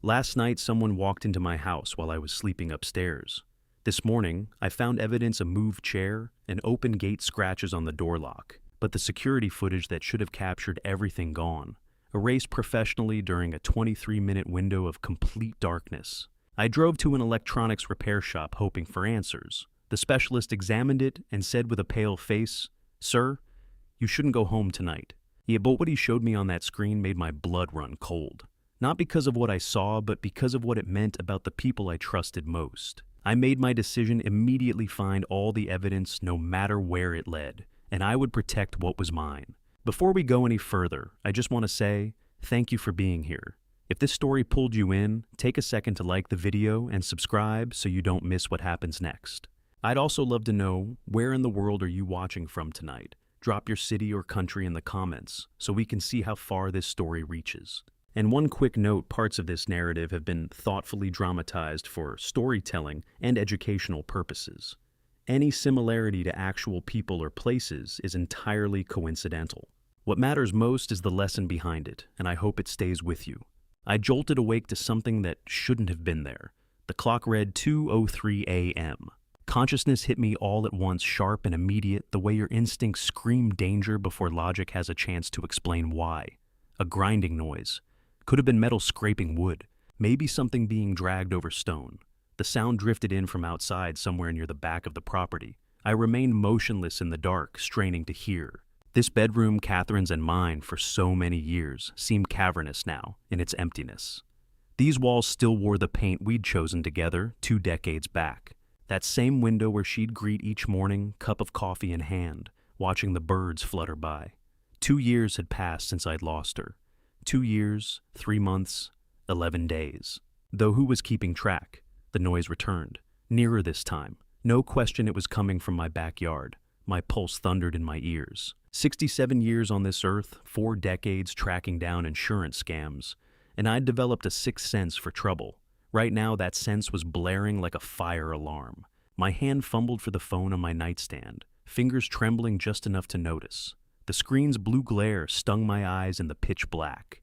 Last night, someone walked into my house while I was sleeping upstairs. This morning, I found evidence: a moved chair and open gate scratches on the door lock, but the security footage that should have captured everything gone, erased professionally during a 23-minute window of complete darkness. I drove to an electronics repair shop hoping for answers. The specialist examined it and said with a pale face, "Sir, you shouldn't go home tonight." Yeah, but what he showed me on that screen made my blood run cold. Not because of what I saw, but because of what it meant about the people I trusted most. I made my decision: immediately find all the evidence, no matter where it led, and I would protect what was mine. Before we go any further, I just want to say thank you for being here. If this story pulled you in, take a second to like the video and subscribe so you don't miss what happens next. I'd also love to know, where in the world are you watching from tonight? Drop your city or country in the comments so we can see how far this story reaches. And one quick note: parts of this narrative have been thoughtfully dramatized for storytelling and educational purposes. Any similarity to actual people or places is entirely coincidental. What matters most is the lesson behind it, and I hope it stays with you. I jolted awake to something that shouldn't have been there. The clock read 2:03 a.m. Consciousness hit me all at once, sharp and immediate, the way your instincts scream danger before logic has a chance to explain why. A grinding noise. Could have been metal scraping wood. Maybe something being dragged over stone. The sound drifted in from outside, somewhere near the back of the property. I remained motionless in the dark, straining to hear. This bedroom, Catherine's and mine for so many years, seemed cavernous now, in its emptiness. These walls still wore the paint we'd chosen together 2 decades back. That same window where she'd greet each morning, cup of coffee in hand, watching the birds flutter by. 2 years had passed since I'd lost her. 2 years, 3 months, 11 days. Though who was keeping track? The noise returned, nearer this time. No question it was coming from my backyard. My pulse thundered in my ears. 67 years on this earth, 4 decades tracking down insurance scams, and I'd developed a sixth sense for trouble. Right now, that sense was blaring like a fire alarm. My hand fumbled for the phone on my nightstand, fingers trembling just enough to notice. The screen's blue glare stung my eyes in the pitch black.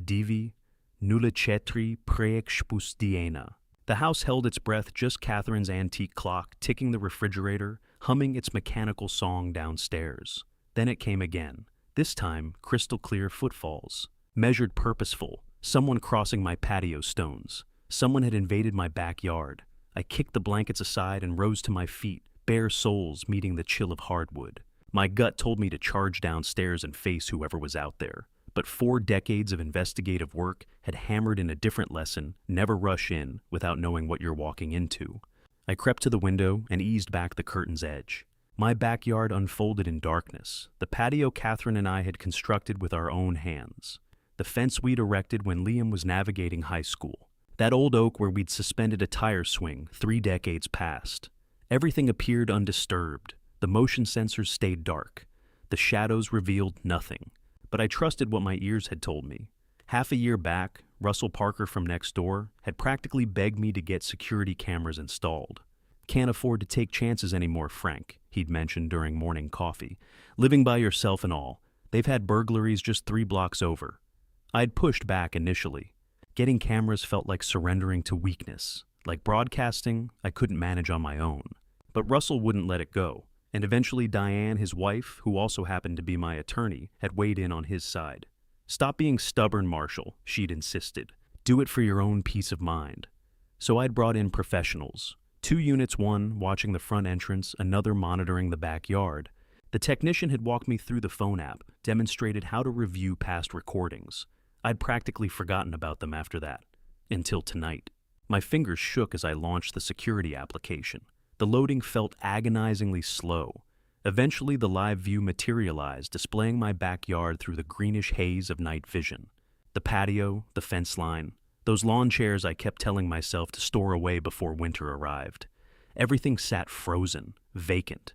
Divi, nulla cetri preexpus diena. The house held its breath, just Catherine's antique clock ticking the refrigerator, humming its mechanical song downstairs. Then it came again. This time, crystal clear footfalls. Measured, purposeful. Someone crossing my patio stones. Someone had invaded my backyard. I kicked the blankets aside and rose to my feet, bare soles meeting the chill of hardwood. My gut told me to charge downstairs and face whoever was out there. But 4 decades of investigative work had hammered in a different lesson: never rush in without knowing what you're walking into. I crept to the window and eased back the curtain's edge. My backyard unfolded in darkness, the patio Catherine and I had constructed with our own hands. The fence we'd erected when Liam was navigating high school. That old oak where we'd suspended a tire swing 3 decades past. Everything appeared undisturbed. The motion sensors stayed dark. The shadows revealed nothing. But I trusted what my ears had told me. Half a year back, Russell Parker from next door had practically begged me to get security cameras installed. "Can't afford to take chances anymore, Frank," he'd mentioned during morning coffee. "Living by yourself and all. They've had burglaries just 3 blocks over." I'd pushed back initially. Getting cameras felt like surrendering to weakness. Like broadcasting, I couldn't manage on my own. But Russell wouldn't let it go, and eventually Diane, his wife, who also happened to be my attorney, had weighed in on his side. "Stop being stubborn, Marshall," she'd insisted. "Do it for your own peace of mind." So I'd brought in professionals. 2 units, one watching the front entrance, another monitoring the backyard. The technician had walked me through the phone app, demonstrated how to review past recordings. I'd practically forgotten about them after that. Until tonight. My fingers shook as I launched the security application. The loading felt agonizingly slow. Eventually, the live view materialized, displaying my backyard through the greenish haze of night vision. The patio, the fence line, those lawn chairs I kept telling myself to store away before winter arrived. Everything sat frozen, vacant.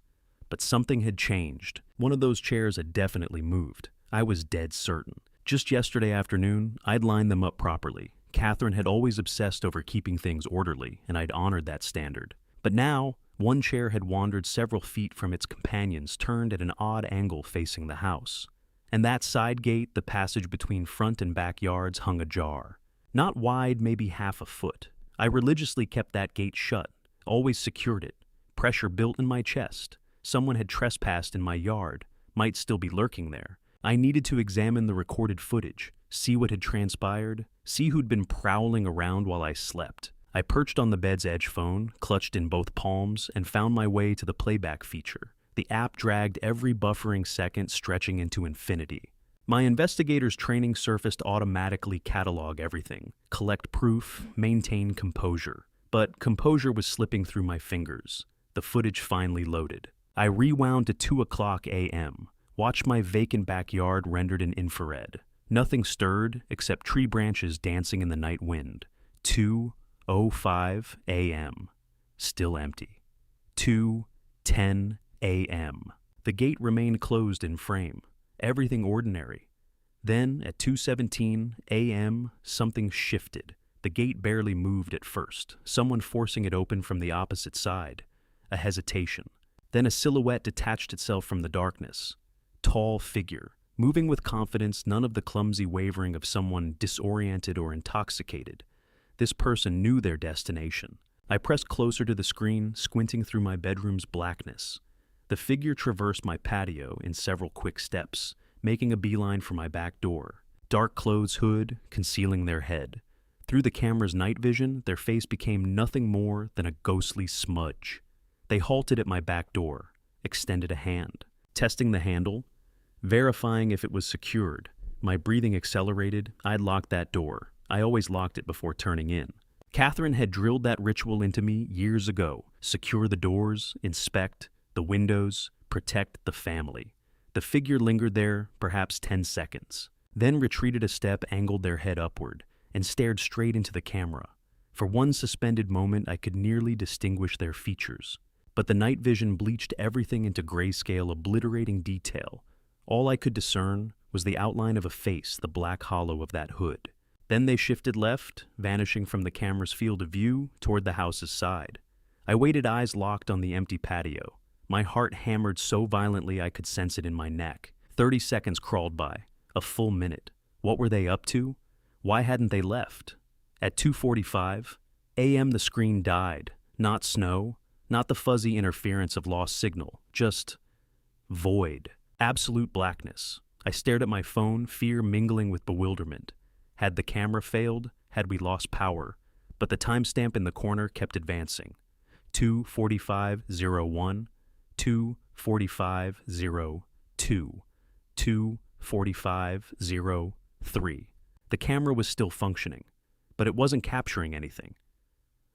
But something had changed. One of those chairs had definitely moved. I was dead certain. Just yesterday afternoon, I'd lined them up properly. Catherine had always obsessed over keeping things orderly, and I'd honored that standard. But now, one chair had wandered several feet from its companions, turned at an odd angle facing the house. And that side gate, the passage between front and backyards, hung ajar. Not wide, maybe half a foot. I religiously kept that gate shut, always secured it. Pressure built in my chest. Someone had trespassed in my yard, might still be lurking there. I needed to examine the recorded footage, see what had transpired, see who'd been prowling around while I slept. I perched on the bed's edge phone, clutched in both palms, and found my way to the playback feature. The app dragged every buffering second, stretching into infinity. My investigator's training surfaced automatically catalog everything, collect proof, maintain composure. But composure was slipping through my fingers. The footage finally loaded. I rewound to 2:00 a.m., watched my vacant backyard rendered in infrared. Nothing stirred except tree branches dancing in the night wind. 2:05 a.m. Still empty. 2:10 a.m. The gate remained closed in frame. Everything ordinary. Then, at 2:17 a.m., something shifted. The gate barely moved at first, someone forcing it open from the opposite side. A hesitation. Then a silhouette detached itself from the darkness. Tall figure, moving with confidence, none of the clumsy wavering of someone disoriented or intoxicated. This person knew their destination. I pressed closer to the screen, squinting through my bedroom's blackness. The figure traversed my patio in several quick steps, making a beeline for my back door. Dark clothes hood, concealing their head. Through the camera's night vision, their face became nothing more than a ghostly smudge. They halted at my back door, extended a hand. Testing the handle, verifying if it was secured. My breathing accelerated. I'd locked that door. I always locked it before turning in. Catherine had drilled that ritual into me years ago. Secure the doors, inspect the windows, protect the family. The figure lingered there, perhaps 10 seconds, then retreated a step, angled their head upward, and stared straight into the camera. For one suspended moment, I could nearly distinguish their features. But the night vision bleached everything into grayscale, obliterating detail. All I could discern was the outline of a face, the black hollow of that hood. Then they shifted left, vanishing from the camera's field of view toward the house's side. I waited, eyes locked on the empty patio. My heart hammered so violently I could sense it in my neck. 30 seconds crawled by. A full minute. What were they up to? Why hadn't they left? At 2:45 a.m. the screen died. Not snow, not the fuzzy interference of lost signal, just void. Absolute blackness. I stared at my phone, fear mingling with bewilderment. Had the camera failed? Had we lost power? But the timestamp in the corner kept advancing. 2:45:01, 2:45:02, 2:45:03. The camera was still functioning, but it wasn't capturing anything.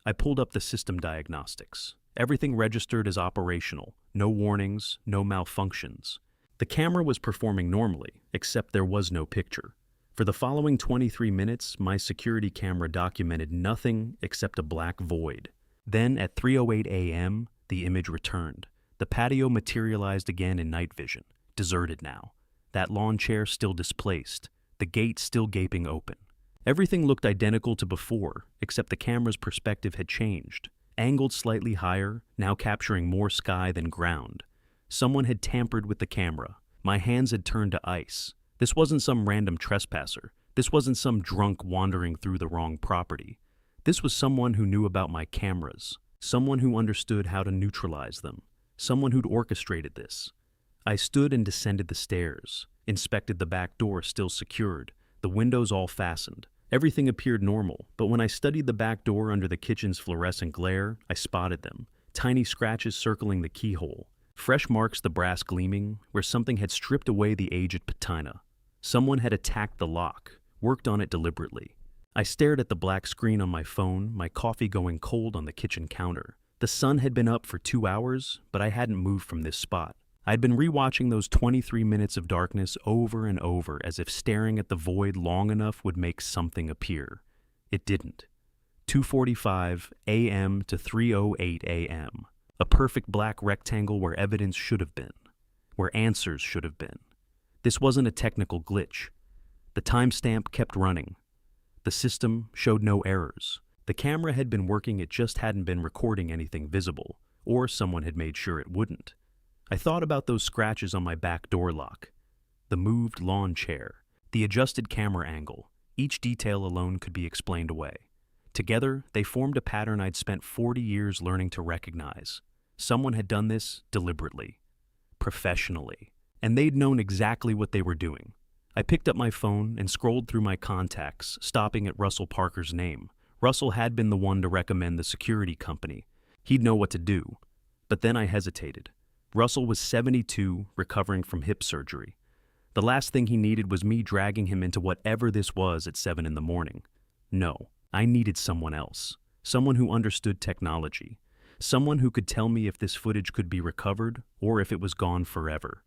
I pulled up the system diagnostics. Everything registered as operational. No warnings, no malfunctions. The camera was performing normally, except there was no picture. For the following 23 minutes, my security camera documented nothing except a black void. Then, at 3:08 a.m., the image returned. The patio materialized again in night vision, deserted now. That lawn chair still displaced, the gate still gaping open. Everything looked identical to before, except the camera's perspective had changed. Angled slightly higher, now capturing more sky than ground. Someone had tampered with the camera. My hands had turned to ice. This wasn't some random trespasser. This wasn't some drunk wandering through the wrong property. This was someone who knew about my cameras. Someone who understood how to neutralize them. Someone who'd orchestrated this. I stood and descended the stairs, inspected the back door still secured, the windows all fastened. Everything appeared normal, but when I studied the back door under the kitchen's fluorescent glare, I spotted them. Tiny scratches circling the keyhole. Fresh marks, the brass gleaming, where something had stripped away the aged patina. Someone had attacked the lock, worked on it deliberately. I stared at the black screen on my phone, my coffee going cold on the kitchen counter. The sun had been up for 2 hours, but I hadn't moved from this spot. I'd been rewatching those 23 minutes of darkness over and over, as if staring at the void long enough would make something appear. It didn't. 2:45 a.m. to 3:08 a.m. A perfect black rectangle where evidence should have been, where answers should have been. This wasn't a technical glitch. The timestamp kept running. The system showed no errors. The camera had been working, it just hadn't been recording anything visible, or someone had made sure it wouldn't. I thought about those scratches on my back door lock, the moved lawn chair, the adjusted camera angle. Each detail alone could be explained away. Together, they formed a pattern I'd spent 40 years learning to recognize. Someone had done this deliberately, professionally, and they'd known exactly what they were doing. I picked up my phone and scrolled through my contacts, stopping at Russell Parker's name. Russell had been the one to recommend the security company. He'd know what to do. But then I hesitated. Russell was 72, recovering from hip surgery. The last thing he needed was me dragging him into whatever this was at 7 in the morning. No, I needed someone else. Someone who understood technology. Someone who could tell me if this footage could be recovered or if it was gone forever.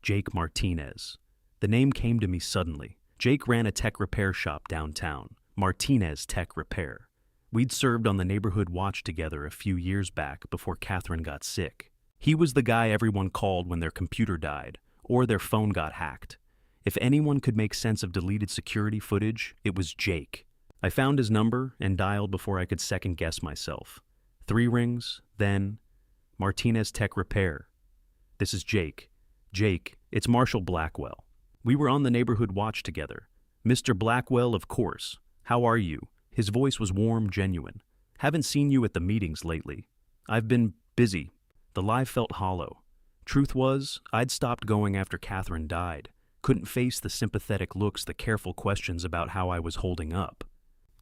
Jake Martinez. The name came to me suddenly. Jake ran a tech repair shop downtown, Martinez Tech Repair. We'd served on the neighborhood watch together a few years back before Catherine got sick. He was the guy everyone called when their computer died or their phone got hacked. If anyone could make sense of deleted security footage, it was Jake. I found his number and dialed before I could second-guess myself. 3 rings, then, Martinez Tech Repair. This is Jake. Jake, it's Marshall Blackwell. We were on the neighborhood watch together. Mr. Blackwell, of course. How are you? His voice was warm, genuine. Haven't seen you at the meetings lately. I've been busy. The lie felt hollow. Truth was, I'd stopped going after Catherine died. Couldn't face the sympathetic looks, the careful questions about how I was holding up.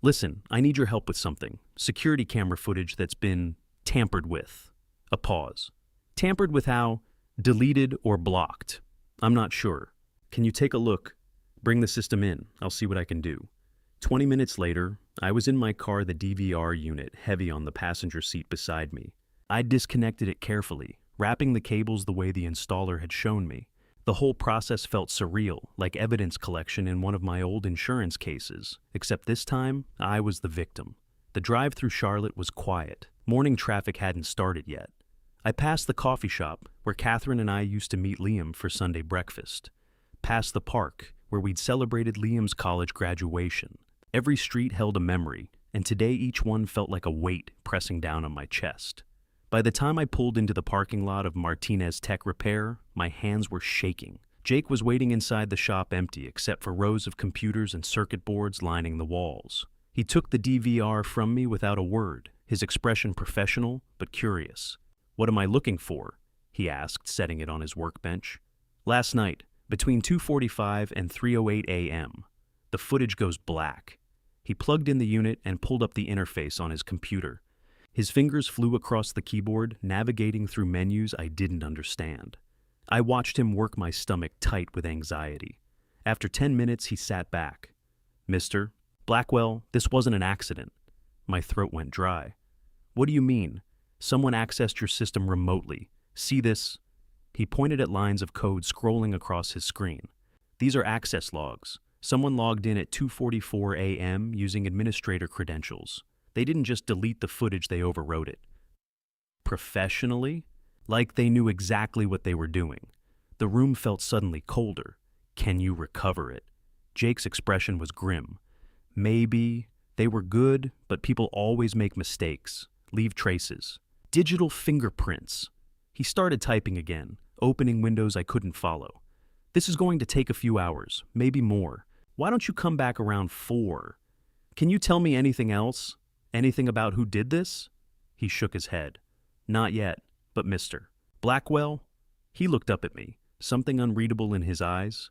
Listen, I need your help with something. Security camera footage that's been tampered with. A pause. Tampered with how? Deleted or blocked? I'm not sure. Can you take a look? Bring the system in. I'll see what I can do. 20 minutes later, I was in my car, the DVR unit, heavy on the passenger seat beside me. I'd disconnected it carefully, wrapping the cables the way the installer had shown me. The whole process felt surreal, like evidence collection in one of my old insurance cases, except this time, I was the victim. The drive through Charlotte was quiet. Morning traffic hadn't started yet. I passed the coffee shop where Catherine and I used to meet Liam for Sunday breakfast. Past the park where we'd celebrated Liam's college graduation. Every street held a memory, and today each one felt like a weight pressing down on my chest. By the time I pulled into the parking lot of Martinez Tech Repair, my hands were shaking. Jake was waiting inside the shop empty except for rows of computers and circuit boards lining the walls. He took the DVR from me without a word, his expression professional but curious. "What am I looking for?" he asked, setting it on his workbench. "Last night, between 2:45 and 3:08 a.m., the footage goes black." He plugged in the unit and pulled up the interface on his computer. His fingers flew across the keyboard, navigating through menus I didn't understand. I watched him work my stomach tight with anxiety. After 10 minutes, he sat back. "Mr. Blackwell, this wasn't an accident." My throat went dry. "What do you mean? Someone accessed your system remotely. See this?" He pointed at lines of code scrolling across his screen. "These are access logs. Someone logged in at 2:44 a.m. using administrator credentials. They didn't just delete the footage, they overwrote it. Professionally? Like they knew exactly what they were doing. The room felt suddenly colder. "Can you recover it?" Jake's expression was grim. "Maybe. They were good, but people always make mistakes. Leave traces. Digital fingerprints." He started typing again, opening windows I couldn't follow. "This is going to take a few hours, maybe more. Why don't you come back around 4? Can you tell me anything else? Anything about who did this?" He shook his head. "Not yet, but Mr. Blackwell?" He looked up at me, something unreadable in his eyes.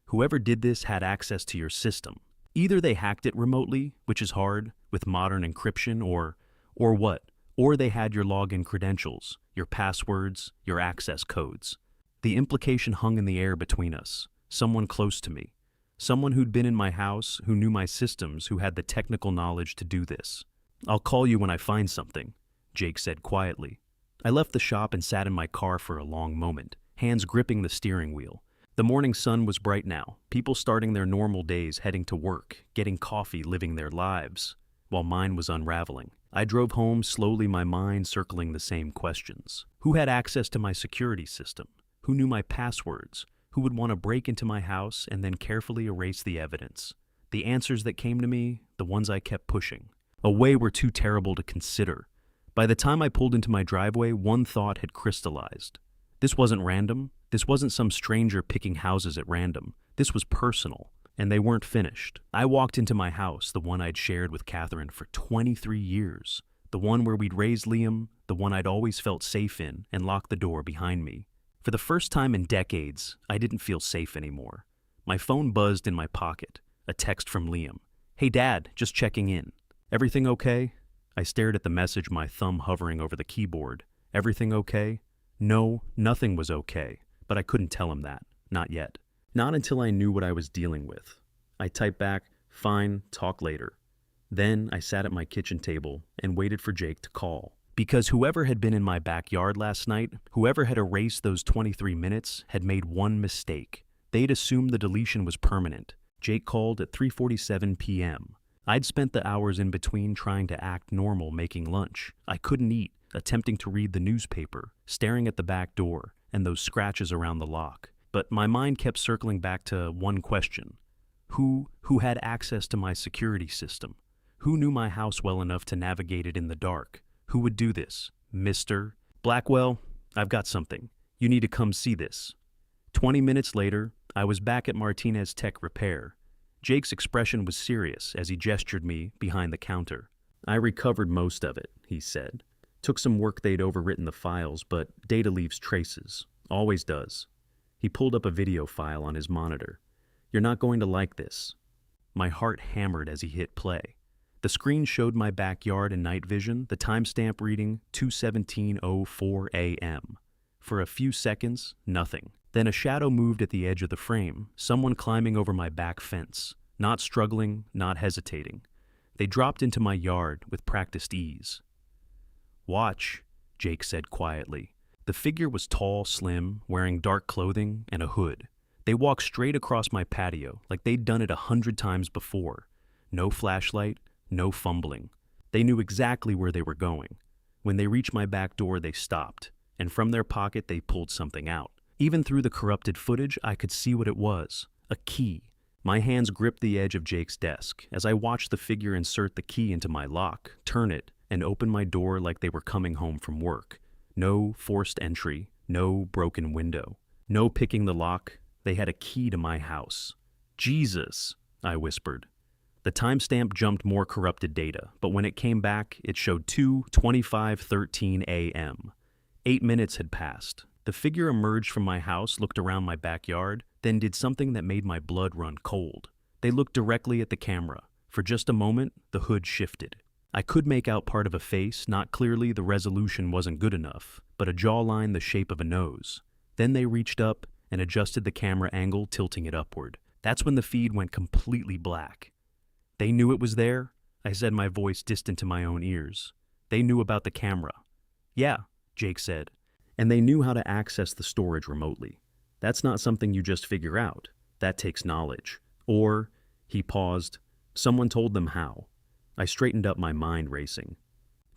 "Whoever did this had access to your system. Either they hacked it remotely, which is hard, with modern encryption, or what? Or they had your login credentials, your passwords, your access codes." The implication hung in the air between us. Someone close to me. Someone who'd been in my house, who knew my systems, who had the technical knowledge to do this. "I'll call you when I find something," Jake said quietly. I left the shop and sat in my car for a long moment, hands gripping the steering wheel. The morning sun was bright now, people starting their normal days, heading to work, getting coffee, living their lives, while mine was unraveling. I drove home slowly, my mind circling the same questions. Who had access to my security system? Who knew my passwords? Who would want to break into my house and then carefully erase the evidence? The answers that came to me, the ones I kept pushing, away, were too terrible to consider. By the time I pulled into my driveway, one thought had crystallized. This wasn't random. This wasn't some stranger picking houses at random. This was personal. And they weren't finished. I walked into my house, the one I'd shared with Catherine for 23 years, the one where we'd raised Liam, the one I'd always felt safe in, and locked the door behind me. For the first time in decades, I didn't feel safe anymore. My phone buzzed in my pocket, a text from Liam. "Hey Dad, just checking in. Everything okay?" I stared at the message, my thumb hovering over the keyboard. Everything okay? No, nothing was okay, but I couldn't tell him that. Not yet. Not until I knew what I was dealing with. I typed back, "Fine, talk later." Then I sat at my kitchen table and waited for Jake to call. Because whoever had been in my backyard last night, whoever had erased those 23 minutes, had made one mistake. They'd assumed the deletion was permanent. Jake called at 3:47 p.m. I'd spent the hours in between trying to act normal making lunch. I couldn't eat, attempting to read the newspaper, staring at the back door, and those scratches around the lock. But my mind kept circling back to one question. Who had access to my security system? Who knew my house well enough to navigate it in the dark? Who would do this? Mr. Blackwell, I've got something. You need to come see this. 20 minutes later, I was back at Martinez Tech Repair. Jake's expression was serious as he gestured me behind the counter. "I recovered most of it," he said. "Took some work, they'd overwritten the files, but data leaves traces. Always does." He pulled up a video file on his monitor. "You're not going to like this." My heart hammered as he hit play. The screen showed my backyard in night vision, the timestamp reading 2:17:04 a.m. For a few seconds, nothing. Then a shadow moved at the edge of the frame, someone climbing over my back fence, not struggling, not hesitating. They dropped into my yard with practiced ease. "Watch," Jake said quietly. The figure was tall, slim, wearing dark clothing and a hood. They walked straight across my patio like they'd done it 100 times before. No flashlight, no fumbling. They knew exactly where they were going. When they reached my back door, they stopped, and from their pocket they pulled something out. Even through the corrupted footage, I could see what it was. A key. My hands gripped the edge of Jake's desk as I watched the figure insert the key into my lock, turn it, and open my door like they were coming home from work. No forced entry, no broken window, no picking the lock. They had a key to my house. "Jesus," I whispered. The timestamp jumped more corrupted data, but when it came back, it showed 2:25:13 a.m. 8 minutes had passed. The figure emerged from my house, looked around my backyard, then did something that made my blood run cold. They looked directly at the camera. For just a moment, the hood shifted. I could make out part of a face, not clearly, the resolution wasn't good enough, but a jawline the shape of a nose. Then they reached up and adjusted the camera angle, tilting it upward. That's when the feed went completely black. "They knew it was there?" I said, my voice distant to my own ears. "They knew about the camera." "Yeah," Jake said. "And they knew how to access the storage remotely. That's not something you just figure out. That takes knowledge. Or," he paused, "someone told them how." I straightened up, my mind racing.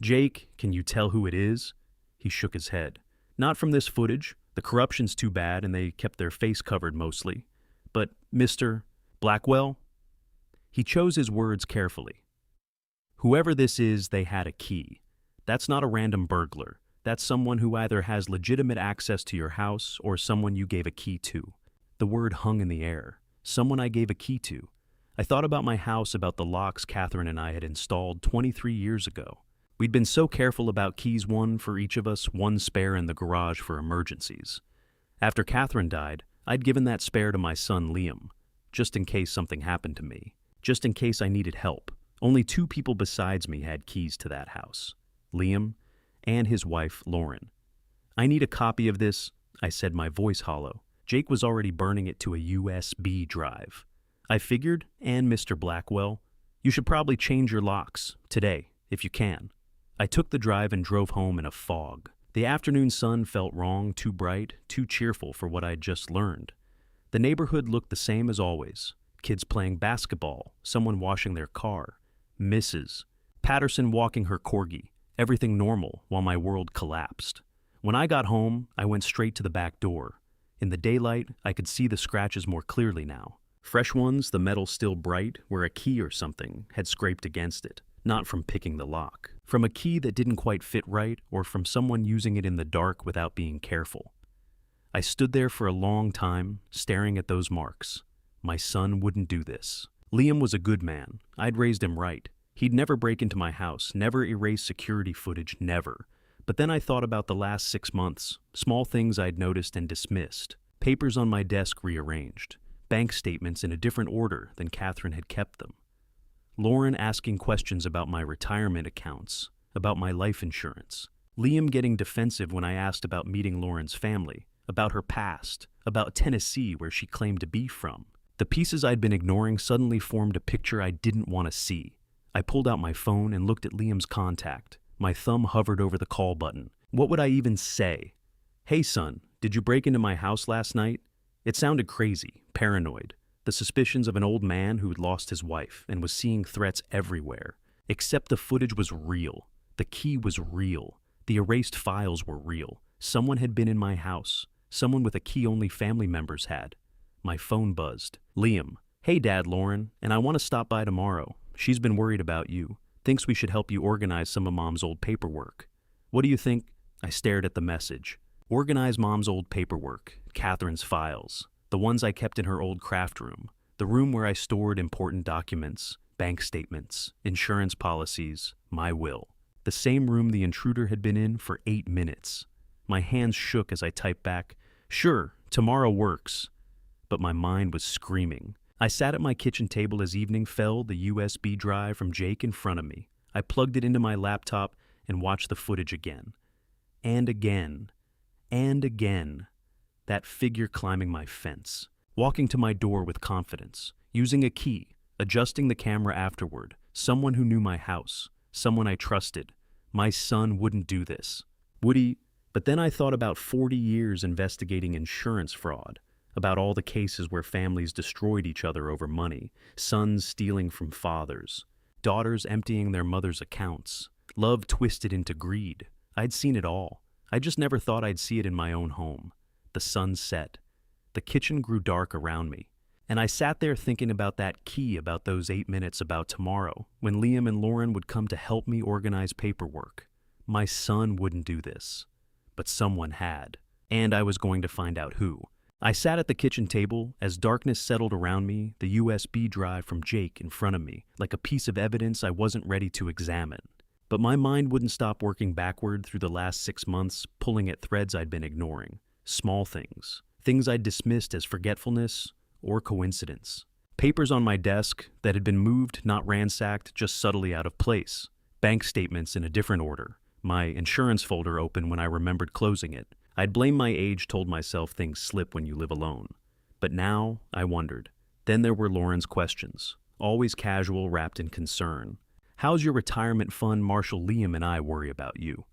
"Jake, can you tell who it is?" He shook his head. "Not from this footage. The corruption's too bad and they kept their face covered mostly. But Mr. Blackwell?" He chose his words carefully. "Whoever this is, they had a key. That's not a random burglar. That's someone who either has legitimate access to your house or someone you gave a key to." The word hung in the air. Someone I gave a key to. I thought about my house, about the locks Catherine and I had installed 23 years ago. We'd been so careful about keys, one for each of us, one spare in the garage for emergencies. After Catherine died, I'd given that spare to my son Liam, just in case something happened to me, just in case I needed help. Only 2 people besides me had keys to that house, Liam and his wife, Lauren. "I need a copy of this," I said, my voice hollow. Jake was already burning it to a USB drive. "I figured, and Mr. Blackwell, you should probably change your locks, today, if you can." I took the drive and drove home in a fog. The afternoon sun felt wrong, too bright, too cheerful for what I'd just learned. The neighborhood looked the same as always. Kids playing basketball, someone washing their car, Mrs. Patterson walking her corgi, everything normal while my world collapsed. When I got home, I went straight to the back door. In the daylight, I could see the scratches more clearly now. Fresh ones, the metal still bright, where a key or something had scraped against it, not from picking the lock. From a key that didn't quite fit right, or from someone using it in the dark without being careful. I stood there for a long time, staring at those marks. My son wouldn't do this. Liam was a good man. I'd raised him right. He'd never break into my house, never erase security footage, never. But then I thought about the last 6 months, small things I'd noticed and dismissed. Papers on my desk rearranged. Bank statements in a different order than Catherine had kept them. Lauren asking questions about my retirement accounts, about my life insurance. Liam getting defensive when I asked about meeting Lauren's family, about her past, about Tennessee where she claimed to be from. The pieces I'd been ignoring suddenly formed a picture I didn't want to see. I pulled out my phone and looked at Liam's contact. My thumb hovered over the call button. What would I even say? "Hey son, did you break into my house last night?" It sounded crazy, paranoid. The suspicions of an old man who had lost his wife and was seeing threats everywhere. Except the footage was real. The key was real. The erased files were real. Someone had been in my house. Someone with a key only family members had. My phone buzzed. Liam. "Hey Dad, Lauren, and I want to stop by tomorrow. She's been worried about you. Thinks we should help you organize some of Mom's old paperwork. What do you think?" I stared at the message. Organize Mom's old paperwork, Catherine's files, the ones I kept in her old craft room, the room where I stored important documents, bank statements, insurance policies, my will. The same room the intruder had been in for 8 minutes. My hands shook as I typed back, "Sure, tomorrow works." But my mind was screaming. I sat at my kitchen table as evening fell, the USB drive from Jake in front of me. I plugged it into my laptop and watched the footage again. And again. And again. That figure climbing my fence. Walking to my door with confidence. Using a key. Adjusting the camera afterward. Someone who knew my house. Someone I trusted. My son wouldn't do this. Would he? But then I thought about 40 years investigating insurance fraud. About all the cases where families destroyed each other over money. Sons stealing from fathers. Daughters emptying their mothers' accounts. Love twisted into greed. I'd seen it all. I just never thought I'd see it in my own home. The sun set. The kitchen grew dark around me. And I sat there thinking about that key, about those 8 minutes, about tomorrow, when Liam and Lauren would come to help me organize paperwork. My son wouldn't do this. But someone had. And I was going to find out who. I sat at the kitchen table as darkness settled around me, the USB drive from Jake in front of me, like a piece of evidence I wasn't ready to examine. But my mind wouldn't stop working backward through the last 6 months, pulling at threads I'd been ignoring. Small things. Things I'd dismissed as forgetfulness or coincidence. Papers on my desk that had been moved, not ransacked, just subtly out of place. Bank statements in a different order. My insurance folder open when I remembered closing it. I'd blame my age, told myself things slip when you live alone. But now, I wondered. Then there were Lauren's questions. Always casual, wrapped in concern. "How's your retirement fund? Marshall, Liam and I worry about you."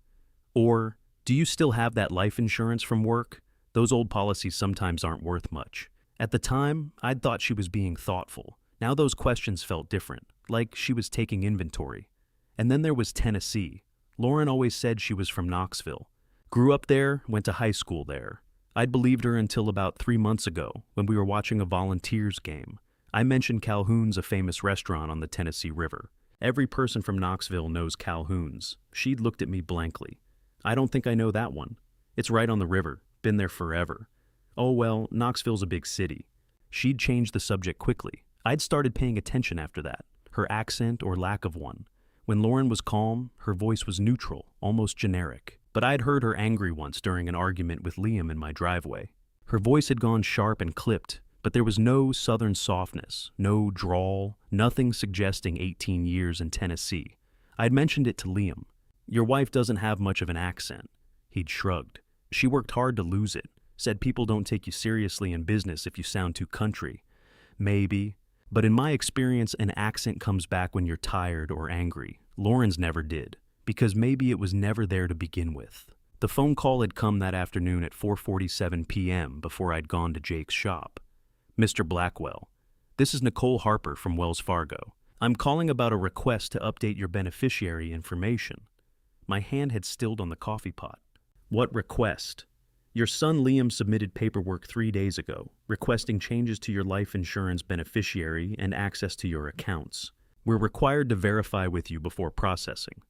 Or, "Do you still have that life insurance from work? Those old policies sometimes aren't worth much." At the time, I'd thought she was being thoughtful. Now those questions felt different, like she was taking inventory. And then there was Tennessee. Lauren always said she was from Knoxville. Grew up there, went to high school there. I'd believed her until about 3 months ago, when we were watching a Volunteers game. I mentioned Calhoun's, a famous restaurant on the Tennessee River. Every person from Knoxville knows Calhoun's. She'd looked at me blankly. "I don't think I know that one. It's right on the river. Been there forever." "Oh well, Knoxville's a big city." She'd changed the subject quickly. I'd started paying attention after that, her accent or lack of one. When Lauren was calm, her voice was neutral, almost generic. But I'd heard her angry once during an argument with Liam in my driveway. Her voice had gone sharp and clipped, but there was no southern softness, no drawl, nothing suggesting 18 years in Tennessee. I'd mentioned it to Liam. "Your wife doesn't have much of an accent." He'd shrugged. "She worked hard to lose it. Said people don't take you seriously in business if you sound too country." Maybe. But in my experience, an accent comes back when you're tired or angry. Lauren's never did. Because maybe it was never there to begin with. The phone call had come that afternoon at 4:47 p.m. before I'd gone to Jake's shop. "Mr. Blackwell, this is Nicole Harper from Wells Fargo. I'm calling about a request to update your beneficiary information." My hand had stilled on the coffee pot. "What request?" "Your son Liam submitted paperwork 3 days ago, requesting changes to your life insurance beneficiary and access to your accounts. We're required to verify with you before processing."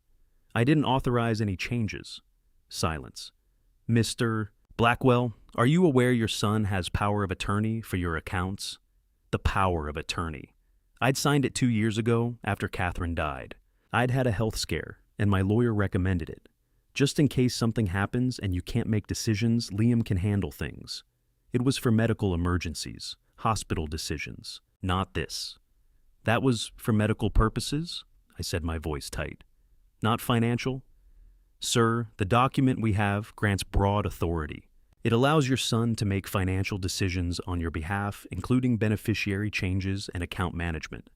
"I didn't authorize any changes." Silence. "Mr. Blackwell, are you aware your son has power of attorney for your accounts?" The power of attorney. I'd signed it 2 years ago after Catherine died. I'd had a health scare, and my lawyer recommended it. Just in case something happens and you can't make decisions, Liam can handle things. It was for medical emergencies, hospital decisions, not this. That was for medical purposes? I said, my voice tight. Not financial? Sir, the document we have grants broad authority. It allows your son to make financial decisions on your behalf, including beneficiary changes and account management.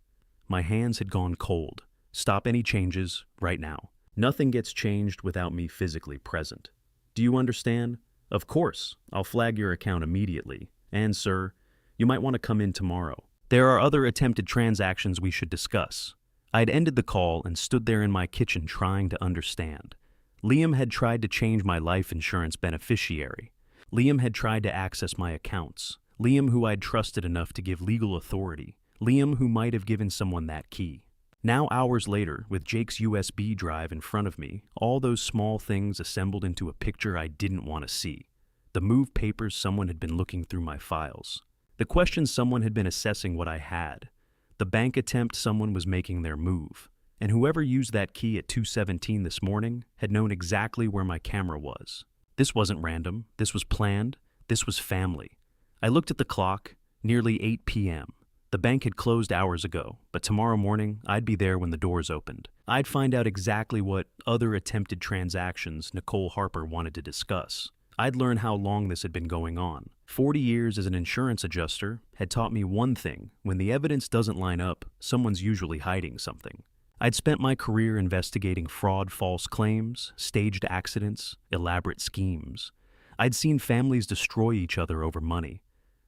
My hands had gone cold. Stop any changes right now. Nothing gets changed without me physically present. Do you understand? Of course, I'll flag your account immediately. And, sir, you might want to come in tomorrow. There are other attempted transactions we should discuss. I'd ended the call and stood there in my kitchen trying to understand. Liam had tried to change my life insurance beneficiary. Liam had tried to access my accounts. Liam, who I'd trusted enough to give legal authority. Liam, who might have given someone that key. Now, hours later, with Jake's USB drive in front of me, all those small things assembled into a picture I didn't want to see. The moved papers someone had been looking through my files. The questions someone had been assessing what I had. The bank attempt someone was making their move. And whoever used that key at 2:17 this morning had known exactly where my camera was. This wasn't random. This was planned. This was family. I looked at the clock, nearly 8 p.m. The bank had closed hours ago, but tomorrow morning I'd be there when the doors opened. I'd find out exactly what other attempted transactions Nicole Harper wanted to discuss. I'd learn how long this had been going on. 40 years as an insurance adjuster had taught me one thing: when the evidence doesn't line up, someone's usually hiding something. I'd spent my career investigating fraud, false claims, staged accidents, elaborate schemes. I'd seen families destroy each other over money.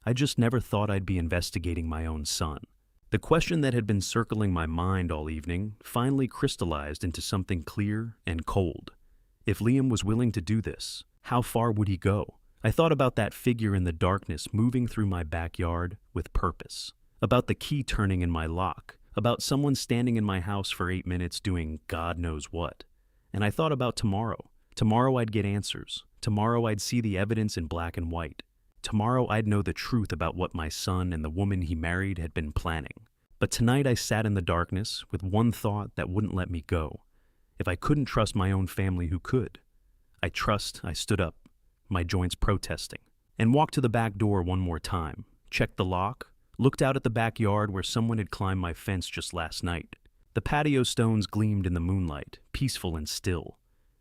I just never thought I'd be investigating my own son. The question that had been circling my mind all evening finally crystallized into something clear and cold. If Liam was willing to do this, how far would he go? I thought about that figure in the darkness moving through my backyard with purpose, about the key turning in my lock, about someone standing in my house for 8 minutes doing God knows what. And I thought about tomorrow. Tomorrow I'd get answers. Tomorrow I'd see the evidence in black and white. Tomorrow I'd know the truth about what my son and the woman he married had been planning. But tonight I sat in the darkness with one thought that wouldn't let me go. If I couldn't trust my own family, who could? I stood up, my joints protesting, and walked to the back door one more time, checked the lock, looked out at the backyard where someone had climbed my fence just last night. The patio stones gleamed in the moonlight, peaceful and still.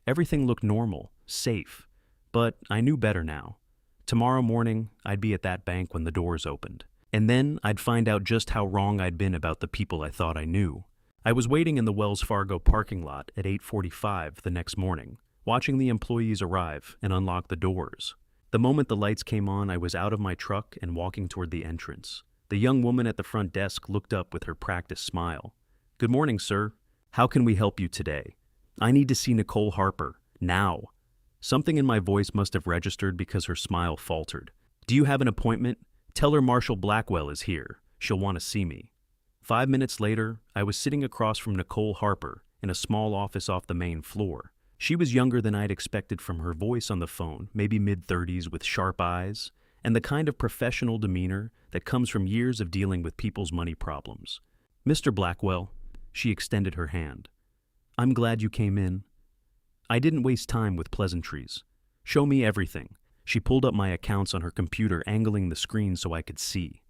Everything looked normal, safe, but I knew better now. Tomorrow morning, I'd be at that bank when the doors opened. And then I'd find out just how wrong I'd been about the people I thought I knew. I was waiting in the Wells Fargo parking lot at 8:45 the next morning, watching the employees arrive and unlock the doors. The moment the lights came on, I was out of my truck and walking toward the entrance. The young woman at the front desk looked up with her practiced smile. "Good morning, sir. How can we help you today?" "I need to see Nicole Harper, now." Something in my voice must have registered because her smile faltered. "Do you have an appointment? Tell her Marshall Blackwell is here. She'll want to see me." 5 minutes later, I was sitting across from Nicole Harper in a small office off the main floor. She was younger than I'd expected from her voice on the phone, maybe mid-30s with sharp eyes, and the kind of professional demeanor that comes from years of dealing with people's money problems. "Mr. Blackwell," she extended her hand. "I'm glad you came in." I didn't waste time with pleasantries. "Show me everything." She pulled up my accounts on her computer, angling the screen so I could see.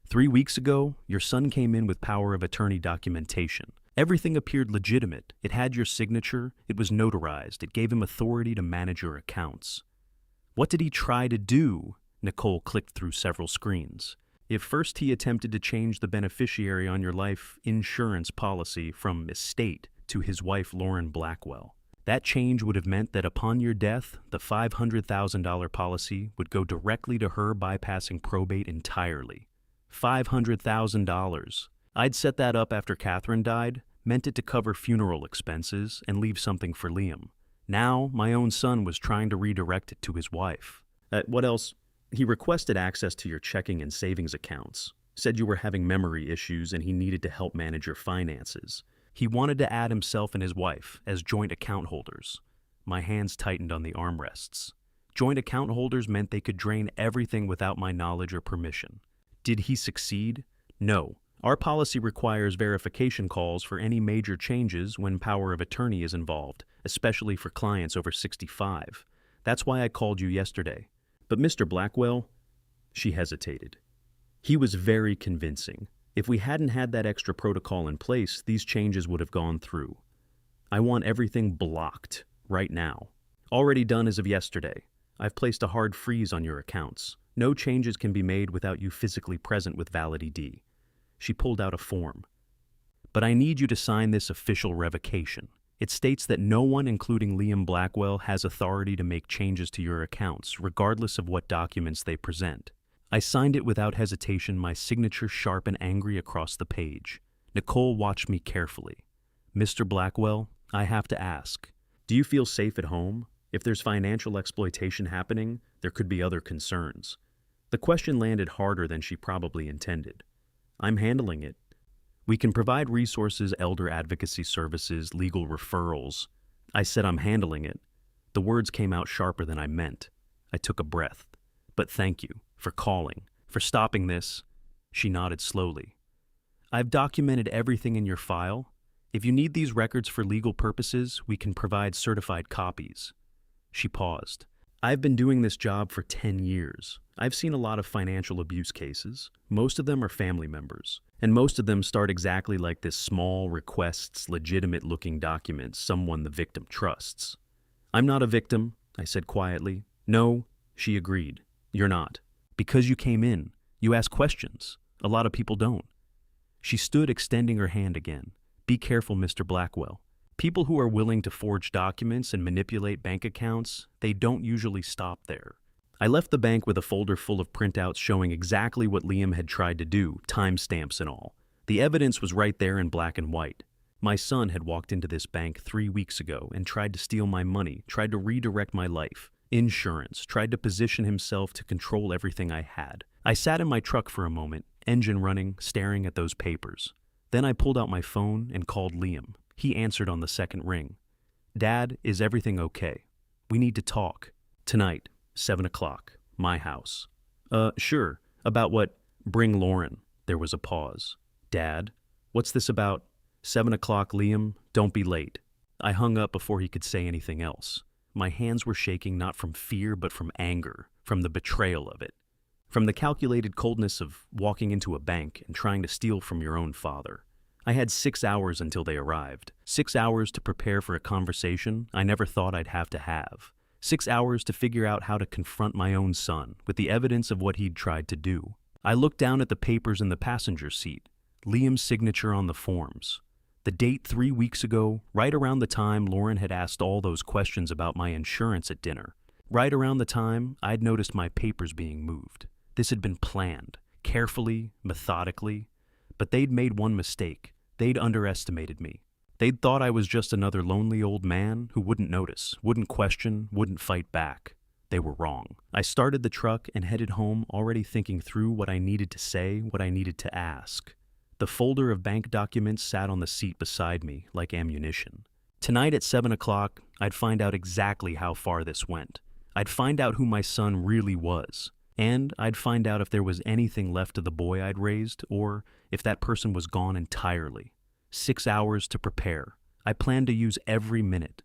3 weeks ago, your son came in with power of attorney documentation. Everything appeared legitimate. It had your signature. It was notarized. It gave him authority to manage your accounts. What did he try to do? Nicole clicked through several screens. If first he attempted to change the beneficiary on your life insurance policy from estate to his wife Lauren Blackwell, that change would have meant that upon your death, the $500,000 policy would go directly to her, bypassing probate entirely. $500,000. I'd set that up after Catherine died, meant it to cover funeral expenses and leave something for Liam. Now, my own son was trying to redirect it to his wife. What else? He requested access to your checking and savings accounts, said you were having memory issues and he needed to help manage your finances. He wanted to add himself and his wife as joint account holders. My hands tightened on the armrests. Joint account holders meant they could drain everything without my knowledge or permission. Did he succeed? No. Our policy requires verification calls for any major changes when power of attorney is involved, especially for clients over 65. That's why I called you yesterday. But Mr. Blackwell, she hesitated. He was very convincing. If we hadn't had that extra protocol in place, these changes would have gone through. I want everything blocked, right now. Already done as of yesterday. I've placed a hard freeze on your accounts. No changes can be made without you physically present with valid ID. She pulled out a form. But I need you to sign this official revocation. It states that no one, including Liam Blackwell, has authority to make changes to your accounts, regardless of what documents they present. I signed it without hesitation, my signature sharp and angry across the page. Nicole watched me carefully. Mr. Blackwell, I have to ask, do you feel safe at home? If there's financial exploitation happening, there could be other concerns. The question landed harder than she probably intended. I'm handling it. We can provide resources, elder advocacy services, legal referrals. I said I'm handling it. The words came out sharper than I meant. I took a breath. But thank you for calling, for stopping this. She nodded slowly. I've documented everything in your file. If you need these records for legal purposes, we can provide certified copies. She paused. I've been doing this job for 10 years. I've seen a lot of financial abuse cases. Most of them are family members. And most of them start exactly like this: small requests, legitimate-looking documents someone the victim trusts. I'm not a victim, I said quietly. No, she agreed. You're not. Because you came in. You ask questions. A lot of people don't. She stood, extending her hand again. Be careful, Mr. Blackwell. People who are willing to forge documents and manipulate bank accounts, they don't usually stop there. I left the bank with a folder full of printouts showing exactly what Liam had tried to do, timestamps and all. The evidence was right there in black and white. My son had walked into this bank 3 weeks ago and tried to steal my money, tried to redirect my life, insurance, tried to position himself to control everything I had. I sat in my truck for a moment, engine running, staring at those papers. Then I pulled out my phone and called Liam. He answered on the second ring. Dad, is everything okay? We need to talk. Tonight, 7 o'clock, my house. Sure. About what? Bring Lauren. There was a pause. Dad, what's this about? 7 o'clock, Liam. Don't be late. I hung up before he could say anything else. My hands were shaking not from fear but from anger, from the betrayal of it, from the calculated coldness of walking into a bank and trying to steal from your own father. I had 6 hours until they arrived. 6 hours to prepare for a conversation I never thought I'd have to have. 6 hours to figure out how to confront my own son with the evidence of what he'd tried to do. I looked down at the papers in the passenger seat. Liam's signature on the forms. The date 3 weeks ago, right around the time Lauren had asked all those questions about my insurance at dinner. Right around the time I'd noticed my papers being moved. This had been planned, carefully, methodically. But they'd made one mistake. They'd underestimated me. They'd thought I was just another lonely old man who wouldn't notice, wouldn't question, wouldn't fight back. They were wrong. I started the truck and headed home, already thinking through what I needed to say, what I needed to ask. The folder of bank documents sat on the seat beside me like ammunition. Tonight at 7 o'clock, I'd find out exactly how far this went. I'd find out who my son really was. And I'd find out if there was anything left of the boy I'd raised, or if that person was gone entirely. 6 hours to prepare. I planned to use every minute.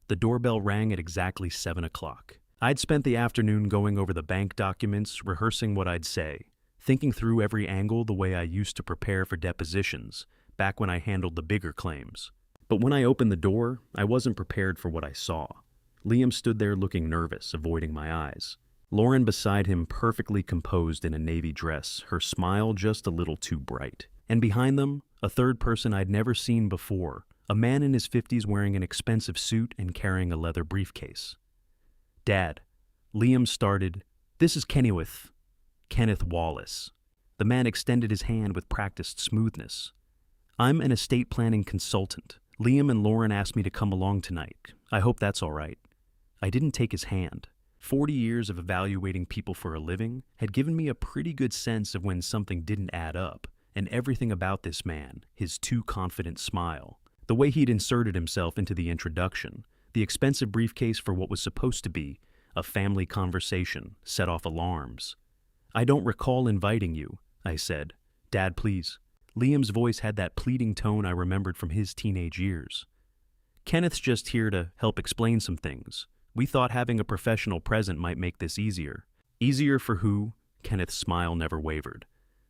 The doorbell rang at exactly 7 o'clock. I'd spent the afternoon going over the bank documents, rehearsing what I'd say, thinking through every angle the way I used to prepare for depositions, back when I handled the bigger claims. But when I opened the door, I wasn't prepared for what I saw. Liam stood there looking nervous, avoiding my eyes. Lauren beside him, perfectly composed in a navy dress, her smile just a little too bright. And behind them, a third person I'd never seen before, a man in his 50s wearing an expensive suit and carrying a leather briefcase. Dad, Liam started, "This is Kenneth Wallace." The man extended his hand with practiced smoothness. "I'm an estate planning consultant. Liam and Lauren asked me to come along tonight. I hope that's all right." I didn't take his hand. 40 years of evaluating people for a living had given me a pretty good sense of when something didn't add up, and everything about this man, his too confident smile, the way he'd inserted himself into the introduction, the expensive briefcase for what was supposed to be a family conversation, set off alarms. "I don't recall inviting you," I said. Dad, please. Liam's voice had that pleading tone I remembered from his teenage years. Kenneth's just here to help explain some things. We thought having a professional present might make this easier. Easier for who? Kenneth's smile never wavered.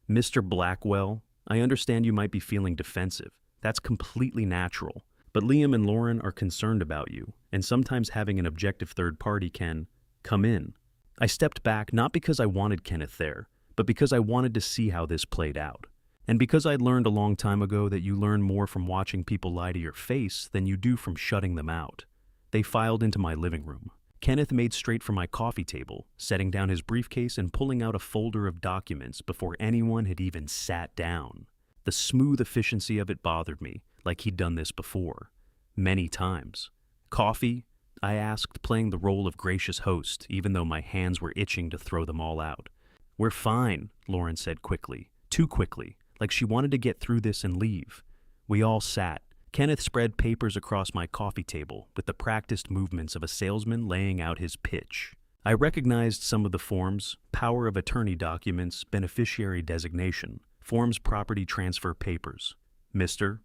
Mr. Blackwell, I understand you might be feeling defensive. That's completely natural. But Liam and Lauren are concerned about you, and sometimes having an objective third party can come in. I stepped back not because I wanted Kenneth there, but because I wanted to see how this played out. And because I'd learned a long time ago that you learn more from watching people lie to your face than you do from shutting them out. They filed into my living room. Kenneth made straight for my coffee table, setting down his briefcase and pulling out a folder of documents before anyone had even sat down. The smooth efficiency of it bothered me, like he'd done this before. Many times. Coffee? I asked, playing the role of gracious host, even though my hands were itching to throw them all out. We're fine, Lauren said quickly. Too quickly, like she wanted to get through this and leave. We all sat. Kenneth spread papers across my coffee table with the practiced movements of a salesman laying out his pitch. I recognized some of the forms: power of attorney documents, beneficiary designation, forms property transfer papers. Mr.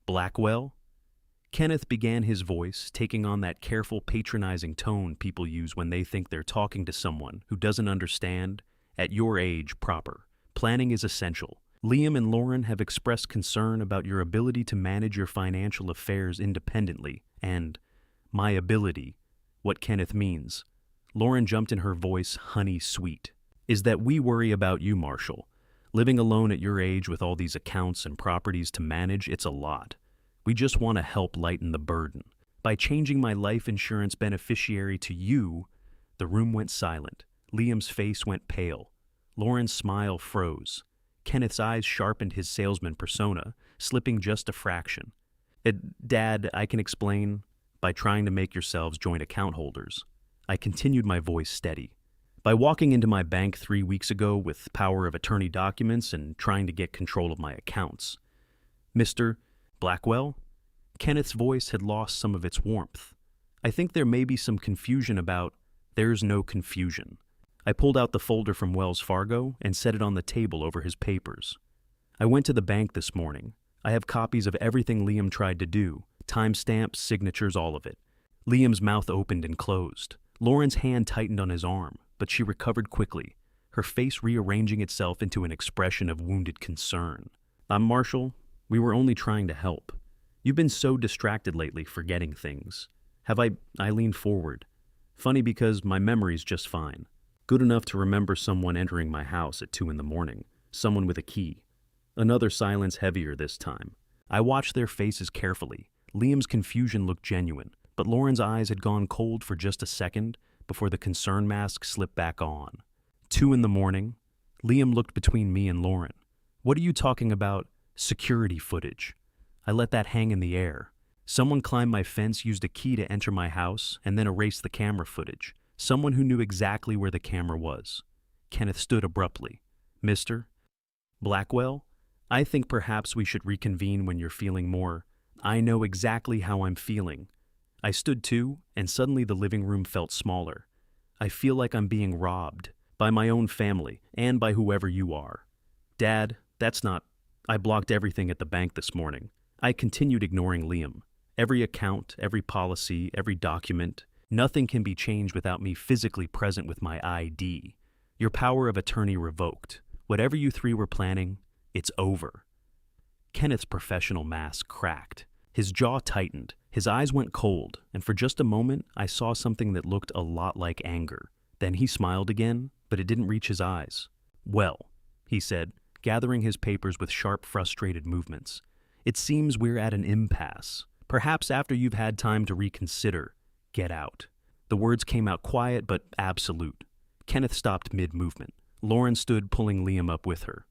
Blackwell? Kenneth began his voice, taking on that careful, patronizing tone people use when they think they're talking to someone who doesn't understand. At your age, proper. Planning is essential. Liam and Lauren have expressed concern about your ability to manage your financial affairs independently, and my ability, what Kenneth means. Lauren jumped in her voice, honey sweet. Is that we worry about you, Marshall. Living alone at your age with all these accounts and properties to manage, it's a lot. We just want to help lighten the burden. By changing my life insurance beneficiary to you, the room went silent. Liam's face went pale. Lauren's smile froze. Kenneth's eyes sharpened his salesman persona, slipping just a fraction. Dad, I can explain. By trying to make yourselves joint account holders. I continued, my voice steady. By walking into my bank 3 weeks ago with power of attorney documents and trying to get control of my accounts. Mr. Blackwell? Kenneth's voice had lost some of its warmth. I think there may be some confusion about. There's no confusion. I pulled out the folder from Wells Fargo and set it on the table over his papers. I went to the bank this morning. I have copies of everything Liam tried to do, timestamps, signatures, all of it. Liam's mouth opened and closed. Lauren's hand tightened on his arm, but she recovered quickly, her face rearranging itself into an expression of wounded concern. I'm Marshall. We were only trying to help. You've been so distracted lately, forgetting things. I leaned forward. Funny because my memory's just fine. Good enough to remember someone entering my house at 2 a.m, someone with a key. Another silence, heavier this time. I watched their faces carefully. Liam's confusion looked genuine, but Lauren's eyes had gone cold for just a second before the concern mask slipped back on. 2 a.m. Liam looked between me and Lauren. What are you talking about? Security footage. I let that hang in the air. Someone climbed my fence, used a key to enter my house, and then erased the camera footage. Someone who knew exactly where the camera was. Kenneth stood abruptly. Mr. Blackwell? I think perhaps we should reconvene when you're feeling more. I know exactly how I'm feeling. I stood too, and suddenly the living room felt smaller. I feel like I'm being robbed. By my own family, and by whoever you are. Dad, that's not. I blocked everything at the bank this morning. I continued ignoring Liam. Every account, every policy, every document. Nothing can be changed without me physically present with my ID. Your power of attorney revoked. Whatever you three were planning, it's over. Kenneth's professional mask cracked. His jaw tightened. His eyes went cold, and for just a moment, I saw something that looked a lot like anger. Then he smiled again, but it didn't reach his eyes. Well, he said, gathering his papers with sharp, frustrated movements. It seems we're at an impasse. Perhaps after you've had time to reconsider, get out. The words came out quiet but absolute. Kenneth stopped mid-movement. Lauren stood, pulling Liam up with her.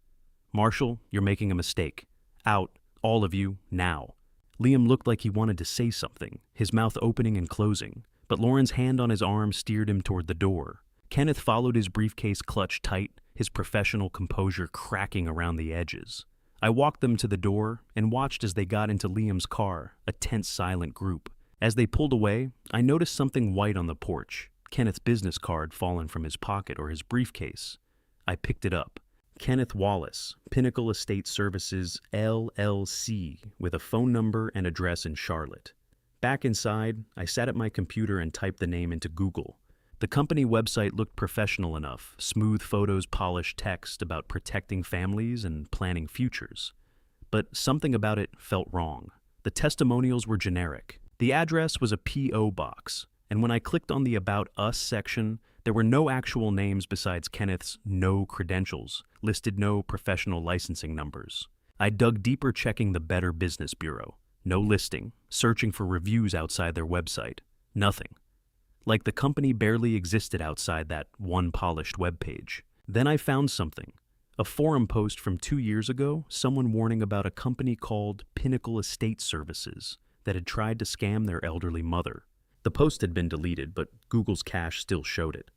Marshall, you're making a mistake. Out, all of you, now. Liam looked like he wanted to say something, his mouth opening and closing, but Lauren's hand on his arm steered him toward the door. Kenneth followed his briefcase clutched tight, his professional composure cracking around the edges. I walked them to the door and watched as they got into Liam's car, a tense, silent group. As they pulled away, I noticed something white on the porch, Kenneth's business card fallen from his pocket or his briefcase. I picked it up. Kenneth Wallace, Pinnacle Estate Services, LLC, with a phone number and address in Charlotte. Back inside, I sat at my computer and typed the name into Google. The company website looked professional enough, smooth photos, polished text about protecting families and planning futures. But something about it felt wrong. The testimonials were generic. The address was a P.O. box, and when I clicked on the About Us section, there were no actual names besides Kenneth's no credentials, listed no professional licensing numbers. I dug deeper, checking the Better Business Bureau. No listing, searching for reviews outside their website. Nothing. Like the company barely existed outside that one polished webpage. Then I found something. A forum post from 2 years ago, someone warning about a company called Pinnacle Estate Services that had tried to scam their elderly mother. The post had been deleted, but Google's cache still showed it.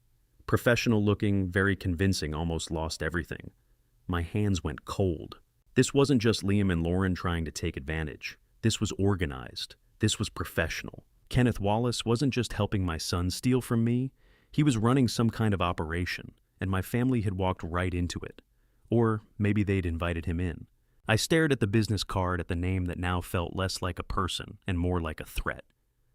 Professional looking, very convincing, almost lost everything. My hands went cold. This wasn't just Liam and Lauren trying to take advantage. This was organized. This was professional. Kenneth Wallace wasn't just helping my son steal from me. He was running some kind of operation, and my family had walked right into it. Or maybe they'd invited him in. I stared at the business card, at the name that now felt less like a person and more like a threat.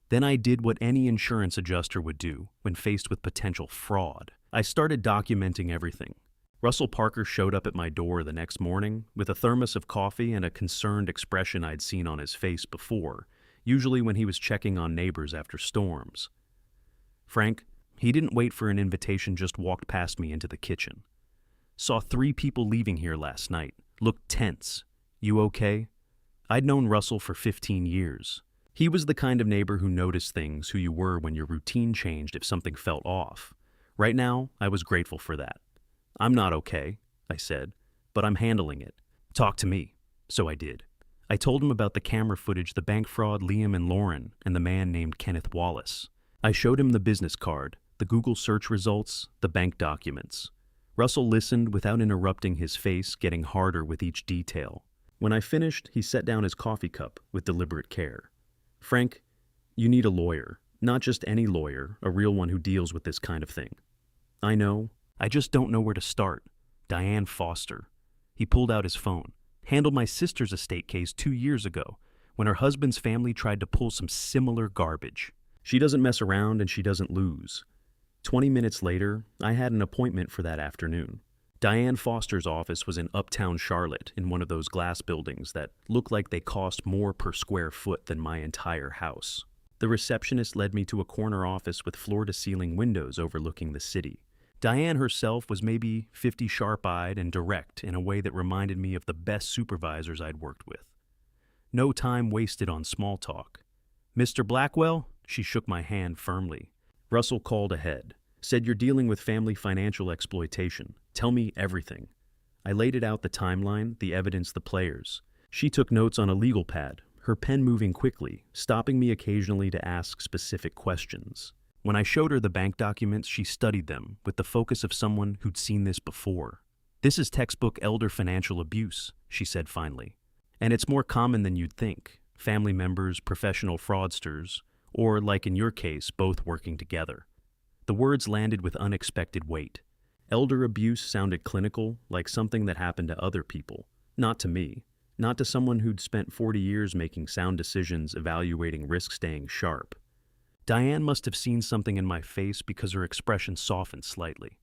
Then I did what any insurance adjuster would do when faced with potential fraud. I started documenting everything. Russell Parker showed up at my door the next morning with a thermos of coffee and a concerned expression I'd seen on his face before, usually when he was checking on neighbors after storms. Frank, he didn't wait for an invitation, just walked past me into the kitchen. Saw 3 people leaving here last night. Looked tense. You okay? I'd known Russell for 15 years. He was the kind of neighbor who noticed things, who you were when your routine changed if something felt off. Right now, I was grateful for that. I'm not okay, I said, but I'm handling it. Talk to me. So I did. I told him about the camera footage, the bank fraud, Liam and Lauren, and the man named Kenneth Wallace. I showed him the business card, the Google search results, the bank documents. Russell listened without interrupting, his face getting harder with each detail. When I finished, he set down his coffee cup with deliberate care. Frank, you need a lawyer. Not just any lawyer, a real one who deals with this kind of thing. I know. I just don't know where to start. Diane Foster. He pulled out his phone. Handled my sister's estate case 2 years ago, when her husband's family tried to pull some similar garbage. She doesn't mess around and she doesn't lose. 20 minutes later, I had an appointment for that afternoon. Diane Foster's office was in uptown Charlotte, in one of those glass buildings that looked like they cost more per square foot than my entire house. The receptionist led me to a corner office with floor-to-ceiling windows overlooking the city. Diane herself was maybe 50, sharp-eyed and direct in a way that reminded me of the best supervisors I'd worked with. No time wasted on small talk. Mr. Blackwell? She shook my hand firmly. Russell called ahead. Said, you're dealing with family financial exploitation. Tell me everything. I laid it out, the timeline, the evidence, the players. She took notes on a legal pad, her pen moving quickly, stopping me occasionally to ask specific questions. When I showed her the bank documents, she studied them with the focus of someone who'd seen this before. This is textbook elder financial abuse, she said finally. And it's more common than you'd think. Family members, professional fraudsters, or, like in your case, both working together. The words landed with unexpected weight. Elder abuse sounded clinical, like something that happened to other people. Not to me. Not to someone who'd spent 40 years making sound decisions, evaluating risk, staying sharp. Diane must have seen something in my face because her expression softened slightly.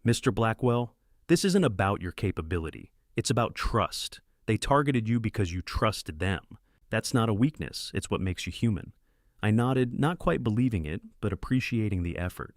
Mr. Blackwell, this isn't about your capability. It's about trust. They targeted you because you trusted them. That's not a weakness. It's what makes you human. I nodded, not quite believing it, but appreciating the effort.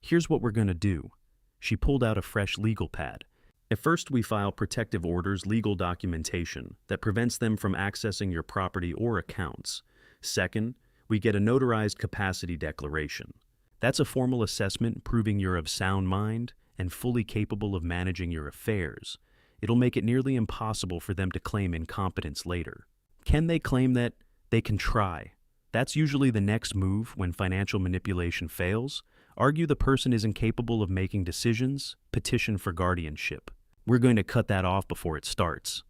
Here's what we're going to do. She pulled out a fresh legal pad. At first, we file protective orders, legal documentation that prevents them from accessing your property or accounts. Second, we get a notarized capacity declaration. That's a formal assessment proving you're of sound mind and fully capable of managing your affairs. It'll make it nearly impossible for them to claim incompetence later. Can they claim that? They can try. That's usually the next move when financial manipulation fails. Argue the person is incapable of making decisions, petition for guardianship. We're going to cut that off before it starts.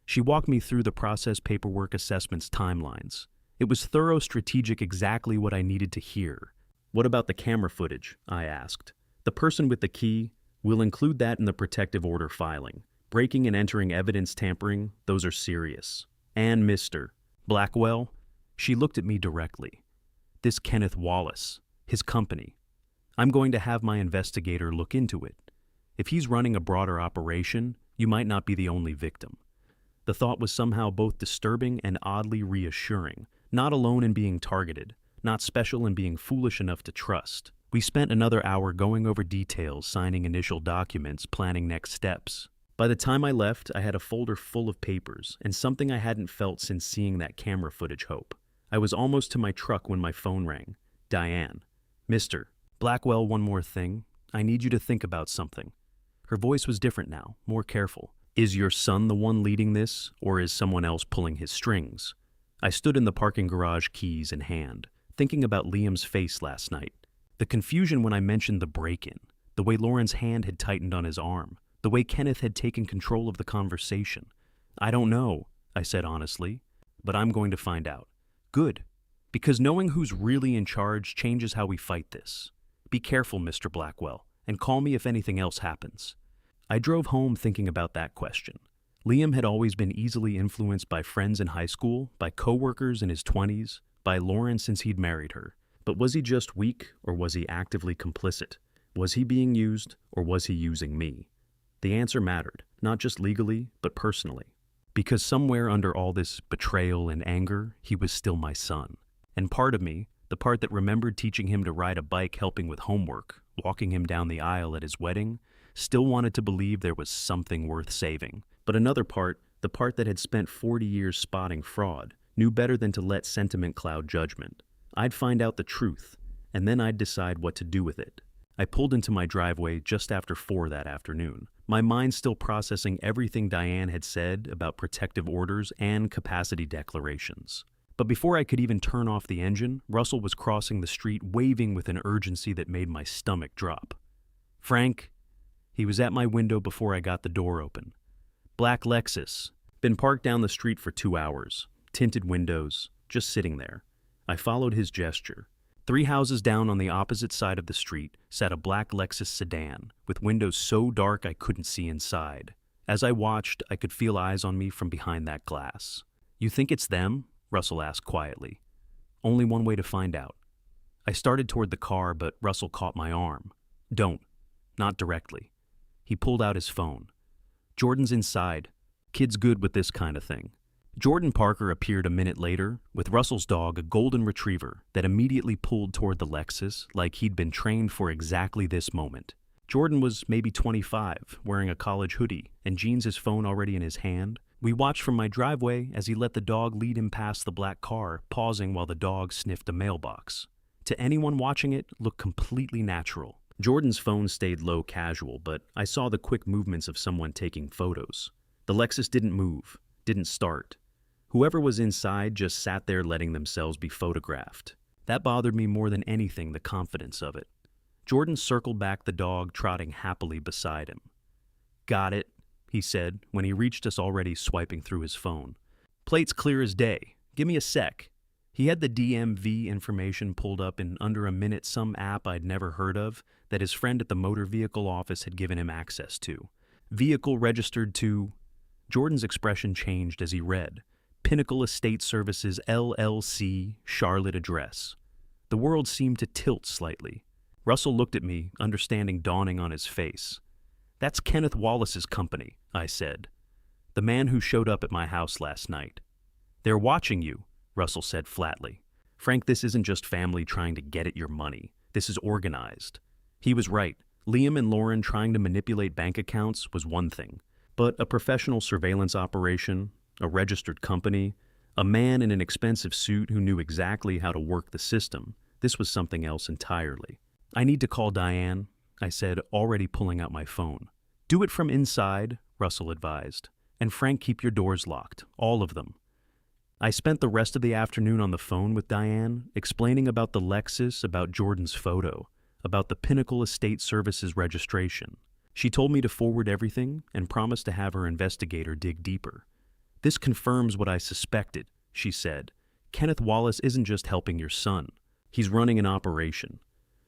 She walked me through the process, paperwork, assessments, timelines. It was thorough, strategic, exactly what I needed to hear. What about the camera footage? I asked. The person with the key, we'll include that in the protective order filing. Breaking and entering evidence tampering, those are serious. And Mr. Blackwell, she looked at me directly. This Kenneth Wallace, his company. I'm going to have my investigator look into it. If he's running a broader operation, you might not be the only victim. The thought was somehow both disturbing and oddly reassuring. Not alone in being targeted, not special in being foolish enough to trust. We spent another hour going over details, signing initial documents, planning next steps. By the time I left, I had a folder full of papers, and something I hadn't felt since seeing that camera footage, hope. I was almost to my truck when my phone rang. Diane. Mr. Blackwell, one more thing. I need you to think about something. Her voice was different now, more careful. Is your son the one leading this, or is someone else pulling his strings? I stood in the parking garage, keys in hand, thinking about Liam's face last night. The confusion when I mentioned the break-in, the way Lauren's hand had tightened on his arm, the way Kenneth had taken control of the conversation. I don't know, I said honestly, but I'm going to find out. Good, because knowing who's really in charge changes how we fight this. Be careful, Mr. Blackwell, and call me if anything else happens. I drove home thinking about that question. Liam had always been easily influenced by friends in high school, by coworkers in his 20s, by Lauren since he'd married her. But was he just weak, or was he actively complicit? Was he being used, or was he using me? The answer mattered, not just legally, but personally. Because somewhere under all this betrayal and anger, he was still my son. And part of me, the part that remembered teaching him to ride a bike, helping with homework, walking him down the aisle at his wedding, still wanted to believe there was something worth saving. But another part, the part that had spent 40 years spotting fraud, knew better than to let sentiment cloud judgment. I'd find out the truth, and then I'd decide what to do with it. I pulled into my driveway just after 4 that afternoon, my mind still processing everything Diane had said about protective orders and capacity declarations. But before I could even turn off the engine, Russell was crossing the street, waving with an urgency that made my stomach drop. Frank, he was at my window before I got the door open. Black Lexus, been parked down the street for 2 hours, tinted windows, just sitting there. I followed his gesture. 3 houses down on the opposite side of the street sat a black Lexus sedan, with windows so dark I couldn't see inside. As I watched, I could feel eyes on me from behind that glass. You think it's them? Russell asked quietly. Only one way to find out. I started toward the car, but Russell caught my arm. Don't. Not directly. He pulled out his phone. Jordan's inside. Kid's good with this kind of thing. Jordan Parker appeared a minute later with Russell's dog, a golden retriever, that immediately pulled toward the Lexus like he'd been trained for exactly this moment. Jordan was maybe 25, wearing a college hoodie, and jeans, his phone already in his hand. We watched from my driveway as he let the dog lead him past the black car, pausing while the dog sniffed a mailbox. To anyone watching it, looked completely natural. Jordan's phone stayed low casual, but I saw the quick movements of someone taking photos. The Lexus didn't move, didn't start. Whoever was inside just sat there letting themselves be photographed. That bothered me more than anything, the confidence of it. Jordan circled back the dog, trotting happily beside him. Got it, he said, when he reached us already swiping through his phone. Plate's clear as day. Give me a sec. He had the DMV information pulled up in under a minute, some app I'd never heard of that his friend at the motor vehicle office had given him access to. Vehicle registered to... Jordan's expression changed as he read. Pinnacle Estate Services, LLC, Charlotte address. The world seemed to tilt slightly. Russell looked at me, understanding dawning on his face. That's Kenneth Wallace's company, I said. The man who showed up at my house last night. They're watching you, Russell said flatly. Frank, this isn't just family trying to get at your money. This is organized. He was right. Liam and Lauren trying to manipulate bank accounts was one thing. But a professional surveillance operation, a registered company, a man in an expensive suit who knew exactly how to work the system, this was something else entirely. I need to call Diane, I said, already pulling out my phone. Do it from inside, Russell advised. And Frank, keep your doors locked, all of them. I spent the rest of the afternoon on the phone with Diane, explaining about the Lexus, about Jordan's photo, about the Pinnacle Estate Services registration. She told me to forward everything and promised to have her investigator dig deeper. This confirms what I suspected, she said. Kenneth Wallace isn't just helping your son. He's running an operation.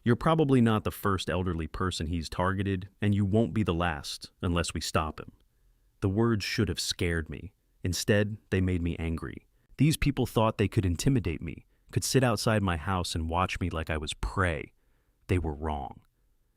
You're probably not the first elderly person he's targeted, and you won't be the last unless we stop him. The words should have scared me. Instead, they made me angry. These people thought they could intimidate me, could sit outside my house and watch me like I was prey. They were wrong.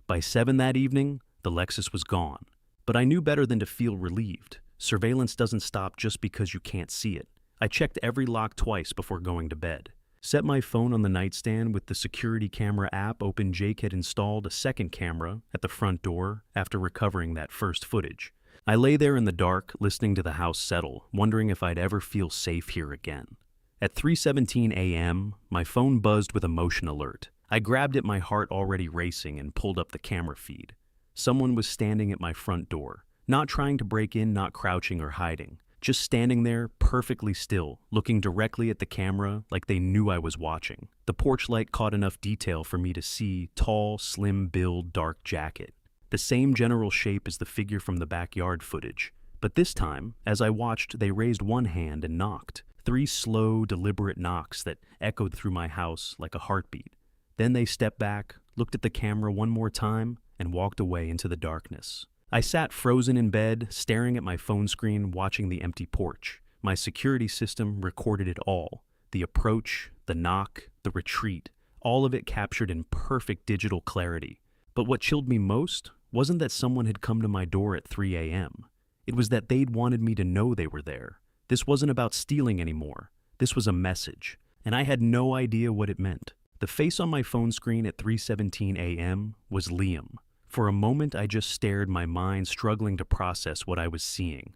By 7 that evening, the Lexus was gone. But I knew better than to feel relieved. Surveillance doesn't stop just because you can't see it. I checked every lock twice before going to bed. Set my phone on the nightstand with the security camera app open. Jake had installed a second camera at the front door after recovering that first footage. I lay there in the dark, listening to the house settle, wondering if I'd ever feel safe here again. At 3:17 a.m., my phone buzzed with a motion alert. I grabbed it, my heart already racing, and pulled up the camera feed. Someone was standing at my front door, not trying to break in, not crouching or hiding, just standing there, perfectly still, looking directly at the camera like they knew I was watching. The porch light caught enough detail for me to see tall, slim build, dark jacket. The same general shape as the figure from the backyard footage. But this time, as I watched, they raised one hand and knocked. 3 slow, deliberate knocks that echoed through my house like a heartbeat. Then they stepped back, looked at the camera one more time, and walked away into the darkness. I sat frozen in bed, staring at my phone screen, watching the empty porch. My security system recorded it all. The approach, the knock, the retreat, all of it captured in perfect digital clarity. But what chilled me most wasn't that someone had come to my door at 3 a.m. It was that they'd wanted me to know they were there. This wasn't about stealing anymore. This was a message, and I had no idea what it meant. The face on my phone screen at 3:17 a.m. was Liam. For a moment, I just stared, my mind struggling to process what I was seeing.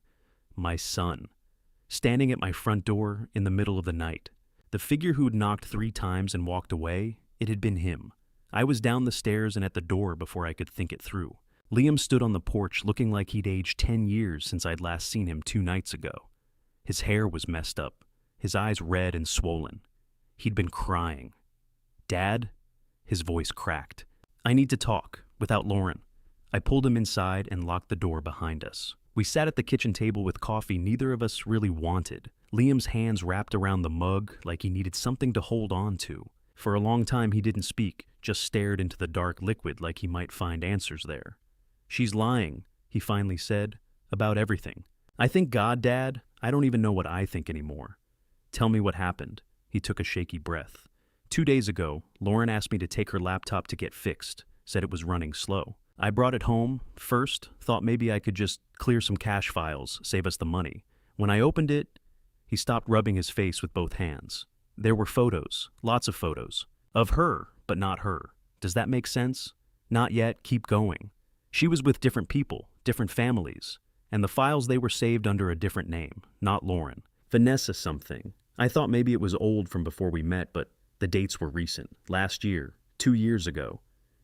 My son, standing at my front door in the middle of the night. The figure who'd knocked 3 times and walked away, it had been him. I was down the stairs and at the door before I could think it through. Liam stood on the porch looking like he'd aged 10 years since I'd last seen him 2 nights ago. His hair was messed up, his eyes red and swollen. He'd been crying. "Dad?" His voice cracked. "I need to talk, without Lauren." I pulled him inside and locked the door behind us. We sat at the kitchen table with coffee neither of us really wanted. Liam's hands wrapped around the mug like he needed something to hold on to. For a long time he didn't speak, just stared into the dark liquid like he might find answers there. "She's lying," he finally said, "about everything." "I think God, Dad. I don't even know what I think anymore." "Tell me what happened." He took a shaky breath. 2 days ago, Lauren asked me to take her laptop to get fixed, said it was running slow. I brought it home, first, thought maybe I could just clear some cache files, save us the money. When I opened it, he stopped rubbing his face with both hands. There were photos, lots of photos, of her, but not her. Does that make sense? Not yet, keep going. She was with different people, different families, and the files, they were saved under a different name, not Lauren. Vanessa something. I thought maybe it was old from before we met, but the dates were recent. Last year, 2 years ago.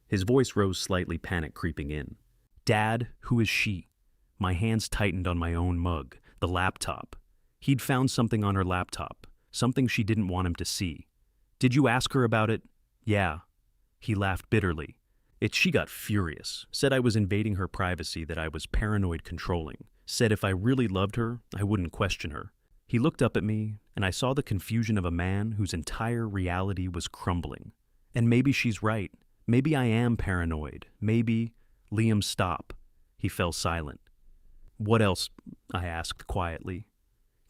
His voice rose slightly, panic creeping in. "Dad, who is she?" My hands tightened on my own mug, the laptop. He'd found something on her laptop, something she didn't want him to see. "Did you ask her about it?" "Yeah." He laughed bitterly. She got furious, said I was invading her privacy, that I was paranoid controlling, said if I really loved her, I wouldn't question her. He looked up at me, and I saw the confusion of a man whose entire reality was crumbling. And maybe she's right. Maybe I am paranoid. Maybe... Liam, stop. He fell silent. "What else?" I asked quietly.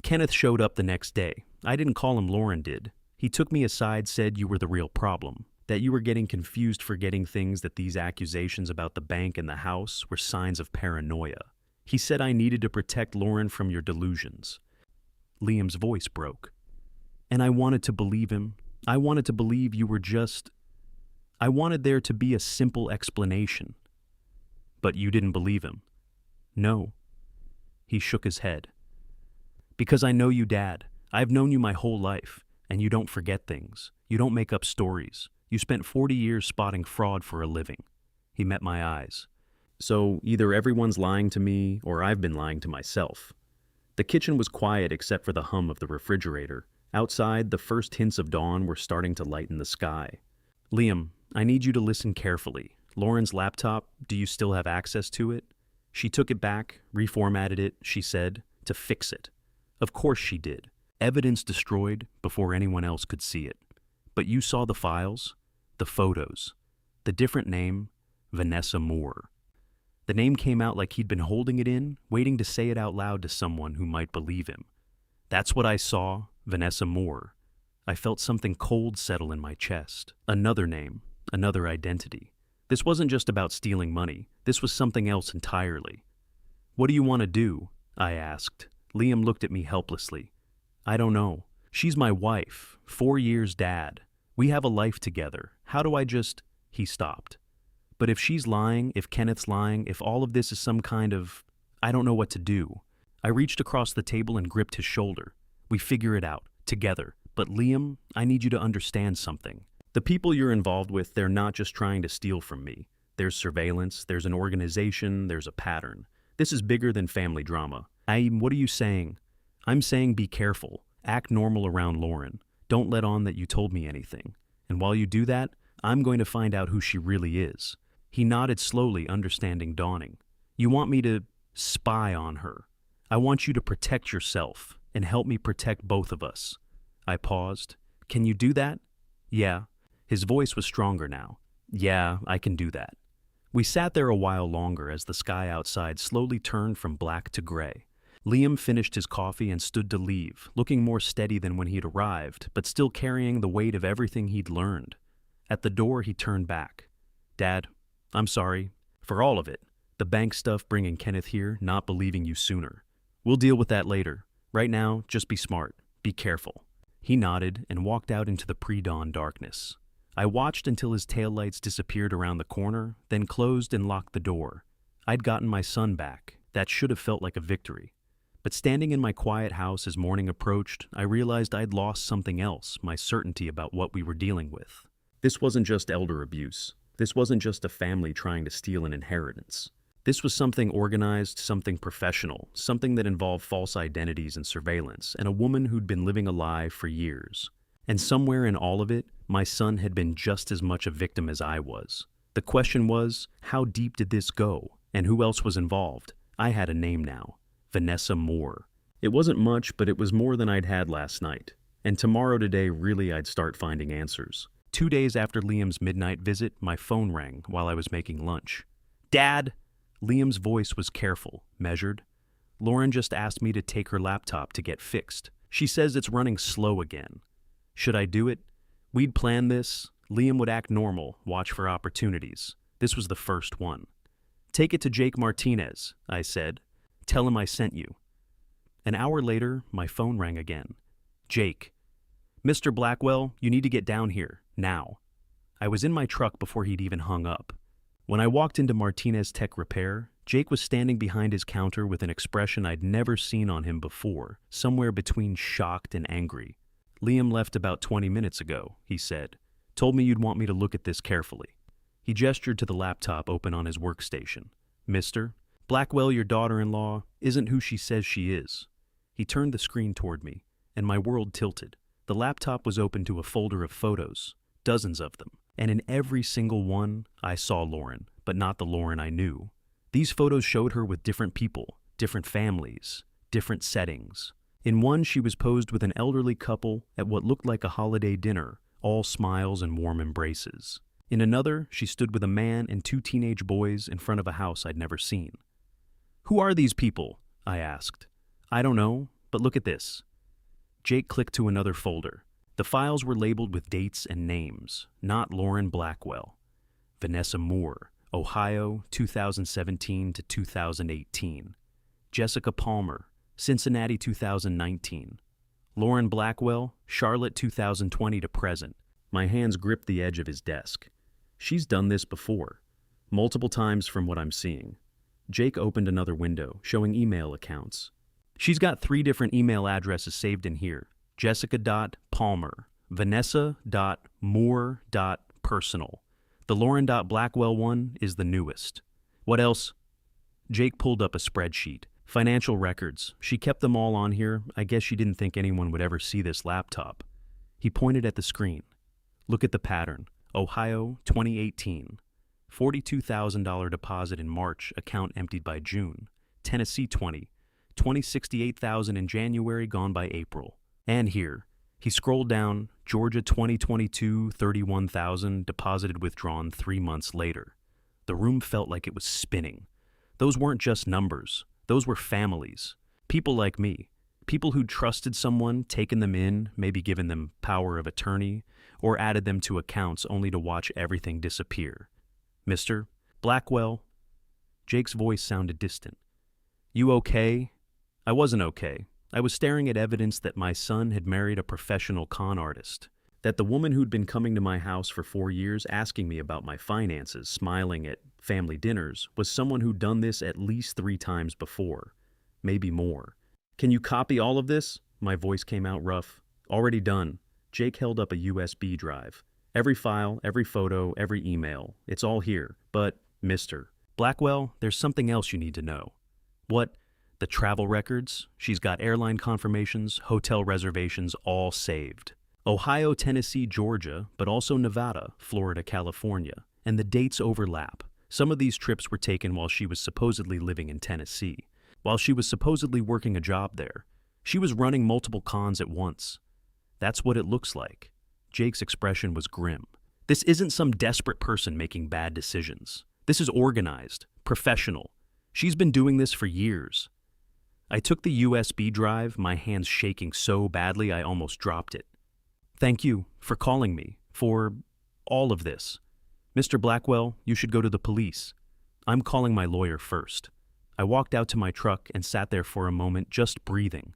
"Kenneth showed up the next day. I didn't call him, Lauren did. He took me aside, said you were the real problem, that you were getting confused, forgetting things, that these accusations about the bank and the house were signs of paranoia. He said I needed to protect Lauren from your delusions." Liam's voice broke. "And I wanted to believe him. I wanted to believe you were just... I wanted there to be a simple explanation." "But you didn't believe him?" "No." He shook his head. "Because I know you, Dad. I've known you my whole life, and you don't forget things. You don't make up stories. You spent 40 years spotting fraud for a living." He met my eyes. "So either everyone's lying to me, or I've been lying to myself." The kitchen was quiet except for the hum of the refrigerator. Outside, the first hints of dawn were starting to lighten the sky. "Liam, I need you to listen carefully. Lauren's laptop, do you still have access to it?" "She took it back, reformatted it," she said, "to fix it." "Of course she did. Evidence destroyed before anyone else could see it. But you saw the files, the photos, the different name, Vanessa Moore." The name came out like he'd been holding it in, waiting to say it out loud to someone who might believe him. That's what I saw, Vanessa Moore. I felt something cold settle in my chest. Another name, another identity. This wasn't just about stealing money. This was something else entirely. "What do you want to do?" I asked. Liam looked at me helplessly. "I don't know. She's my wife, 4 years dad. We have a life together. How do I just—" He stopped. "But if she's lying, if Kenneth's lying, if all of this is some kind of— I don't know what to do." I reached across the table and gripped his shoulder. "We figure it out, together. But Liam, I need you to understand something. The people you're involved with, they're not just trying to steal from me. There's surveillance, there's an organization, there's a pattern. This is bigger than family drama. What are you saying?" "I'm saying be careful. Act normal around Lauren. Don't let on that you told me anything. And while you do that, I'm going to find out who she really is." He nodded slowly, understanding dawning. "You want me to spy on her. I want you to protect yourself and help me protect both of us." I paused. "Can you do that?" "Yeah." His voice was stronger now. "Yeah, I can do that." We sat there a while longer as the sky outside slowly turned from black to gray. Liam finished his coffee and stood to leave, looking more steady than when he'd arrived, but still carrying the weight of everything he'd learned. At the door, he turned back. "Dad, I'm sorry. For all of it. The bank stuff, bringing Kenneth here, not believing you sooner. We'll deal with that later. Right now, just be smart. Be careful." He nodded and walked out into the pre-dawn darkness. I watched until his taillights disappeared around the corner, then closed and locked the door. I'd gotten my son back. That should have felt like a victory. But standing in my quiet house as morning approached, I realized I'd lost something else, my certainty about what we were dealing with. This wasn't just elder abuse. This wasn't just a family trying to steal an inheritance. This was something organized, something professional, something that involved false identities and surveillance, and a woman who'd been living a lie for years. And somewhere in all of it, my son had been just as much a victim as I was. The question was, how deep did this go? And who else was involved? I had a name now. Vanessa Moore. It wasn't much, but it was more than I'd had last night. And tomorrow today, really, I'd start finding answers. 2 days after Liam's midnight visit, my phone rang while I was making lunch. "Dad!" Liam's voice was careful, measured. "Lauren just asked me to take her laptop to get fixed. She says it's running slow again. Should I do it?" We'd planned this. Liam would act normal, watch for opportunities. This was the first one. "Take it to Jake Martinez," I said. "Tell him I sent you." An hour later, my phone rang again. "Jake. Mr. Blackwell, you need to get down here, now." I was in my truck before he'd even hung up. When I walked into Martinez Tech Repair, Jake was standing behind his counter with an expression I'd never seen on him before, somewhere between shocked and angry. "Liam left about 20 minutes ago," he said. "Told me you'd want me to look at this carefully." He gestured to the laptop open on his workstation. "Mister, Blackwell, your daughter-in-law, isn't who she says she is." He turned the screen toward me, and my world tilted. The laptop was open to a folder of photos, dozens of them. And in every single one, I saw Lauren, but not the Lauren I knew. These photos showed her with different people, different families, different settings. In one, she was posed with an elderly couple at what looked like a holiday dinner, all smiles and warm embraces. In another, she stood with a man and 2 teenage boys in front of a house I'd never seen. "Who are these people?" I asked. "I don't know, but look at this." Jake clicked to another folder. The files were labeled with dates and names, not Lauren Blackwell. Vanessa Moore, Ohio, 2017 to 2018. Jessica Palmer, Cincinnati, 2019. Lauren Blackwell, Charlotte, 2020 to present. My hands gripped the edge of his desk. She's done this before. Multiple times from what I'm seeing. Jake opened another window, showing email accounts. "She's got 3 different email addresses saved in here. Jessica.Palmer, Vanessa.Moore.Personal. The Lauren.Blackwell one is the newest. What else?" Jake pulled up a spreadsheet. "Financial records. She kept them all on here. I guess she didn't think anyone would ever see this laptop." He pointed at the screen. "Look at the pattern. Ohio, 2018. $42,000 deposit in March, account emptied by June. Tennessee, 2068,000 in January, gone by April. And here." He scrolled down. "Georgia 2022, 31,000, deposited withdrawn 3 months later." The room felt like it was spinning. Those weren't just numbers. Those were families. People like me. People who'd trusted someone, taken them in, maybe given them power of attorney, or added them to accounts only to watch everything disappear. Mr. Blackwell? Jake's voice sounded distant. You okay? I wasn't okay. I was staring at evidence that my son had married a professional con artist, that the woman who'd been coming to my house for 4 years asking me about my finances, smiling at family dinners, was someone who'd done this at least 3 times before, maybe more. Can you copy all of this? My voice came out rough. Already done. Jake held up a USB drive. Every file, every photo, every email. It's all here. But, Mr. Blackwell, there's something else you need to know. What? The travel records? She's got airline confirmations, hotel reservations, all saved. Ohio, Tennessee, Georgia, but also Nevada, Florida, California. And the dates overlap. Some of these trips were taken while she was supposedly living in Tennessee, while she was supposedly working a job there. She was running multiple cons at once. That's what it looks like. Jake's expression was grim. This isn't some desperate person making bad decisions. This is organized, professional. She's been doing this for years. I took the USB drive, my hands shaking so badly I almost dropped it. Thank you for calling me, for all of this. Mr. Blackwell, you should go to the police. I'm calling my lawyer first. I walked out to my truck and sat there for a moment, just breathing.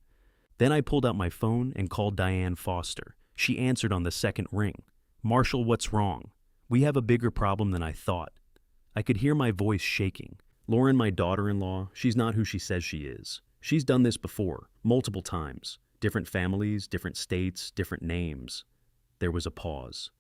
Then I pulled out my phone and called Diane Foster. She answered on the second ring. Marshall, what's wrong? We have a bigger problem than I thought. I could hear my voice shaking. Lauren, my daughter-in-law, she's not who she says she is. She's done this before, multiple times. Different families, different states, different names. There was a pause.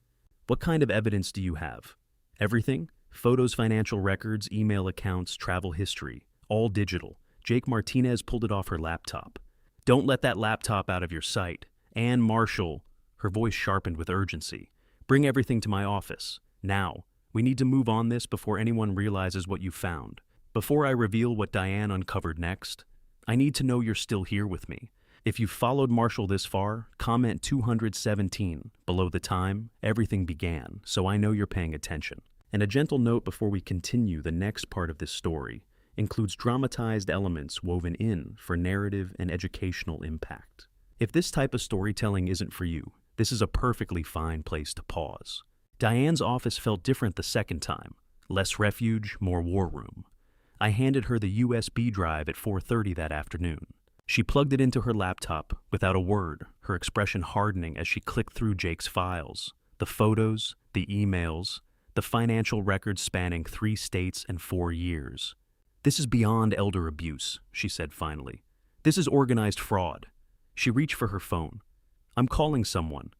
What kind of evidence do you have? Everything? Photos, financial records, email accounts, travel history. All digital. Jake Martinez pulled it off her laptop. Don't let that laptop out of your sight. Ann Marshall, her voice sharpened with urgency. Bring everything to my office. Now. We need to move on this before anyone realizes what you found. Before I reveal what Diane uncovered next, I need to know you're still here with me. If you've followed Marshall this far, comment 217 below the time everything began, so I know you're paying attention. And a gentle note before we continue, the next part of this story includes dramatized elements woven in for narrative and educational impact. If this type of storytelling isn't for you, this is a perfectly fine place to pause. Diane's office felt different the second time. Less refuge, more war room. I handed her the USB drive at 4:30 that afternoon. She plugged it into her laptop without a word, her expression hardening as she clicked through Jake's files. The photos, the emails, the financial records spanning 3 states and 4 years. This is beyond elder abuse, she said finally. This is organized fraud. She reached for her phone. I'm calling someone.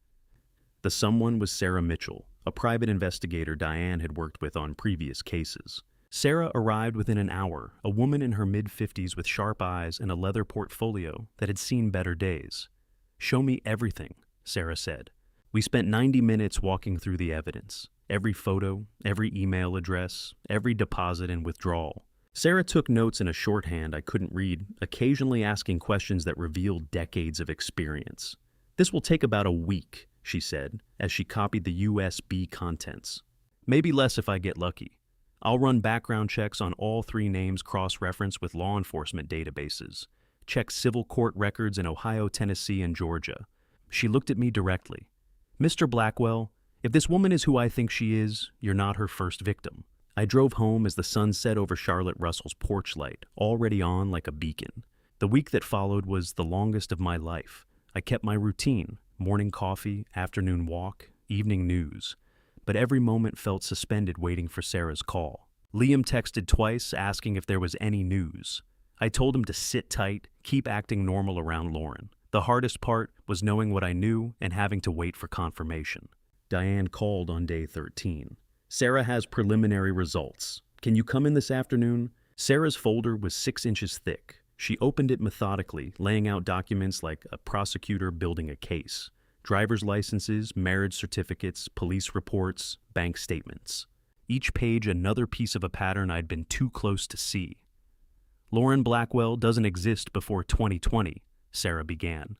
The someone was Sarah Mitchell, a private investigator Diane had worked with on previous cases. Sarah arrived within an hour, a woman in her mid-50s with sharp eyes and a leather portfolio that had seen better days. Show me everything, Sarah said. We spent 90 minutes walking through the evidence. Every photo, every email address, every deposit and withdrawal. Sarah took notes in a shorthand I couldn't read, occasionally asking questions that revealed decades of experience. This will take about a week, she said, as she copied the USB contents. Maybe less if I get lucky. I'll run background checks on all 3 names cross-referenced with law enforcement databases. Check civil court records in Ohio, Tennessee, and Georgia. She looked at me directly. Mr. Blackwell, if this woman is who I think she is, you're not her first victim. I drove home as the sun set over Charlotte Russell's porch light, already on like a beacon. The week that followed was the longest of my life. I kept my routine, morning coffee, afternoon walk, evening news. But every moment felt suspended waiting for Sarah's call. Liam texted twice asking if there was any news. I told him to sit tight, keep acting normal around Lauren. The hardest part was knowing what I knew and having to wait for confirmation. Diane called on day 13. Sarah has preliminary results. Can you come in this afternoon? Sarah's folder was 6 inches thick. She opened it methodically, laying out documents like a prosecutor building a case. Driver's licenses, marriage certificates, police reports, bank statements. Each page another piece of a pattern I'd been too close to see. Lauren Blackwell doesn't exist before 2020, Sarah began.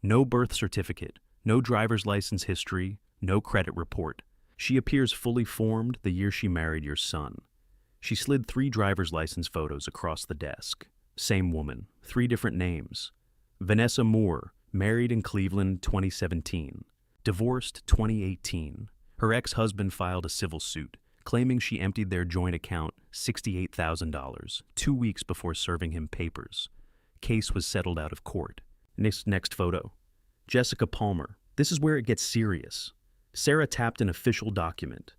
No birth certificate, no driver's license history, no credit report. She appears fully formed the year she married your son. She slid 3 driver's license photos across the desk. Same woman, 3 different names. Vanessa Moore, married in Cleveland 2017. Divorced 2018. Her ex-husband filed a civil suit, claiming she emptied their joint account $68,000 2 weeks before serving him papers. Case was settled out of court. Next photo. Jessica Palmer. This is where it gets serious. Sarah tapped an official document.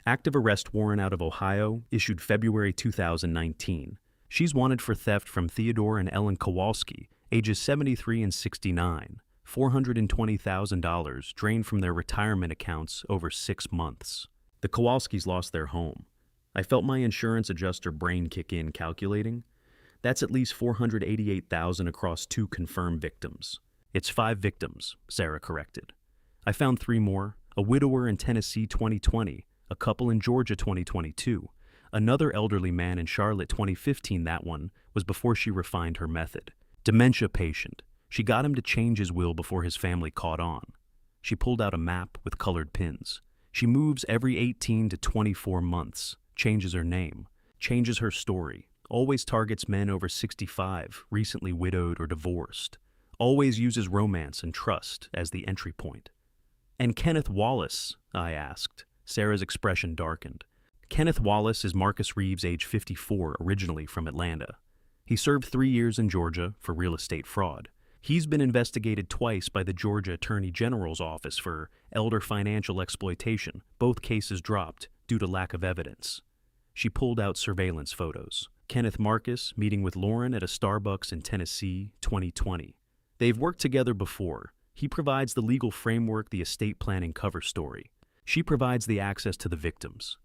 Active arrest warrant out of Ohio, issued February 2019. She's wanted for theft from Theodore and Ellen Kowalski, ages 73 and 69. $420,000 drained from their retirement accounts over 6 months. The Kowalskis lost their home. I felt my insurance adjuster brain kick in calculating. That's at least $488,000 across 2 confirmed victims. It's 5 victims, Sarah corrected. I found 3 more, a widower in Tennessee 2020, a couple in Georgia 2022, another elderly man in Charlotte 2015. That one was before she refined her method. Dementia patient. She got him to change his will before his family caught on. She pulled out a map with colored pins. She moves every 18 to 24 months, changes her name, changes her story, always targets men over 65, recently widowed or divorced, always uses romance and trust as the entry point. And Kenneth Wallace, I asked. Sarah's expression darkened. Kenneth Wallace is Marcus Reeves, age 54, originally from Atlanta. He served 3 years in Georgia for real estate fraud. He's been investigated twice by the Georgia Attorney General's office for elder financial exploitation, both cases dropped due to lack of evidence. She pulled out surveillance photos. Kenneth Marcus meeting with Lauren at a Starbucks in Tennessee, 2020. They've worked together before. He provides the legal framework, the estate planning cover story. She provides the access to the victims.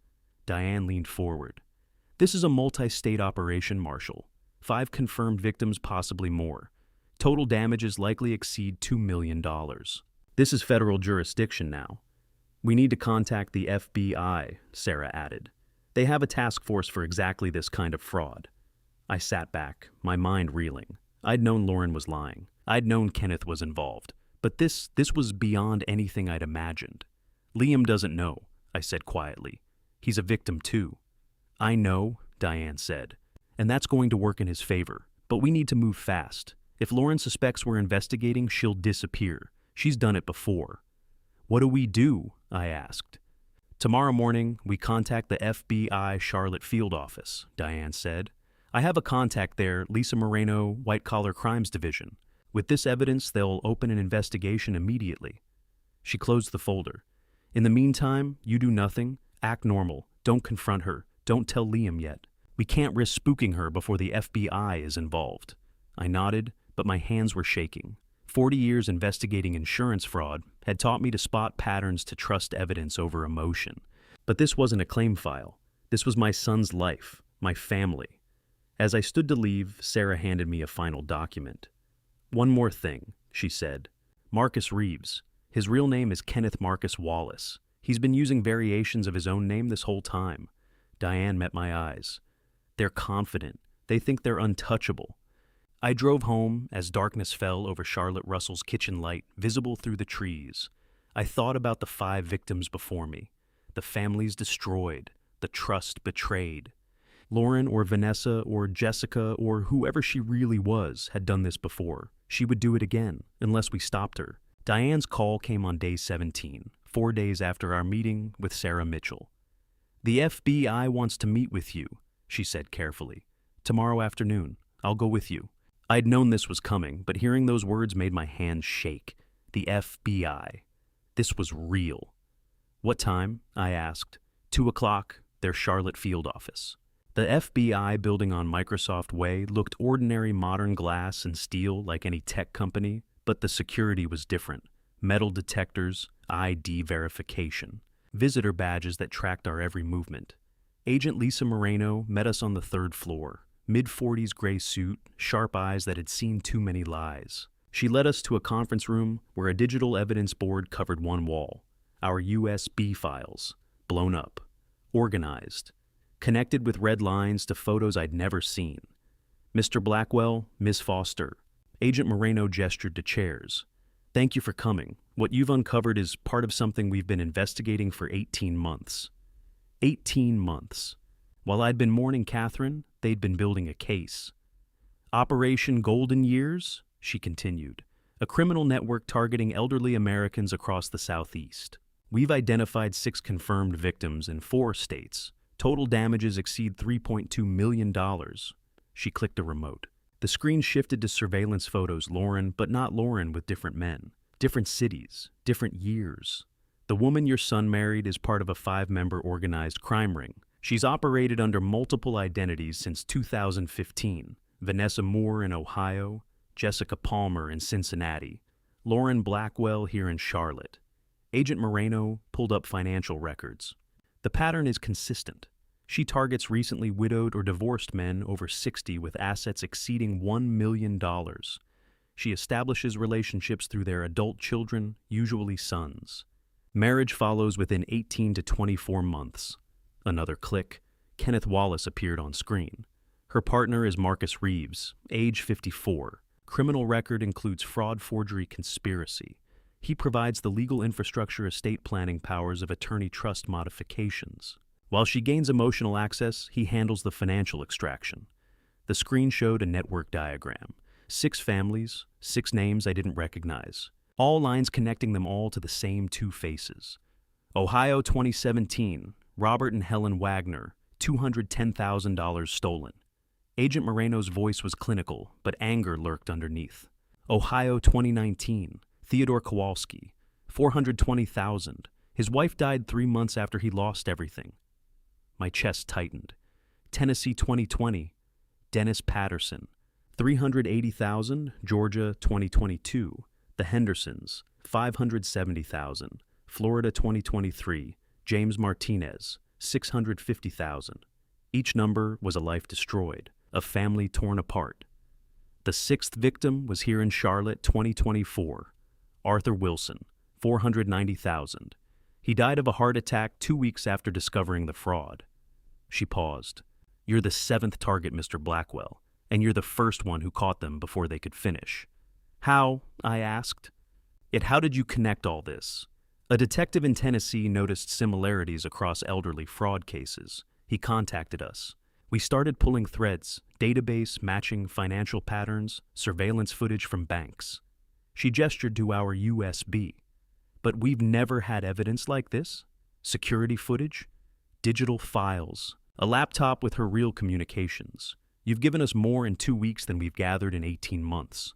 Diane leaned forward. This is a multi-state operation, Marshal. 5 confirmed victims, possibly more. Total damages likely exceed $2 million. This is federal jurisdiction now. We need to contact the FBI, Sarah added. They have a task force for exactly this kind of fraud. I sat back, my mind reeling. I'd known Lauren was lying. I'd known Kenneth was involved. But this was beyond anything I'd imagined. Liam doesn't know, I said quietly. He's a victim too. I know, Diane said, and that's going to work in his favor. But we need to move fast. If Lauren suspects we're investigating, she'll disappear. She's done it before. What do we do? I asked. Tomorrow morning, we contact the FBI Charlotte field office, Diane said. I have a contact there, Lisa Moreno, White Collar Crimes Division. With this evidence, they'll open an investigation immediately. She closed the folder. In the meantime, you do nothing, act normal, don't confront her, don't tell Liam yet. We can't risk spooking her before the FBI is involved. I nodded, but my hands were shaking. 40 years investigating insurance fraud had taught me to spot patterns, to trust evidence over emotion. But this wasn't a claim file. This was my son's life, my family. As I stood to leave, Sarah handed me a final document. One more thing, she said. Marcus Reeves. His real name is Kenneth Marcus Wallace. He's been using variations of his own name this whole time. Diane met my eyes. They're confident. They think they're untouchable. I drove home as darkness fell over Charlotte Russell's kitchen light, visible through the trees. I thought about the 5 victims before me, the families destroyed, the trust betrayed. Lauren or Vanessa or Jessica or whoever she really was had done this before. She would do it again, unless we stopped her. Diane's call came on day 17, 4 days after our meeting with Sarah Mitchell. The FBI wants to meet with you, she said carefully. Tomorrow afternoon. I'll go with you. I'd known this was coming, but hearing those words made my hands shake. The FBI. This was real. What time? I asked. 2 o'clock, their Charlotte field office. The FBI building on Microsoft Way looked ordinary, modern glass and steel like any tech company, but the security was different. Metal detectors, ID verification, visitor badges that tracked our every movement. Agent Lisa Moreno met us on the 3rd floor. Mid-40s gray suit, sharp eyes that had seen too many lies. She led us to a conference room where a digital evidence board covered one wall. Our USB files, blown up, organized, connected with red lines to photos I'd never seen. Mr. Blackwell, Miss Foster. Agent Moreno gestured to chairs. Thank you for coming. What you've uncovered is part of something we've been investigating for 18 months. 18 months. While I'd been mourning Catherine, they'd been building a case. Operation Golden Years, she continued, a criminal network targeting elderly Americans across the Southeast. We've identified 6 confirmed victims in 4 states. Total damages exceed $3.2 million. She clicked a remote. The screen shifted to surveillance photos, Lauren, but not Lauren, with different men. Different cities, different years. The woman your son married is part of a 5-member organized crime ring. She's operated under multiple identities since 2015. Vanessa Moore in Ohio, Jessica Palmer in Cincinnati, Lauren Blackwell here in Charlotte. Agent Moreno pulled up financial records. The pattern is consistent. She targets recently widowed or divorced men over 60 with assets exceeding $1 million. She establishes relationships through their adult children, usually sons. Marriage follows within 18 to 24 months. Another click. Kenneth Wallace appeared on screen. Her partner is Marcus Reeves, age 54. Criminal record includes fraud, forgery, conspiracy. He provides the legal infrastructure, estate planning powers of attorney trust modifications. While she gains emotional access, he handles the financial extraction. The screen showed a network diagram. 6 families, 6 names I didn't recognize. All lines connecting them all to the same 2 faces. Ohio 2017, Robert and Helen Wagner, $210,000 stolen. Agent Moreno's voice was clinical, but anger lurked underneath. Ohio 2019, Theodore Kowalski, $420,000. His wife died 3 months after he lost everything. My chest tightened. Tennessee 2020, Dennis Patterson, $380,000, Georgia 2022. The Hendersons, $570,000. Florida 2023, James Martinez, $650,000. Each number was a life destroyed, a family torn apart. The 6th victim was here in Charlotte 2024, Arthur Wilson, $490,000. He died of a heart attack 2 weeks after discovering the fraud. She paused. You're the 7th target, Mr. Blackwell, and you're the first one who caught them before they could finish. How? I asked. How did you connect all this? A detective in Tennessee noticed similarities across elderly fraud cases. He contacted us. We started pulling threads, database matching financial patterns, surveillance footage from banks. She gestured to our USB. But we've never had evidence like this. Security footage, digital files, a laptop with her real communications. You've given us more in 2 weeks than we've gathered in 18 months.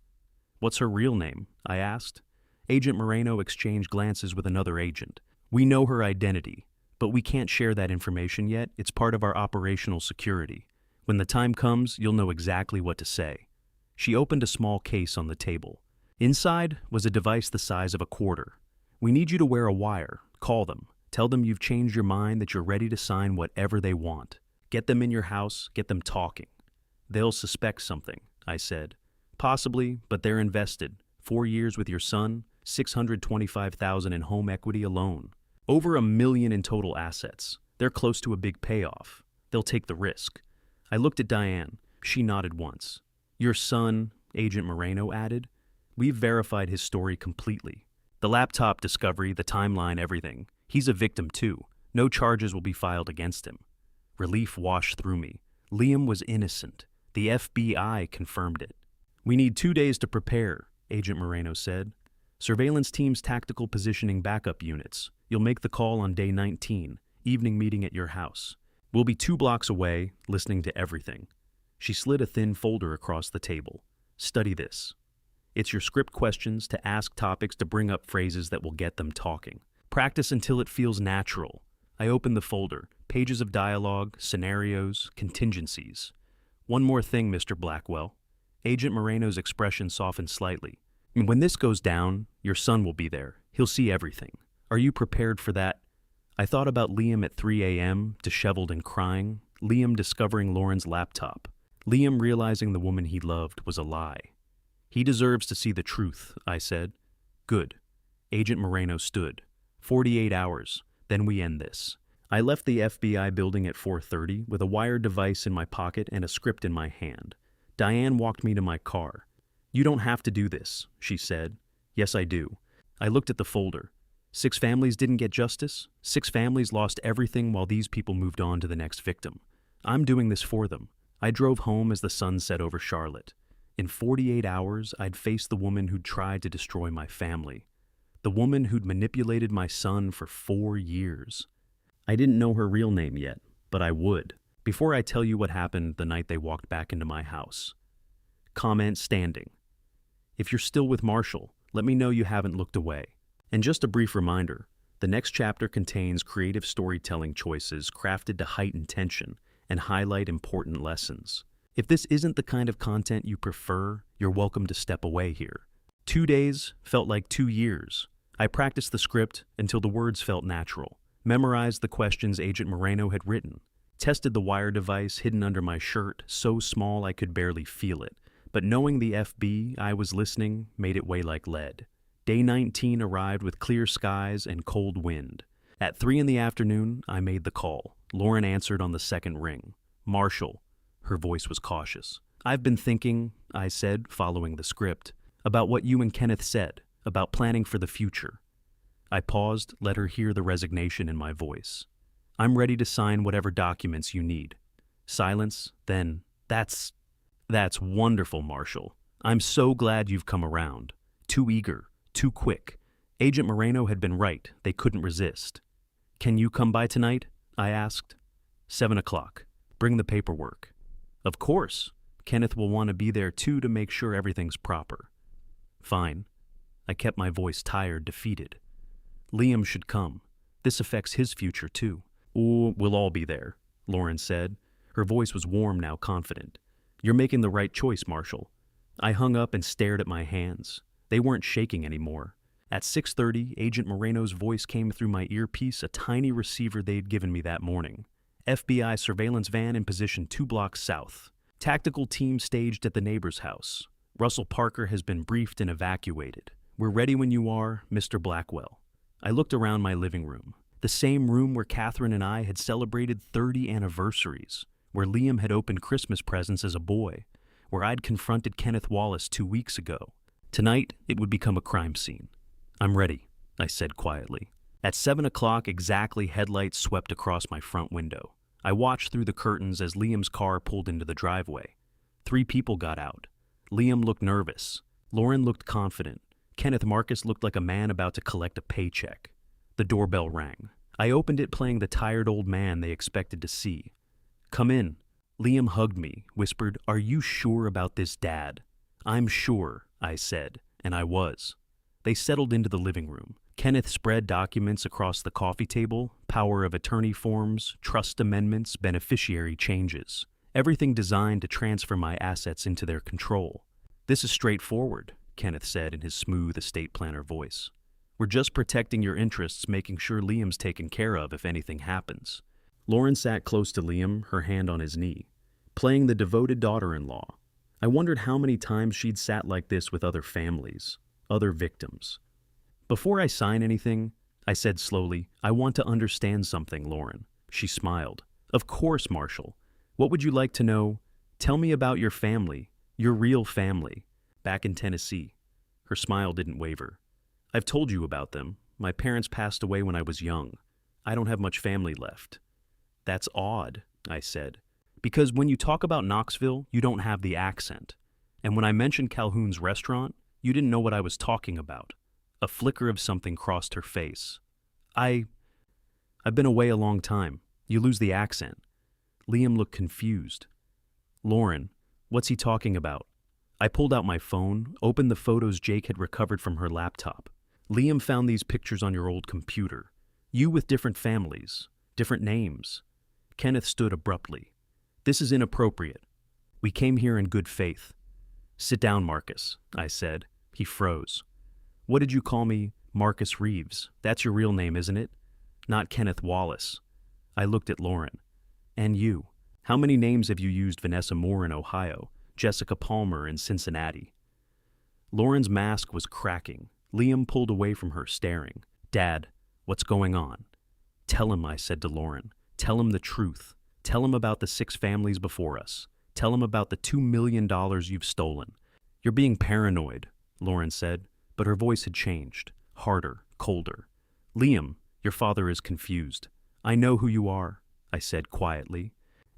What's her real name? I asked. Agent Moreno exchanged glances with another agent. We know her identity, but we can't share that information yet. It's part of our operational security. When the time comes, you'll know exactly what to say. She opened a small case on the table. Inside was a device the size of a quarter. We need you to wear a wire. Call them. Tell them you've changed your mind, that you're ready to sign whatever they want. Get them in your house, get them talking. They'll suspect something, I said. Possibly, but they're invested. 4 years with your son, $625,000 in home equity alone. Over $1 million in total assets. They're close to a big payoff. They'll take the risk. I looked at Diane. She nodded once. Your son, Agent Moreno added. We've verified his story completely. The laptop discovery, the timeline, everything. He's a victim too. No charges will be filed against him. Relief washed through me. Liam was innocent. The FBI confirmed it. We need 2 days to prepare, Agent Moreno said. Surveillance team's tactical positioning backup units. You'll make the call on day 19, evening meeting at your house. We'll be 2 blocks away, listening to everything. She slid a thin folder across the table. Study this. It's your script questions to ask topics to bring up phrases that will get them talking. Practice until it feels natural. I opened the folder. Pages of dialogue, scenarios, contingencies. One more thing, Mr. Blackwell. Agent Moreno's expression softened slightly. When this goes down, your son will be there. He'll see everything. Are you prepared for that? I thought about Liam at 3 a.m., disheveled and crying. Liam discovering Lauren's laptop. Liam realizing the woman he loved was a lie. He deserves to see the truth, I said. Good. Agent Moreno stood. 48 hours. Then we end this. I left the FBI building at 4:30 with a wired device in my pocket and a script in my hand. Diane walked me to my car. You don't have to do this, she said. Yes, I do. I looked at the folder. 6 families didn't get justice. 6 families lost everything while these people moved on to the next victim. I'm doing this for them. I drove home as the sun set over Charlotte. In 48 hours, I'd faced the woman who'd tried to destroy my family. The woman who'd manipulated my son for 4 years. I didn't know her real name yet, but I would, before I tell you what happened the night they walked back into my house. Comment standing. If you're still with Marshall, let me know you haven't looked away. And just a brief reminder, the next chapter contains creative storytelling choices crafted to heighten tension and highlight important lessons. If this isn't the kind of content you prefer, you're welcome to step away here. 2 days felt like 2 years. I practiced the script until the words felt natural, memorized the questions Agent Moreno had written, tested the wire device hidden under my shirt so small I could barely feel it, but knowing the FB I was listening made it weigh like lead. Day 19 arrived with clear skies and cold wind. At 3 in the afternoon, I made the call. Lauren answered on the second ring. Marshall. Her voice was cautious. I've been thinking, I said, following the script, about what you and Kenneth said, about planning for the future. I paused, let her hear the resignation in my voice. I'm ready to sign whatever documents you need. Silence, then, That's wonderful, Marshall. I'm so glad you've come around. Too eager, too quick. Agent Moreno had been right, they couldn't resist. Can you come by tonight? I asked. 7 o'clock. Bring the paperwork. Of course. Kenneth will want to be there too to make sure everything's proper. Fine. I kept my voice tired, defeated. Liam should come. This affects his future too. Ooh, we'll all be there, Lauren said. Her voice was warm now, confident. You're making the right choice, Marshall. I hung up and stared at my hands. They weren't shaking anymore. At 6:30, Agent Moreno's voice came through my earpiece, a tiny receiver they'd given me that morning. FBI surveillance van in position 2 blocks south. Tactical team staged at the neighbor's house. Russell Parker has been briefed and evacuated. We're ready when you are, Mr. Blackwell. I looked around my living room. The same room where Catherine and I had celebrated 30 anniversaries, where Liam had opened Christmas presents as a boy, where I'd confronted Kenneth Wallace 2 weeks ago. Tonight, it would become a crime scene. I'm ready, I said quietly. At 7 o'clock exactly, headlights swept across my front window. I watched through the curtains as Liam's car pulled into the driveway. 3 people got out. Liam looked nervous. Lauren looked confident. Kenneth Marcus looked like a man about to collect a paycheck. The doorbell rang. I opened it, playing the tired old man they expected to see. Come in. Liam hugged me, whispered, Are you sure about this, Dad? I'm sure, I said, and I was. They settled into the living room. Kenneth spread documents across the coffee table, power of attorney forms, trust amendments, beneficiary changes. Everything designed to transfer my assets into their control. This is straightforward, Kenneth said in his smooth estate planner voice. We're just protecting your interests, making sure Liam's taken care of if anything happens. Lauren sat close to Liam, her hand on his knee, playing the devoted daughter-in-law. I wondered how many times she'd sat like this with other families, other victims. Before I sign anything, I said slowly, I want to understand something, Lauren. She smiled. Of course, Marshall. What would you like to know? Tell me about your family, your real family, back in Tennessee. Her smile didn't waver. I've told you about them. My parents passed away when I was young. I don't have much family left. That's odd, I said, because when you talk about Knoxville, you don't have the accent. And when I mentioned Calhoun's restaurant, you didn't know what I was talking about. A flicker of something crossed her face. I've been away a long time. You lose the accent. Liam looked confused. Lauren, what's he talking about? I pulled out my phone, opened the photos Jake had recovered from her laptop. Liam found these pictures on your old computer. You with different families, different names. Kenneth stood abruptly. This is inappropriate. We came here in good faith. Sit down, Marcus, I said. He froze. What did you call me? Marcus Reeves. That's your real name, isn't it? Not Kenneth Wallace. I looked at Lauren. And you. How many names have you used? Vanessa Moore in Ohio, Jessica Palmer in Cincinnati. Lauren's mask was cracking. Liam pulled away from her, staring. Dad, what's going on? Tell him, I said to Lauren. Tell him the truth. Tell him about the 6 families before us. Tell him about the $2 million you've stolen. You're being paranoid, Lauren said, but her voice had changed, harder, colder. Liam, your father is confused. I know who you are, I said quietly,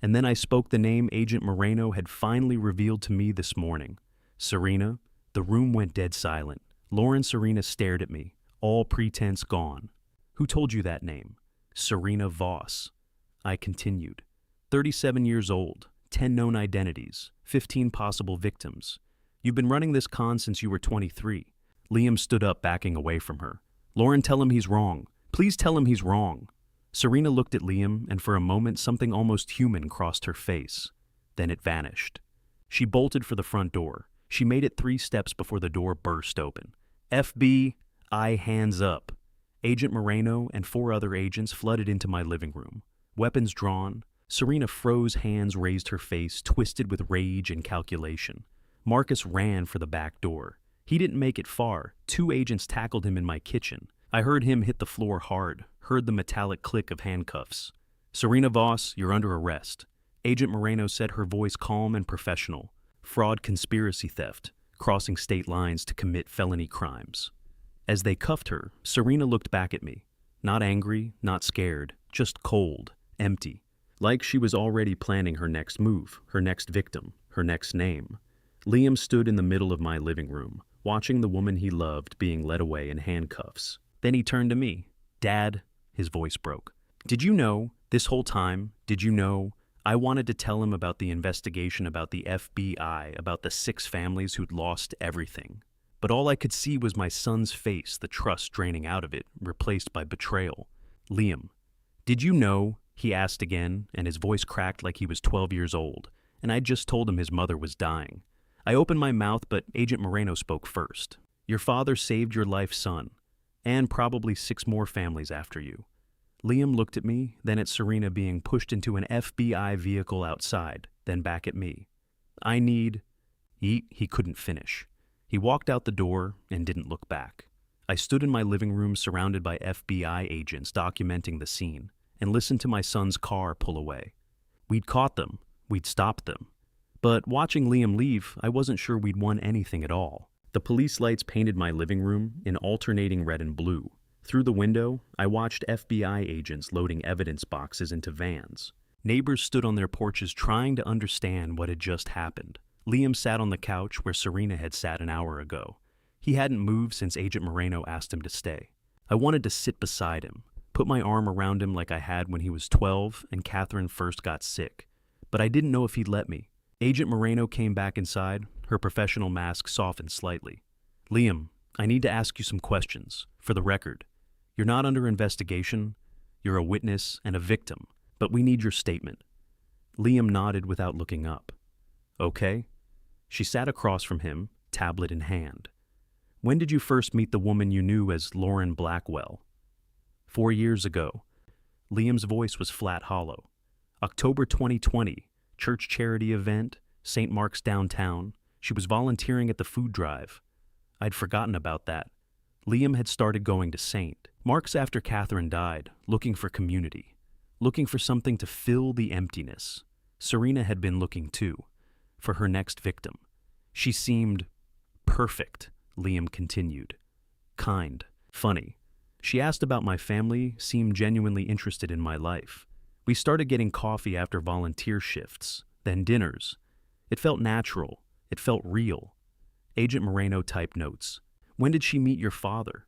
And then I spoke the name Agent Moreno had finally revealed to me this morning. Serena. The room went dead silent. Lauren Serena stared at me, all pretense gone. Who told you that name? Serena Voss. I continued. 37 years old, 10 known identities, 15 possible victims. You've been running this con since you were 23. Liam stood up, backing away from her. Lauren, tell him he's wrong. Please tell him he's wrong. Serena looked at Liam, and for a moment something almost human crossed her face. Then it vanished. She bolted for the front door. She made it 3 steps before the door burst open. FBI, hands up. Agent Moreno and 4 other agents flooded into my living room. Weapons drawn. Serena froze, hands raised, her face twisted with rage and calculation. Marcus ran for the back door. He didn't make it far. 2 agents tackled him in my kitchen. I heard him hit the floor hard, heard the metallic click of handcuffs. Serena Voss, you're under arrest. Agent Moreno said, her voice calm and professional. Fraud, conspiracy, theft, crossing state lines to commit felony crimes. As they cuffed her, Serena looked back at me. Not angry, not scared, just cold, empty. Like she was already planning her next move, her next victim, her next name. Liam stood in the middle of my living room, watching the woman he loved being led away in handcuffs. Then he turned to me. Dad, his voice broke. Did you know, this whole time, did you know, I wanted to tell him about the investigation, about the FBI, about the 6 families who'd lost everything. But all I could see was my son's face, the trust draining out of it, replaced by betrayal. Liam, did you know, he asked again, and his voice cracked like he was 12 years old, and I'd just told him his mother was dying. I opened my mouth, but Agent Moreno spoke first. Your father saved your life, son, and probably 6 more families after you. Liam looked at me, then at Serena being pushed into an FBI vehicle outside, then back at me. I need... He couldn't finish. He walked out the door and didn't look back. I stood in my living room surrounded by FBI agents documenting the scene and listened to my son's car pull away. We'd caught them. We'd stopped them. But watching Liam leave, I wasn't sure we'd won anything at all. The police lights painted my living room in alternating red and blue. Through the window, I watched FBI agents loading evidence boxes into vans. Neighbors stood on their porches trying to understand what had just happened. Liam sat on the couch where Serena had sat an hour ago. He hadn't moved since Agent Moreno asked him to stay. I wanted to sit beside him, put my arm around him like I had when he was 12 and Catherine first got sick. But I didn't know if he'd let me. Agent Moreno came back inside, her professional mask softened slightly. Liam, I need to ask you some questions. For the record, you're not under investigation, you're a witness and a victim, but we need your statement. Liam nodded without looking up. Okay. She sat across from him, tablet in hand. When did you first meet the woman you knew as Lauren Blackwell? 4 years ago. Liam's voice was flat hollow. October 2020, church charity event, St. Mark's downtown. She was volunteering at the food drive. I'd forgotten about that. Liam had started going to St. Mark's after Catherine died, looking for community, looking for something to fill the emptiness. Serena had been looking too, for her next victim. She seemed perfect, Liam continued. Kind, funny. She asked about my family, seemed genuinely interested in my life. We started getting coffee after volunteer shifts, then dinners. It felt natural. It felt real. Agent Moreno typed notes. When did she meet your father?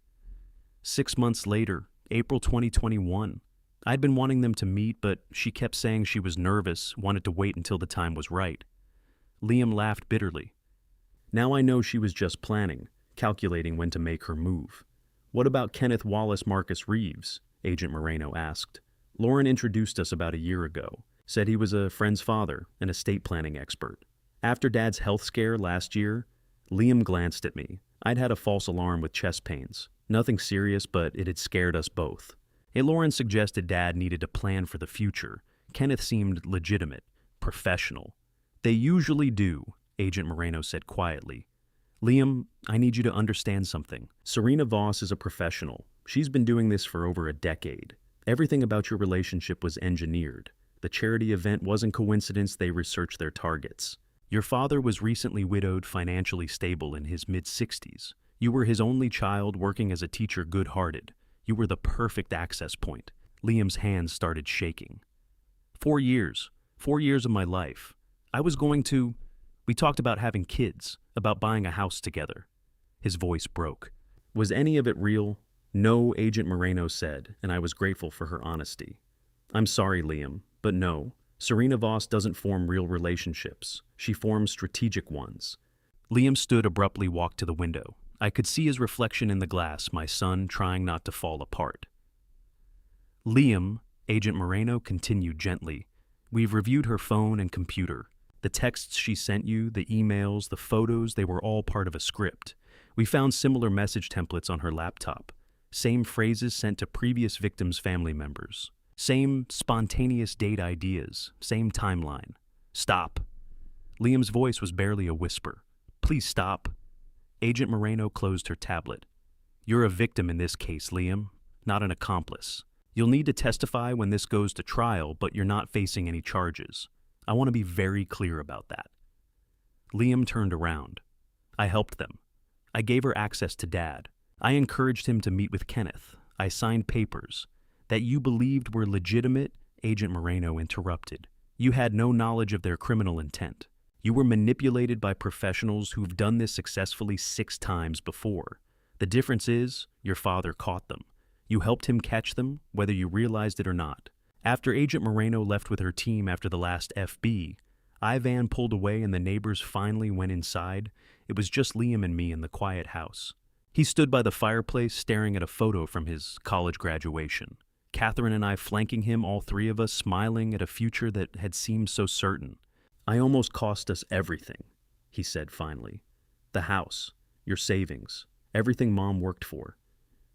6 months later, April 2021. I'd been wanting them to meet, but she kept saying she was nervous, wanted to wait until the time was right. Liam laughed bitterly. Now I know she was just planning, calculating when to make her move. What about Kenneth Wallace Marcus Reeves? Agent Moreno asked. Lauren introduced us about a year ago, said he was a friend's father, an estate planning expert. After Dad's health scare last year, Liam glanced at me. I'd had a false alarm with chest pains. Nothing serious, but it had scared us both. Lauren suggested Dad needed to plan for the future. Kenneth seemed legitimate, professional. They usually do, Agent Moreno said quietly. Liam, I need you to understand something. Serena Voss is a professional. She's been doing this for over a decade. Everything about your relationship was engineered. The charity event wasn't coincidence, they researched their targets. Your father was recently widowed, financially stable in his mid-60s. You were his only child, working as a teacher, good-hearted. You were the perfect access point. Liam's hands started shaking. 4 years. 4 years of my life. I was going to... We talked about having kids, about buying a house together. His voice broke. Was any of it real? No, Agent Moreno said, and I was grateful for her honesty. I'm sorry, Liam, but no. Serena Voss doesn't form real relationships. She forms strategic ones. Liam stood abruptly, walked to the window. I could see his reflection in the glass, my son trying not to fall apart. Liam, Agent Moreno continued gently. We've reviewed her phone and computer. The texts she sent you, the emails, the photos, they were all part of a script. We found similar message templates on her laptop. Same phrases sent to previous victims' family members. Same spontaneous date ideas. Same timeline. Stop. Liam's voice was barely a whisper. Please stop. Agent Moreno closed her tablet. You're a victim in this case, Liam, not an accomplice. You'll need to testify when this goes to trial, but you're not facing any charges. I want to be very clear about that. Liam turned around. I helped them. I gave her access to Dad. I encouraged him to meet with Kenneth. I signed papers. That you believed were legitimate, Agent Moreno interrupted. You had no knowledge of their criminal intent. You were manipulated by professionals who've done this successfully 6 times before. The difference is, your father caught them. You helped him catch them, whether you realized it or not. After Agent Moreno left with her team after the last FB, Ivan pulled away and the neighbors finally went inside. It was just Liam and me in the quiet house. He stood by the fireplace staring at a photo from his college graduation. Catherine and I flanking him, all 3 of us smiling at a future that had seemed so certain. I almost cost us everything, he said finally. The house, your savings, everything Mom worked for.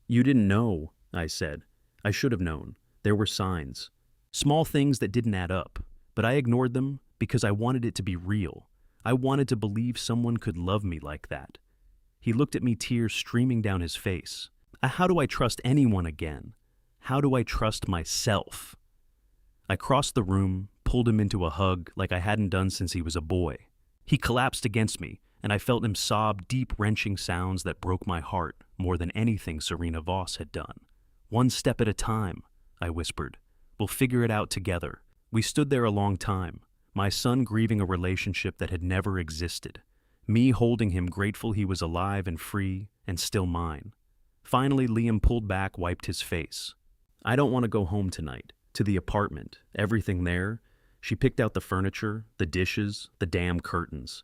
You didn't know, I said. I should have known. There were signs. Small things that didn't add up, but I ignored them because I wanted it to be real. I wanted to believe someone could love me like that. He looked at me, tears streaming down his face. How do I trust anyone again? How do I trust myself? I crossed the room, pulled him into a hug like I hadn't done since he was a boy. He collapsed against me, and I felt him sob deep, wrenching sounds that broke my heart more than anything Serena Voss had done. One step at a time, I whispered. We'll figure it out together. We stood there a long time, my son grieving a relationship that had never existed, me holding him, grateful he was alive and free and still mine. Finally, Liam pulled back, wiped his face. I don't want to go home tonight, to the apartment, everything there. She picked out the furniture, the dishes, the damn curtains.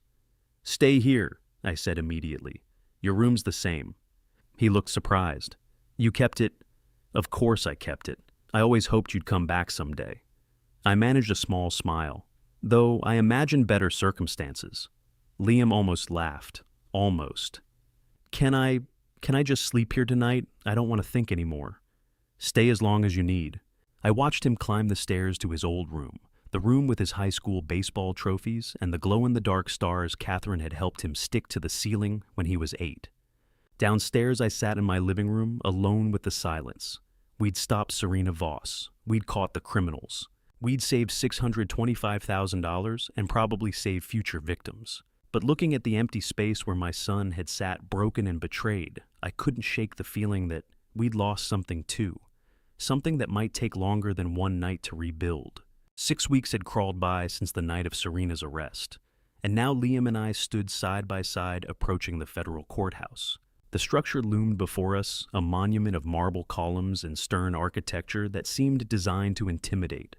Stay here, I said immediately. Your room's the same. He looked surprised. You kept it? Of course I kept it. I always hoped you'd come back someday. I managed a small smile, though I imagined better circumstances. Liam almost laughed. Almost. Can I just sleep here tonight? I don't want to think anymore. Stay as long as you need. I watched him climb the stairs to his old room, the room with his high school baseball trophies and the glow-in-the-dark stars Catherine had helped him stick to the ceiling when he was 8. Downstairs, I sat in my living room, alone with the silence. We'd stopped Serena Voss. We'd caught the criminals. We'd saved $625,000 and probably saved future victims. But looking at the empty space where my son had sat broken and betrayed, I couldn't shake the feeling that we'd lost something too. Something that might take longer than one night to rebuild. 6 weeks had crawled by since the night of Serena's arrest, and now Liam and I stood side by side approaching the federal courthouse. The structure loomed before us, a monument of marble columns and stern architecture that seemed designed to intimidate.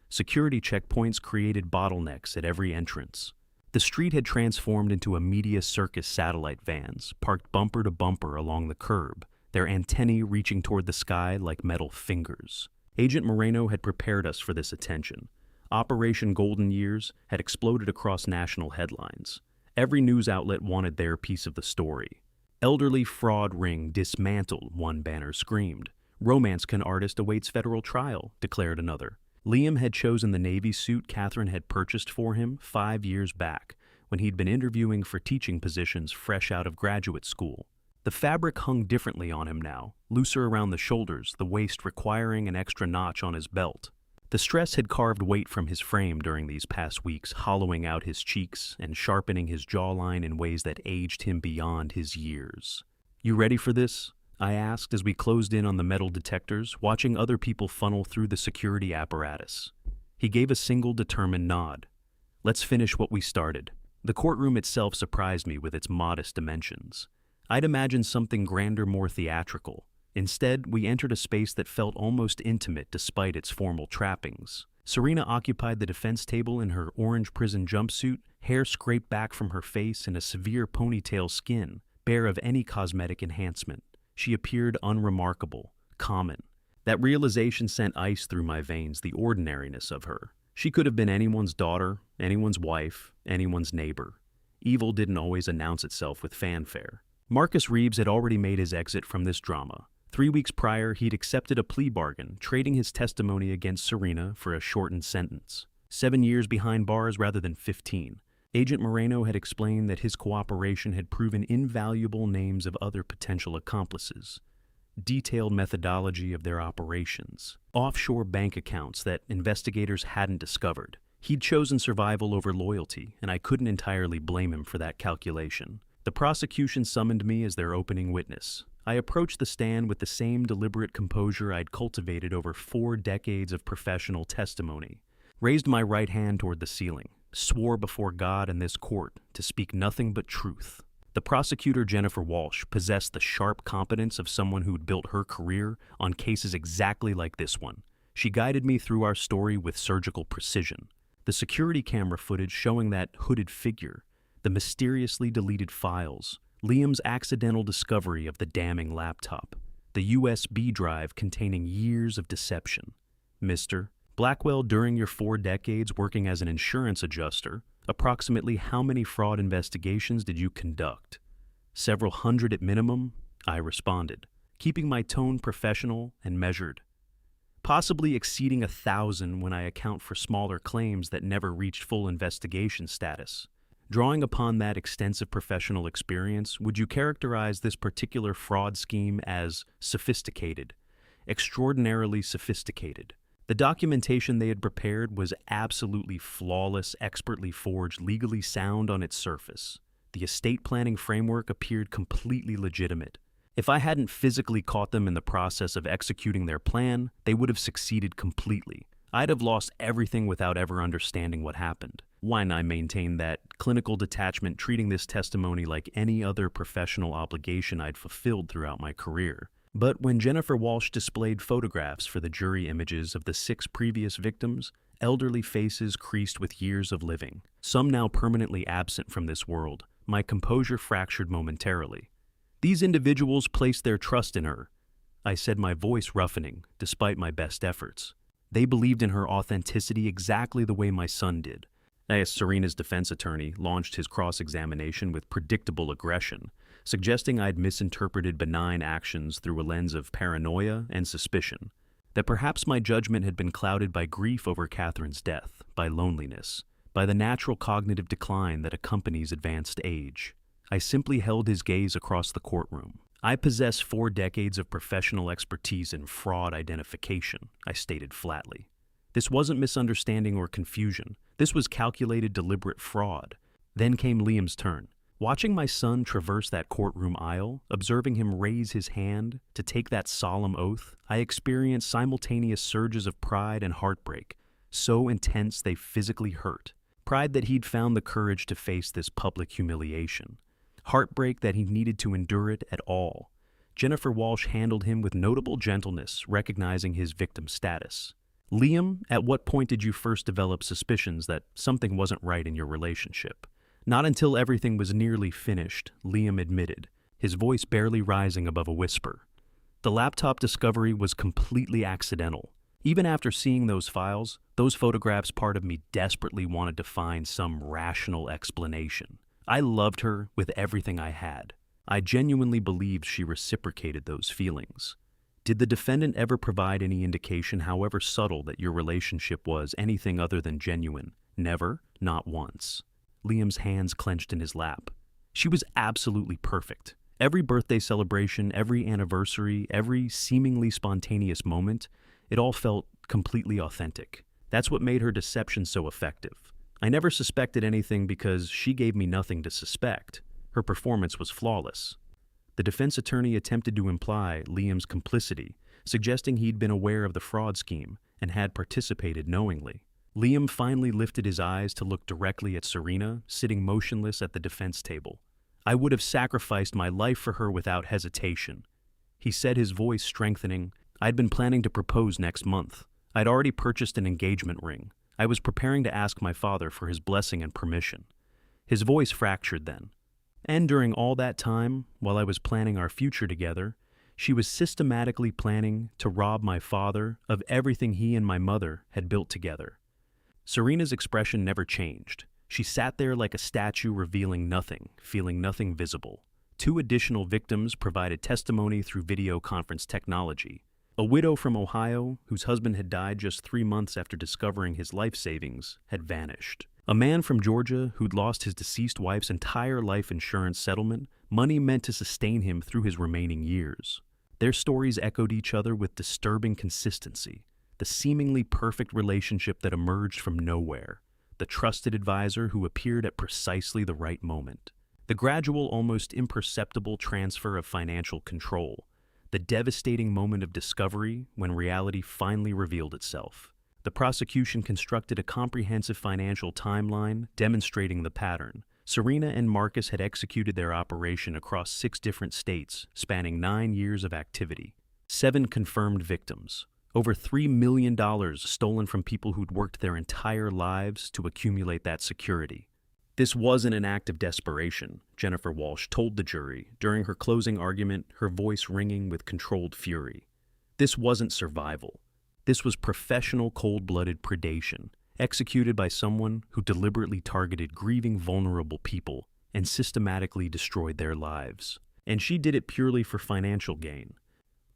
Security checkpoints created bottlenecks at every entrance. The street had transformed into a media circus satellite vans, parked bumper to bumper along the curb, their antennae reaching toward the sky like metal fingers. Agent Moreno had prepared us for this attention. Operation Golden Years had exploded across national headlines. Every news outlet wanted their piece of the story. Elderly fraud ring dismantled, one banner screamed. Romance con artist awaits federal trial, declared another. Liam had chosen the Navy suit Catherine had purchased for him 5 years back, when he'd been interviewing for teaching positions fresh out of graduate school. The fabric hung differently on him now, looser around the shoulders, the waist requiring an extra notch on his belt. The stress had carved weight from his frame during these past weeks, hollowing out his cheeks and sharpening his jawline in ways that aged him beyond his years. You ready for this? I asked as we closed in on the metal detectors, watching other people funnel through the security apparatus. He gave a single determined nod. "Let's finish what we started." The courtroom itself surprised me with its modest dimensions. I'd imagined something grander, more theatrical. Instead, we entered a space that felt almost intimate despite its formal trappings. Serena occupied the defense table in her orange prison jumpsuit, hair scraped back from her face in a severe ponytail skin, bare of any cosmetic enhancement. She appeared unremarkable, common. That realization sent ice through my veins, the ordinariness of her. She could have been anyone's daughter, anyone's wife, anyone's neighbor. Evil didn't always announce itself with fanfare. Marcus Reeves had already made his exit from this drama. 3 weeks prior, he'd accepted a plea bargain, trading his testimony against Serena for a shortened sentence. 7 years behind bars rather than 15. Agent Moreno had explained that his cooperation had proven invaluable names of other potential accomplices, detailed methodology of their operations, offshore bank accounts that investigators hadn't discovered. He'd chosen survival over loyalty, and I couldn't entirely blame him for that calculation. The prosecution summoned me as their opening witness. I approached the stand with the same deliberate composure I'd cultivated over 4 decades of professional testimony, raised my right hand toward the ceiling, swore before God and this court to speak nothing but truth. The prosecutor, Jennifer Walsh, possessed the sharp competence of someone who'd built her career on cases exactly like this one. She guided me through our story with surgical precision. The security camera footage showing that hooded figure, the mysteriously deleted files, Liam's accidental discovery of the damning laptop, the USB drive containing years of deception. Mr. Blackwell, during your 4 decades working as an insurance adjuster, approximately how many fraud investigations did you conduct? Several hundred at minimum, I responded, keeping my tone professional and measured. Possibly exceeding 1,000 when I account for smaller claims that never reached full investigation status. Drawing upon that extensive professional experience, would you characterize this particular fraud scheme as sophisticated, extraordinarily sophisticated? The documentation they had prepared was absolutely flawless, expertly forged, legally sound on its surface. The estate planning framework appeared completely legitimate. If I hadn't physically caught them in the process of executing their plan, they would have succeeded completely. I'd have lost everything without ever understanding what happened. Why not maintain that clinical detachment, treating this testimony like any other professional obligation I'd fulfilled throughout my career? But when Jennifer Walsh displayed photographs for the jury images of the 6 previous victims, elderly faces creased with years of living, some now permanently absent from this world, my composure fractured momentarily. These individuals placed their trust in her, I said, my voice roughening, despite my best efforts. They believed in her authenticity exactly the way my son did. As Serena's defense attorney launched his cross-examination with predictable aggression, suggesting I'd misinterpreted benign actions through a lens of paranoia and suspicion, that perhaps my judgment had been clouded by grief over Catherine's death, by loneliness, by the natural cognitive decline that accompanies advanced age. I simply held his gaze across the courtroom. I possess 4 decades of professional expertise in fraud identification, I stated flatly. This wasn't misunderstanding or confusion. This was calculated, deliberate fraud. Then came Liam's turn. Watching my son traverse that courtroom aisle, observing him raise his hand to take that solemn oath, I experienced simultaneous surges of pride and heartbreak, so intense they physically hurt. Pride that he'd found the courage to face this public humiliation. Heartbreak that he needed to endure it at all. Jennifer Walsh handled him with notable gentleness, recognizing his victim status. Liam, at what point did you first develop suspicions that something wasn't right in your relationship? Not until everything was nearly finished, Liam admitted, his voice barely rising above a whisper. The laptop discovery was completely accidental. Even after seeing those files, those photographs, part of me desperately wanted to find some rational explanation. I loved her with everything I had. I genuinely believed she reciprocated those feelings. Did the defendant ever provide any indication, however subtle, that your relationship was anything other than genuine? Never, not once. Liam's hands clenched in his lap. She was absolutely perfect. Every birthday celebration, every anniversary, every seemingly spontaneous moment, it all felt completely authentic. That's what made her deception so effective. I never suspected anything because she gave me nothing to suspect. Her performance was flawless. The defense attorney attempted to imply Liam's complicity, suggesting he'd been aware of the fraud scheme and had participated knowingly. Liam finally lifted his eyes to look directly at Serena, sitting motionless at the defense table. "I would have sacrificed my life for her without hesitation," he said, his voice strengthening. "I'd been planning to propose next month. I'd already purchased an engagement ring. I was preparing to ask my father for his blessing and permission." His voice fractured then. "And during all that time, while I was planning our future together, she was systematically planning to rob my father of everything he and my mother had built together." Serena's expression never changed. She sat there like a statue, revealing nothing, feeling nothing visible. 2 additional victims provided testimony through video conference technology. A widow from Ohio, whose husband had died just 3 months after discovering his life savings, had vanished. A man from Georgia who'd lost his deceased wife's entire life insurance settlement, money meant to sustain him through his remaining years. Their stories echoed each other with disturbing consistency. The seemingly perfect relationship that emerged from nowhere. The trusted advisor who appeared at precisely the right moment. The gradual, almost imperceptible transfer of financial control. The devastating moment of discovery when reality finally revealed itself. The prosecution constructed a comprehensive financial timeline demonstrating the pattern. Serena and Marcus had executed their operation across 6 different states, spanning 9 years of activity. 7 confirmed victims. Over $3 million stolen from people who'd worked their entire lives to accumulate that security. "This wasn't an act of desperation," Jennifer Walsh told the jury during her closing argument, her voice ringing with controlled fury. "This wasn't survival. This was professional, cold-blooded predation, executed by someone who deliberately targeted grieving, vulnerable people and systematically destroyed their lives. And she did it purely for financial gain."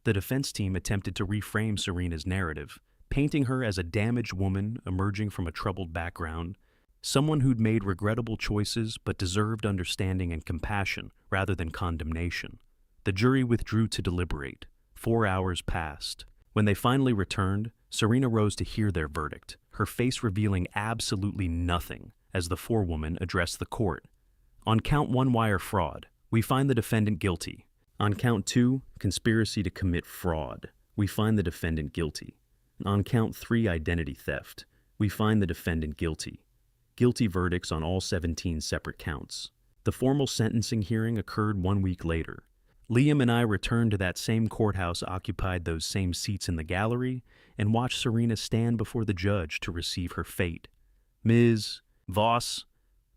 The defense team attempted to reframe Serena's narrative, painting her as a damaged woman emerging from a troubled background, someone who'd made regrettable choices but deserved understanding and compassion rather than condemnation. The jury withdrew to deliberate. 4 hours passed. When they finally returned, Serena rose to hear their verdict, her face revealing absolutely nothing as the forewoman addressed the court. "On count 1, wire fraud, we find the defendant guilty. On count 2, conspiracy to commit fraud, we find the defendant guilty. On count 3, identity theft, we find the defendant guilty." Guilty verdicts on all 17 separate counts. The formal sentencing hearing occurred 1 week later. Liam and I returned to that same courthouse, occupied those same seats in the gallery, and watched Serena stand before the judge to receive her fate. "Ms. Voss,"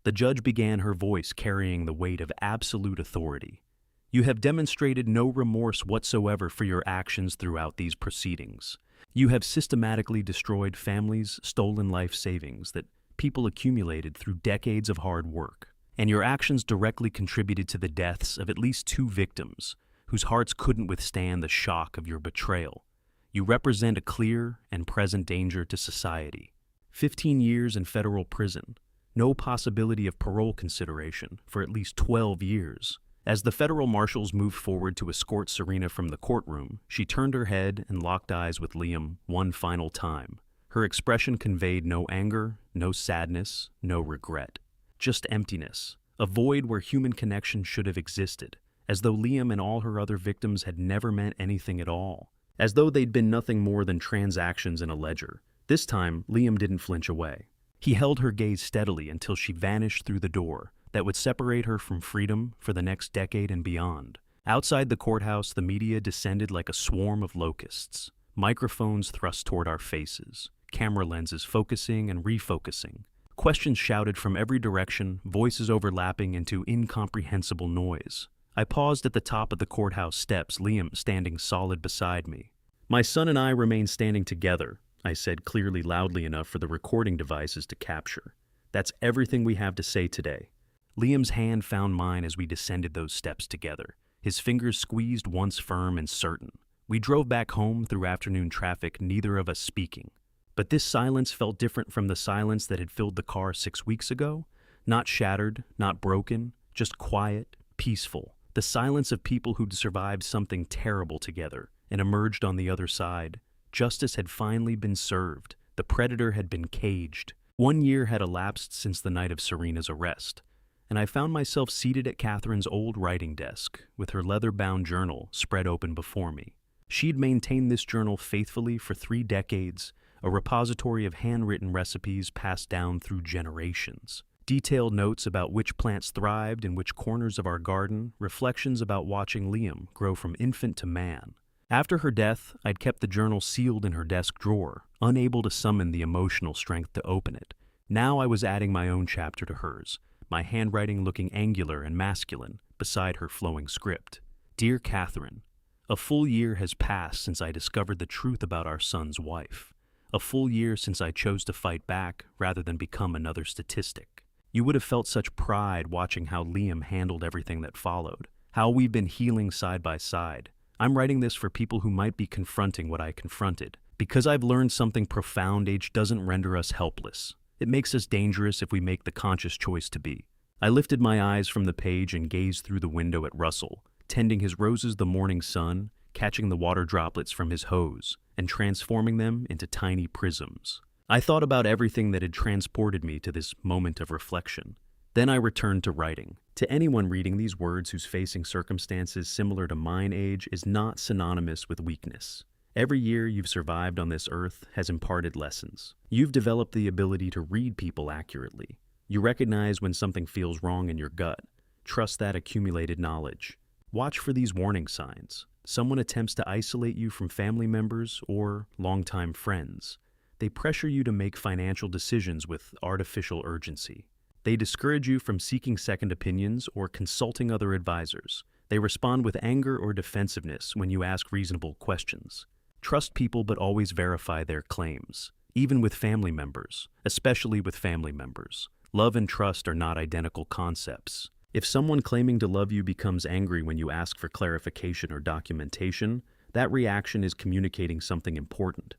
the judge began, her voice carrying the weight of absolute authority. "You have demonstrated no remorse whatsoever for your actions throughout these proceedings. You have systematically destroyed families' stolen life savings that people accumulated through decades of hard work. And your actions directly contributed to the deaths of at least 2 victims, whose hearts couldn't withstand the shock of your betrayal. You represent a clear and present danger to society. 15 years in federal prison, no possibility of parole consideration for at least 12 years. As the federal marshals moved forward to escort Serena from the courtroom, she turned her head and locked eyes with Liam one final time. Her expression conveyed no anger, no sadness, no regret. Just emptiness, a void where human connection should have existed, as though Liam and all her other victims had never meant anything at all, as though they'd been nothing more than transactions in a ledger. This time, Liam didn't flinch away. He held her gaze steadily until she vanished through the door that would separate her from freedom for the next decade and beyond. Outside the courthouse, the media descended like a swarm of locusts, microphones thrust toward our faces, camera lenses focusing and refocusing. Questions shouted from every direction, voices overlapping into incomprehensible noise. I paused at the top of the courthouse steps, Liam standing solid beside me. "My son and I remain standing together," I said clearly, loudly enough for the recording devices to capture. "That's everything we have to say today." Liam's hand found mine as we descended those steps together, his fingers squeezed once firm and certain. We drove back home through afternoon traffic, neither of us speaking. But this silence felt different from the silence that had filled the car 6 weeks ago. Not shattered, not broken, just quiet, peaceful. The silence of people who'd survived something terrible together and emerged on the other side. Justice had finally been served. The predator had been caged. 1 year had elapsed since the night of Serena's arrest, and I found myself seated at Catherine's old writing desk with her leather-bound journal spread open before me. She'd maintained this journal faithfully for 3 decades, a repository of handwritten recipes passed down through generations. Detailed notes about which plants thrived in which corners of our garden, reflections about watching Liam grow from infant to man. After her death, I'd kept the journal sealed in her desk drawer, unable to summon the emotional strength to open it. Now I was adding my own chapter to hers, my handwriting looking angular and masculine beside her flowing script. Dear Catherine, a full year has passed since I discovered the truth about our son's wife. A full year since I chose to fight back rather than become another statistic. You would have felt such pride watching how Liam handled everything that followed, how we've been healing side by side. I'm writing this for people who might be confronting what I confronted. Because I've learned something profound, age doesn't render us helpless. It makes us dangerous if we make the conscious choice to be. I lifted my eyes from the page and gazed through the window at Russell, tending his roses the morning sun, catching the water droplets from his hose, and transforming them into tiny prisms. I thought about everything that had transported me to this moment of reflection. Then I returned to writing. To anyone reading these words who's facing circumstances similar to mine, age is not synonymous with weakness. Every year you've survived on this earth has imparted lessons. You've developed the ability to read people accurately. You recognize when something feels wrong in your gut. Trust that accumulated knowledge. Watch for these warning signs. Someone attempts to isolate you from family members or longtime friends. They pressure you to make financial decisions with artificial urgency. They discourage you from seeking second opinions or consulting other advisors. They respond with anger or defensiveness when you ask reasonable questions. Trust people, but always verify their claims. Even with family members, especially with family members. Love and trust are not identical concepts. If someone claiming to love you becomes angry when you ask for clarification or documentation, that reaction is communicating something important.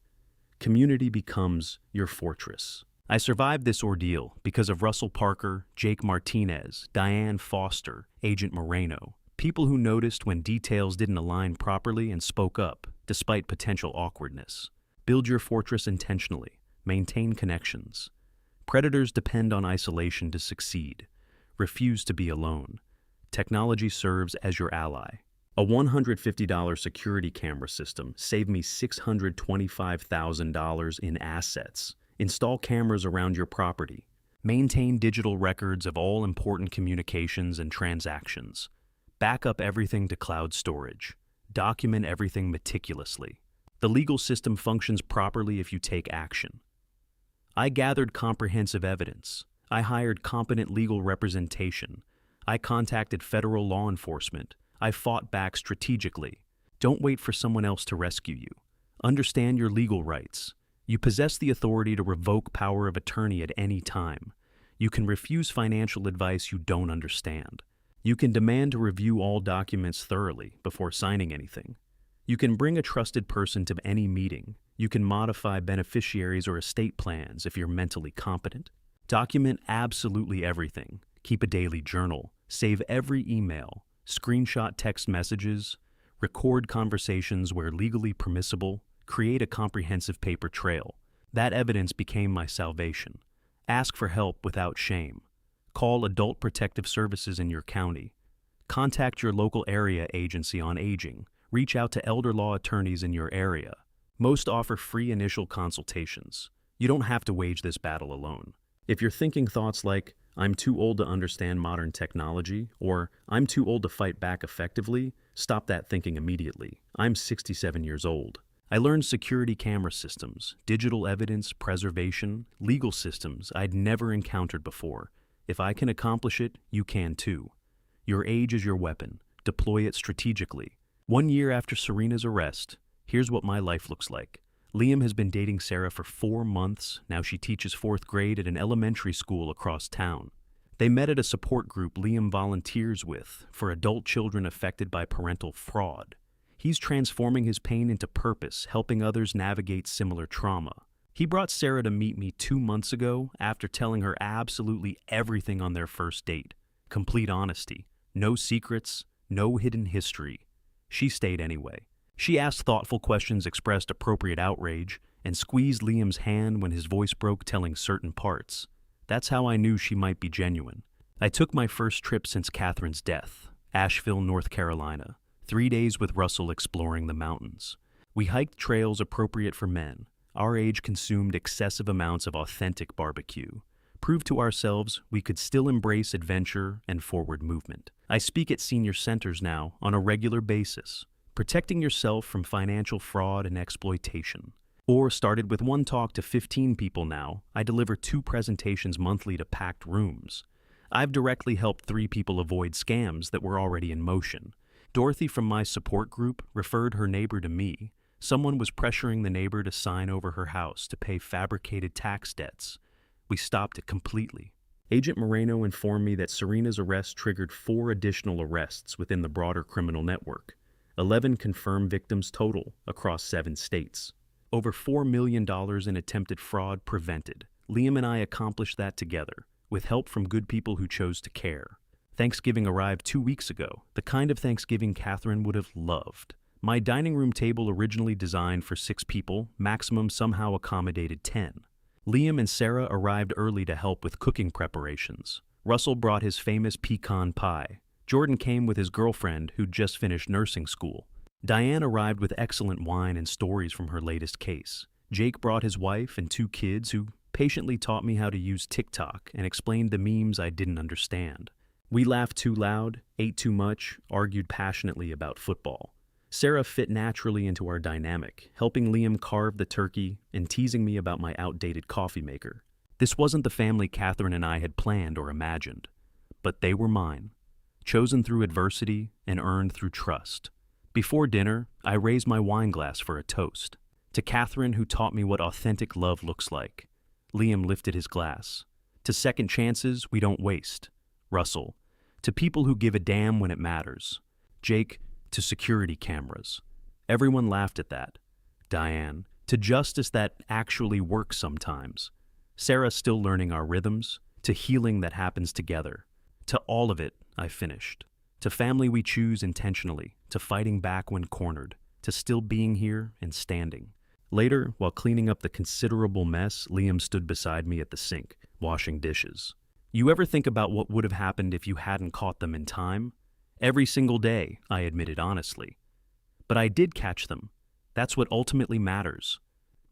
Community becomes your fortress. I survived this ordeal because of Russell Parker, Jake Martinez, Diane Foster, Agent Moreno, people who noticed when details didn't align properly and spoke up, despite potential awkwardness. Build your fortress intentionally. Maintain connections. Predators depend on isolation to succeed. Refuse to be alone. Technology serves as your ally. A $150 security camera system saved me $625,000 in assets. Install cameras around your property. Maintain digital records of all important communications and transactions. Back up everything to cloud storage. Document everything meticulously. The legal system functions properly if you take action. I gathered comprehensive evidence. I hired competent legal representation. I contacted federal law enforcement. I fought back strategically. Don't wait for someone else to rescue you. Understand your legal rights. You possess the authority to revoke power of attorney at any time. You can refuse financial advice you don't understand. You can demand to review all documents thoroughly before signing anything. You can bring a trusted person to any meeting. You can modify beneficiaries or estate plans if you're mentally competent. Document absolutely everything. Keep a daily journal. Save every email. Screenshot text messages. Record conversations where legally permissible. Create a comprehensive paper trail. That evidence became my salvation. Ask for help without shame. Call Adult Protective Services in your county. Contact your local area agency on aging. Reach out to elder law attorneys in your area. Most offer free initial consultations. You don't have to wage this battle alone. If you're thinking thoughts like, I'm too old to understand modern technology, or I'm too old to fight back effectively, stop that thinking immediately. I'm 67 years old. I learned security camera systems, digital evidence preservation, legal systems I'd never encountered before. If I can accomplish it, you can too. Your age is your weapon. Deploy it strategically. 1 year after Serena's arrest, here's what my life looks like. Liam has been dating Sarah for 4 months. Now she teaches 4th grade at an elementary school across town. They met at a support group Liam volunteers with for adult children affected by parental fraud. He's transforming his pain into purpose, helping others navigate similar trauma. He brought Sarah to meet me 2 months ago after telling her absolutely everything on their first date. Complete honesty. No secrets, no hidden history. She stayed anyway. She asked thoughtful questions, expressed appropriate outrage, and squeezed Liam's hand when his voice broke telling certain parts. That's how I knew she might be genuine. I took my first trip since Catherine's death, Asheville, North Carolina. 3 days with Russell exploring the mountains. We hiked trails appropriate for men. our age consumed excessive amounts of authentic barbecue. Proved to ourselves we could still embrace adventure and forward movement. I speak at senior centers now on a regular basis, protecting yourself from financial fraud and exploitation. Or started with one talk to 15 people now, I deliver 2 presentations monthly to packed rooms. I've directly helped 3 people avoid scams that were already in motion. Dorothy from my support group referred her neighbor to me. Someone was pressuring the neighbor to sign over her house to pay fabricated tax debts. We stopped it completely. Agent Moreno informed me that Serena's arrest triggered 4 additional arrests within the broader criminal network. 11 confirmed victims total across 7 states. Over $4 million in attempted fraud prevented. Liam and I accomplished that together, with help from good people who chose to care. Thanksgiving arrived 2 weeks ago, the kind of Thanksgiving Catherine would have loved. My dining room table, originally designed for 6 people, maximum somehow accommodated 10. Liam and Sarah arrived early to help with cooking preparations. Russell brought his famous pecan pie. Jordan came with his girlfriend, who'd just finished nursing school. Diane arrived with excellent wine and stories from her latest case. Jake brought his wife and 2 kids who patiently taught me how to use TikTok and explained the memes I didn't understand. We laughed too loud, ate too much, argued passionately about football. Sarah fit naturally into our dynamic, helping Liam carve the turkey and teasing me about my outdated coffee maker. This wasn't the family Catherine and I had planned or imagined, but they were mine, chosen through adversity and earned through trust. Before dinner, I raised my wine glass for a toast. To Catherine, who taught me what authentic love looks like. Liam lifted his glass. To second chances we don't waste. Russell. To people who give a damn when it matters. Jake. To security cameras. Everyone laughed at that. Diane. To justice that actually works sometimes. Sarah, still learning our rhythms. To healing that happens together. To all of it, I finished. To family we choose intentionally. To fighting back when cornered. To still being here and standing. Later, while cleaning up the considerable mess, Liam stood beside me at the sink, washing dishes. You ever think about what would have happened if you hadn't caught them in time? Every single day, I admitted honestly. But I did catch them. That's what ultimately matters.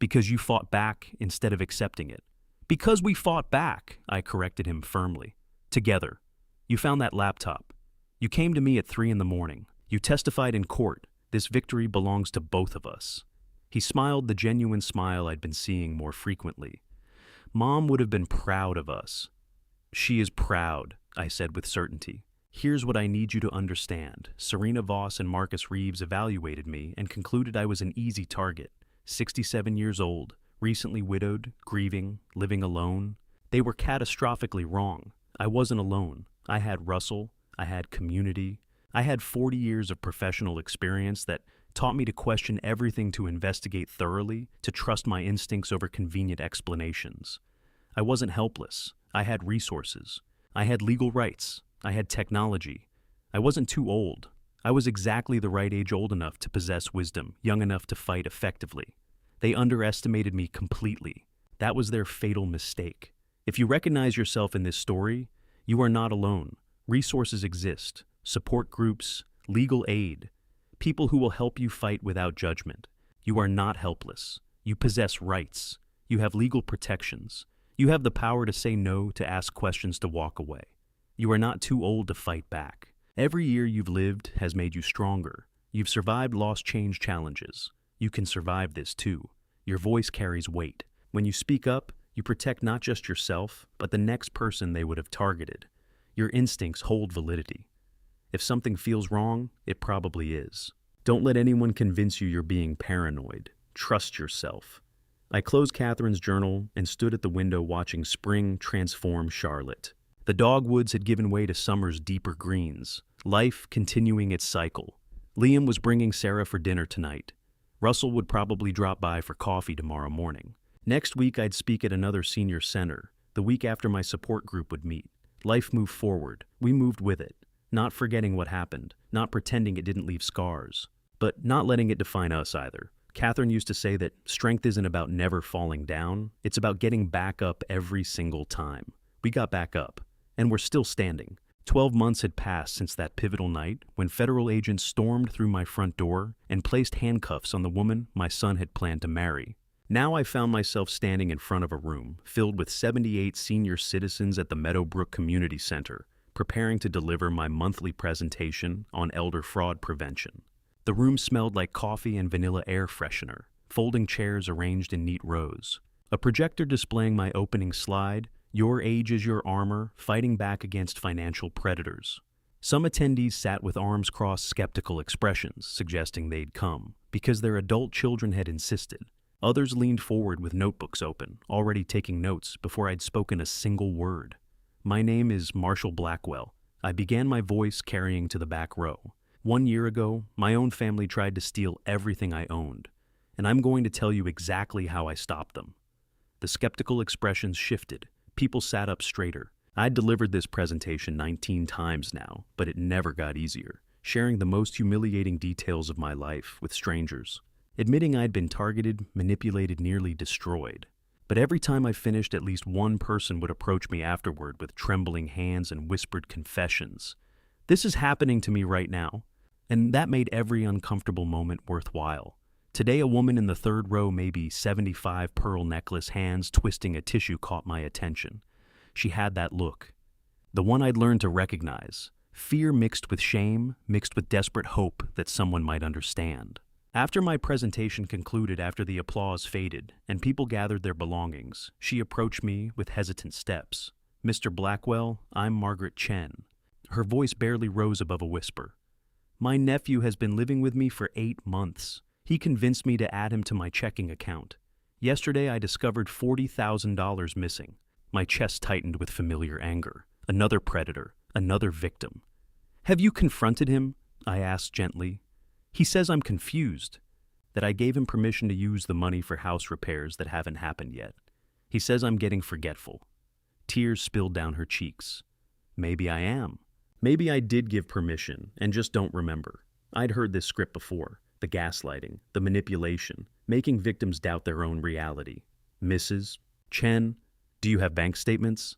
Because you fought back instead of accepting it. Because we fought back, I corrected him firmly. Together. You found that laptop. You came to me at 3 a.m. You testified in court. This victory belongs to both of us. He smiled the genuine smile I'd been seeing more frequently. Mom would have been proud of us. She is proud, I said with certainty. Here's what I need you to understand. Serena Voss and Marcus Reeves evaluated me and concluded I was an easy target. 67 years old, recently widowed, grieving, living alone. They were catastrophically wrong. I wasn't alone. I had Russell. I had community. I had 40 years of professional experience that taught me to question everything, to investigate thoroughly, to trust my instincts over convenient explanations. I wasn't helpless. I had resources. I had legal rights. I had technology. I wasn't too old. I was exactly the right age, old enough to possess wisdom, young enough to fight effectively. They underestimated me completely. That was their fatal mistake. If you recognize yourself in this story, you are not alone. Resources exist. Support groups, legal aid, people who will help you fight without judgment. You are not helpless. You possess rights. You have legal protections. You have the power to say no, to ask questions, to walk away. You are not too old to fight back. Every year you've lived has made you stronger. You've survived lost change challenges. You can survive this too. Your voice carries weight. When you speak up, you protect not just yourself, but the next person they would have targeted. Your instincts hold validity. If something feels wrong, it probably is. Don't let anyone convince you you're being paranoid. Trust yourself. I closed Catherine's journal and stood at the window watching spring transform Charlotte. The dogwoods had given way to summer's deeper greens, life continuing its cycle. Liam was bringing Sarah for dinner tonight. Russell would probably drop by for coffee tomorrow morning. Next week I'd speak at another senior center. The week after my support group would meet. Life moved forward. We moved with it. Not forgetting what happened, not pretending it didn't leave scars, but not letting it define us either. Catherine used to say that strength isn't about never falling down, it's about getting back up every single time. We got back up, and we're still standing. 12 months had passed since that pivotal night when federal agents stormed through my front door and placed handcuffs on the woman my son had planned to marry. Now I found myself standing in front of a room filled with 78 senior citizens at the Meadowbrook Community Center, preparing to deliver my monthly presentation on elder fraud prevention. The room smelled like coffee and vanilla air freshener, folding chairs arranged in neat rows. A projector displaying my opening slide, "Your age is your armor, fighting back against financial predators." Some attendees sat with arms crossed, skeptical expressions, suggesting they'd come because their adult children had insisted. Others leaned forward with notebooks open, already taking notes before I'd spoken a single word. "My name is Marshall Blackwell," I began, my voice carrying to the back row. "1 year ago, my own family tried to steal everything I owned, and I'm going to tell you exactly how I stopped them." The skeptical expressions shifted. People sat up straighter. I'd delivered this presentation 19 times now, but it never got easier, sharing the most humiliating details of my life with strangers, admitting I'd been targeted, manipulated, nearly destroyed. But every time I finished, at least one person would approach me afterward with trembling hands and whispered confessions. "This is happening to me right now." And that made every uncomfortable moment worthwhile. Today, a woman in the third row, maybe 75 pearl necklace hands twisting a tissue, caught my attention. She had that look, the one I'd learned to recognize, fear mixed with shame, mixed with desperate hope that someone might understand. After my presentation concluded, after the applause faded, and people gathered their belongings, she approached me with hesitant steps. "Mr. Blackwell, I'm Margaret Chen." Her voice barely rose above a whisper. "My nephew has been living with me for 8 months. He convinced me to add him to my checking account. Yesterday I discovered $40,000 missing." My chest tightened with familiar anger. Another predator, another victim. "Have you confronted him?" I asked gently. "He says I'm confused, that I gave him permission to use the money for house repairs that haven't happened yet. He says I'm getting forgetful." Tears spilled down her cheeks. Maybe I am. Maybe I did give permission and just don't remember. I'd heard this script before. The gaslighting, the manipulation, making victims doubt their own reality. "Mrs. Chen, do you have bank statements?"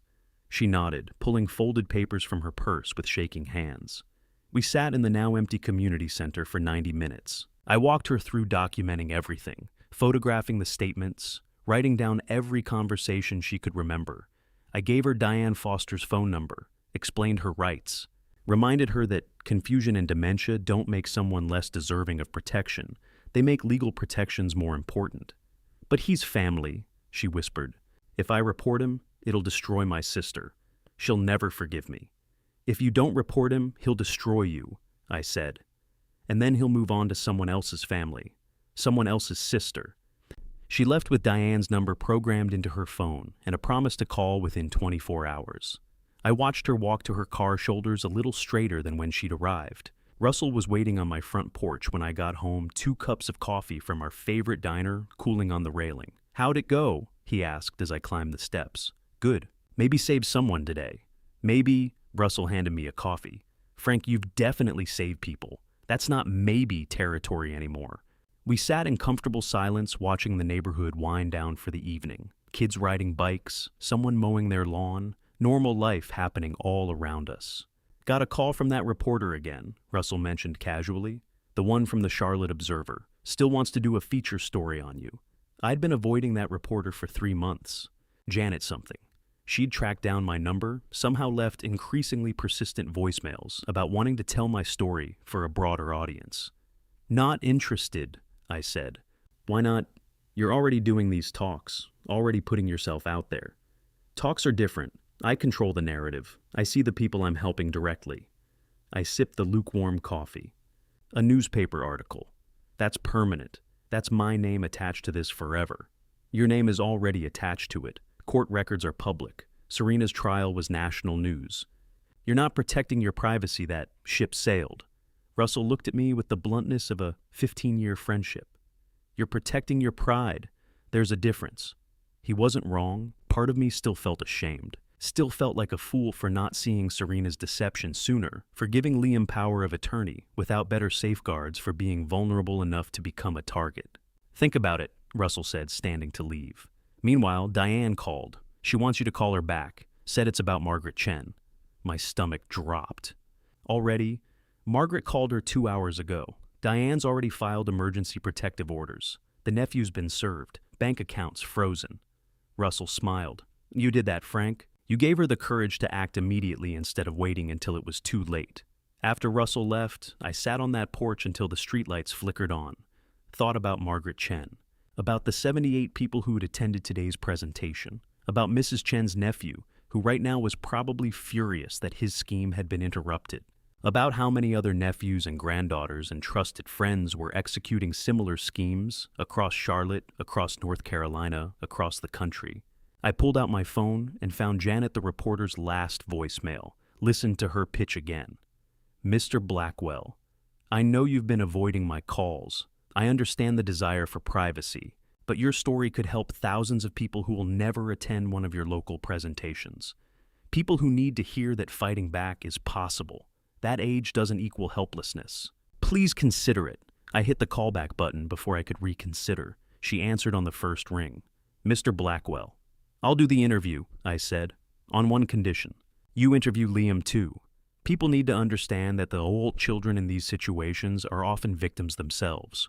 She nodded, pulling folded papers from her purse with shaking hands. We sat in the now empty community center for 90 minutes. I walked her through documenting everything, photographing the statements, writing down every conversation she could remember. I gave her Diane Foster's phone number, explained her rights, reminded her that confusion and dementia don't make someone less deserving of protection. They make legal protections more important. "But he's family," she whispered. "If I report him, it'll destroy my sister. She'll never forgive me." "If you don't report him, he'll destroy you," I said. "And then he'll move on to someone else's family, someone else's sister." She left with Diane's number programmed into her phone and a promise to call within 24 hours. I watched her walk to her car, shoulders a little straighter than when she'd arrived. Russell was waiting on my front porch when I got home, 2 cups of coffee from our favorite diner cooling on the railing. "How'd it go?" he asked as I climbed the steps. "Good. Maybe saved someone today. Maybe," Russell handed me a coffee. "Frank, you've definitely saved people. That's not maybe territory anymore." We sat in comfortable silence, watching the neighborhood wind down for the evening. Kids riding bikes, someone mowing their lawn, normal life happening all around us. "Got a call from that reporter again," Russell mentioned casually. "The one from the Charlotte Observer. Still wants to do a feature story on you." I'd been avoiding that reporter for 3 months. Janet something. She'd tracked down my number, somehow left increasingly persistent voicemails about wanting to tell my story for a broader audience. "Not interested," I said. "Why not? You're already doing these talks, already putting yourself out there." "Talks are different. I control the narrative. I see the people I'm helping directly." I sipped the lukewarm coffee. "A newspaper article. That's permanent. That's my name attached to this forever. Your name is already attached to it. Court records are public. Serena's trial was national news. You're not protecting your privacy. That ship sailed." Russell looked at me with the bluntness of a 15-year friendship. "You're protecting your pride. There's a difference." He wasn't wrong. Part of me still felt ashamed. Still felt like a fool for not seeing Serena's deception sooner, for giving Liam power of attorney without better safeguards, for being vulnerable enough to become a target. "Think about it," Russell said, standing to leave. Meanwhile, Diane called. "She wants you to call her back. Said it's about Margaret Chen." My stomach dropped. Already? Margaret called her 2 hours ago. Diane's already filed emergency protective orders. The nephew's been served. bank accounts frozen. Russell smiled. You did that, Frank. You gave her the courage to act immediately instead of waiting until it was too late. After Russell left, I sat on that porch until the streetlights flickered on. Thought about Margaret Chen. About the 78 people who had attended today's presentation. About Mrs. Chen's nephew, who right now was probably furious that his scheme had been interrupted. About how many other nephews and granddaughters and trusted friends were executing similar schemes across Charlotte, across North Carolina, across the country. I pulled out my phone and found Janet the reporter's last voicemail, listened to her pitch again. Mr. Blackwell, I know you've been avoiding my calls. I understand the desire for privacy, but your story could help thousands of people who will never attend one of your local presentations. People who need to hear that fighting back is possible. That age doesn't equal helplessness. Please consider it. I hit the callback button before I could reconsider. She answered on the first ring. Mr. Blackwell. I'll do the interview, I said, on one condition. You interview Liam too. People need to understand that the old children in these situations are often victims themselves.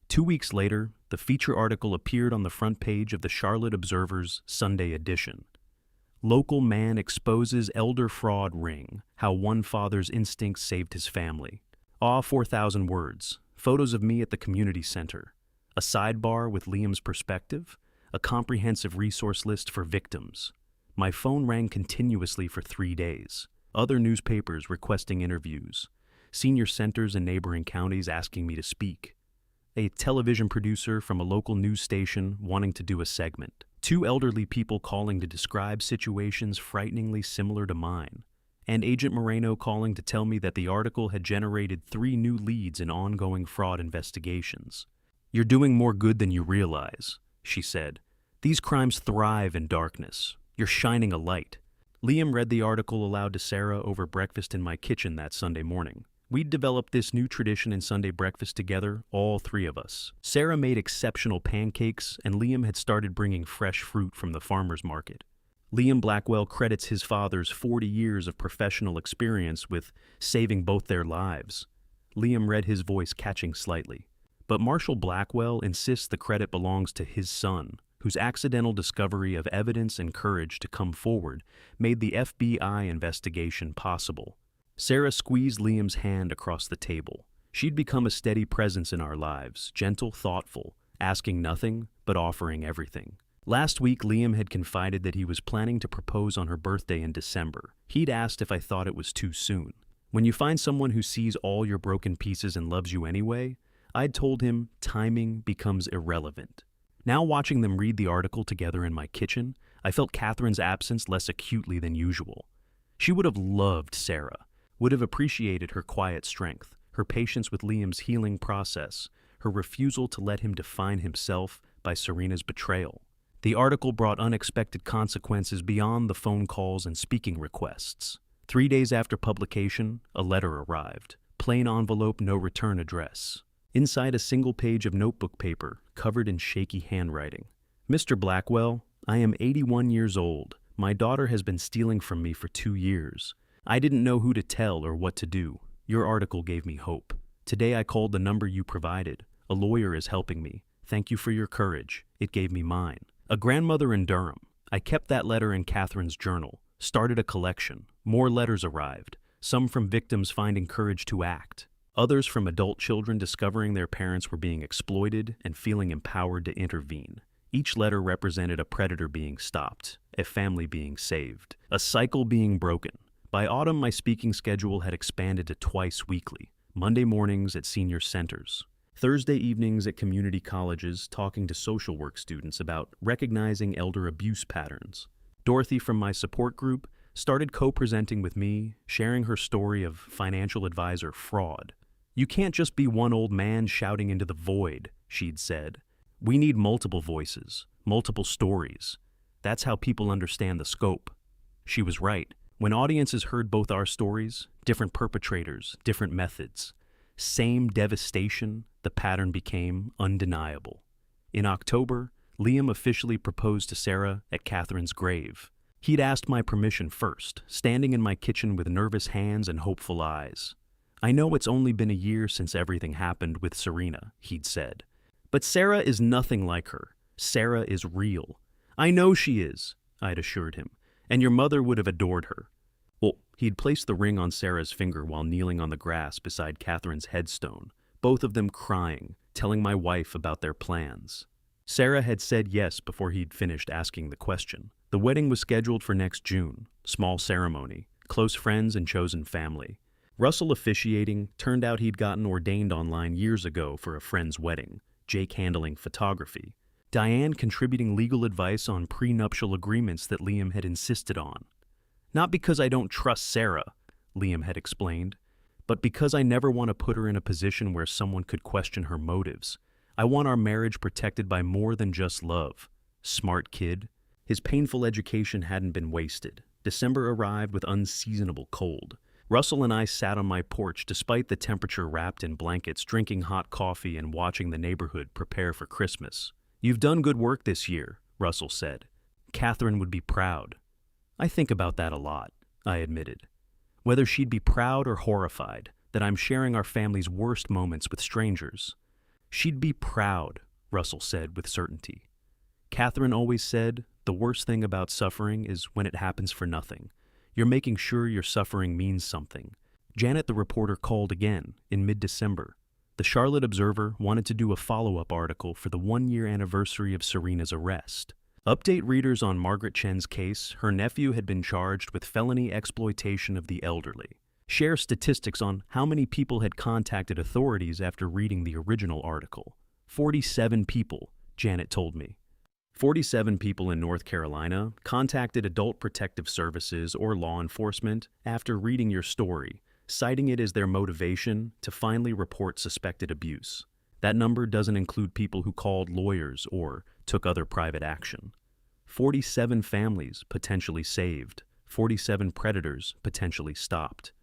2 weeks later, the feature article appeared on the front page of the Charlotte Observer's Sunday edition. Local man exposes elder fraud ring, how one father's instincts saved his family. 4,000 words, photos of me at the community center, a sidebar with Liam's perspective, a comprehensive resource list for victims. My phone rang continuously for 3 days. Other newspapers requesting interviews, senior centers in neighboring counties asking me to speak, a television producer from a local news station wanting to do a segment, 2 elderly people calling to describe situations frighteningly similar to mine, and Agent Moreno calling to tell me that the article had generated 3 new leads in ongoing fraud investigations. You're doing more good than you realize, she said. These crimes thrive in darkness. You're shining a light. Liam read the article aloud to Sarah over breakfast in my kitchen that Sunday morning. We'd developed this new tradition in Sunday breakfast together, all 3 of us. Sarah made exceptional pancakes, and Liam had started bringing fresh fruit from the farmer's market. Liam Blackwell credits his father's 40 years of professional experience with saving both their lives. Liam read his voice catching slightly. But Marshall Blackwell insists the credit belongs to his son, whose accidental discovery of evidence and courage to come forward made the FBI investigation possible. Sarah squeezed Liam's hand across the table. She'd become a steady presence in our lives, gentle, thoughtful, asking nothing but offering everything. Last week, Liam had confided that he was planning to propose on her birthday in December. He'd asked if I thought it was too soon. When you find someone who sees all your broken pieces and loves you anyway, I'd told him timing becomes irrelevant. Now watching them read the article together in my kitchen, I felt Catherine's absence less acutely than usual. She would have loved Sarah, would have appreciated her quiet strength, her patience with Liam's healing process, her refusal to let him define himself by Serena's betrayal. The article brought unexpected consequences beyond the phone calls and speaking requests. 3 days after publication, a letter arrived. Plain envelope, no return address. Inside a single page of notebook paper, covered in shaky handwriting. Mr. Blackwell, I am 81 years old. My daughter has been stealing from me for 2 years. I didn't know who to tell or what to do. Your article gave me hope. Today I called the number you provided. A lawyer is helping me. Thank you for your courage. It gave me mine. A grandmother in Durham. I kept that letter in Catherine's journal. Started a collection. More letters arrived. Some from victims finding courage to act. Others from adult children discovering their parents were being exploited and feeling empowered to intervene. Each letter represented a predator being stopped, a family being saved, a cycle being broken. By autumn, my speaking schedule had expanded to twice weekly, Monday mornings at senior centers, Thursday evenings at community colleges talking to social work students about recognizing elder abuse patterns. Dorothy from my support group started co-presenting with me, sharing her story of financial advisor fraud. You can't just be one old man shouting into the void, she'd said. We need multiple voices, multiple stories. That's how people understand the scope. She was right. When audiences heard both our stories, different perpetrators, different methods, same devastation, the pattern became undeniable. In October, Liam officially proposed to Sarah at Catherine's grave. He'd asked my permission first, standing in my kitchen with nervous hands and hopeful eyes. I know it's only been a year since everything happened with Serena, he'd said. But Sarah is nothing like her. Sarah is real. I know she is, I'd assured him, and your mother would have adored her. Well, he'd placed the ring on Sarah's finger while kneeling on the grass beside Catherine's headstone, both of them crying, telling my wife about their plans. Sarah had said yes before he'd finished asking the question. The wedding was scheduled for next June, small ceremony, close friends and chosen family. Russell officiating. Turned out he'd gotten ordained online years ago for a friend's wedding, Jake handling photography, Diane contributing legal advice on prenuptial agreements that Liam had insisted on. Not because I don't trust Sarah, Liam had explained, but because I never want to put her in a position where someone could question her motives. I want our marriage protected by more than just love. Smart kid. His painful education hadn't been wasted. December arrived with unseasonable cold. Russell and I sat on my porch despite the temperature, wrapped in blankets, drinking hot coffee and watching the neighborhood prepare for Christmas. You've done good work this year, Russell said. Catherine would be proud. I think about that a lot, I admitted. Whether she'd be proud or horrified that I'm sharing our family's worst moments with strangers. She'd be proud, Russell said with certainty. Catherine always said, the worst thing about suffering is when it happens for nothing. You're making sure your suffering means something. Janet, the reporter, called again in mid-December. The Charlotte Observer wanted to do a follow-up article for the 1-year anniversary of Serena's arrest. Update readers on Margaret Chen's case. Her nephew had been charged with felony exploitation of the elderly. Share statistics on how many people had contacted authorities after reading the original article. 47 people, Janet told me. 47 people in North Carolina contacted Adult Protective Services or law enforcement after reading your story, citing it as their motivation to finally report suspected abuse. That number doesn't include people who called lawyers or took other private action. 47 families potentially saved, 47 predators potentially stopped.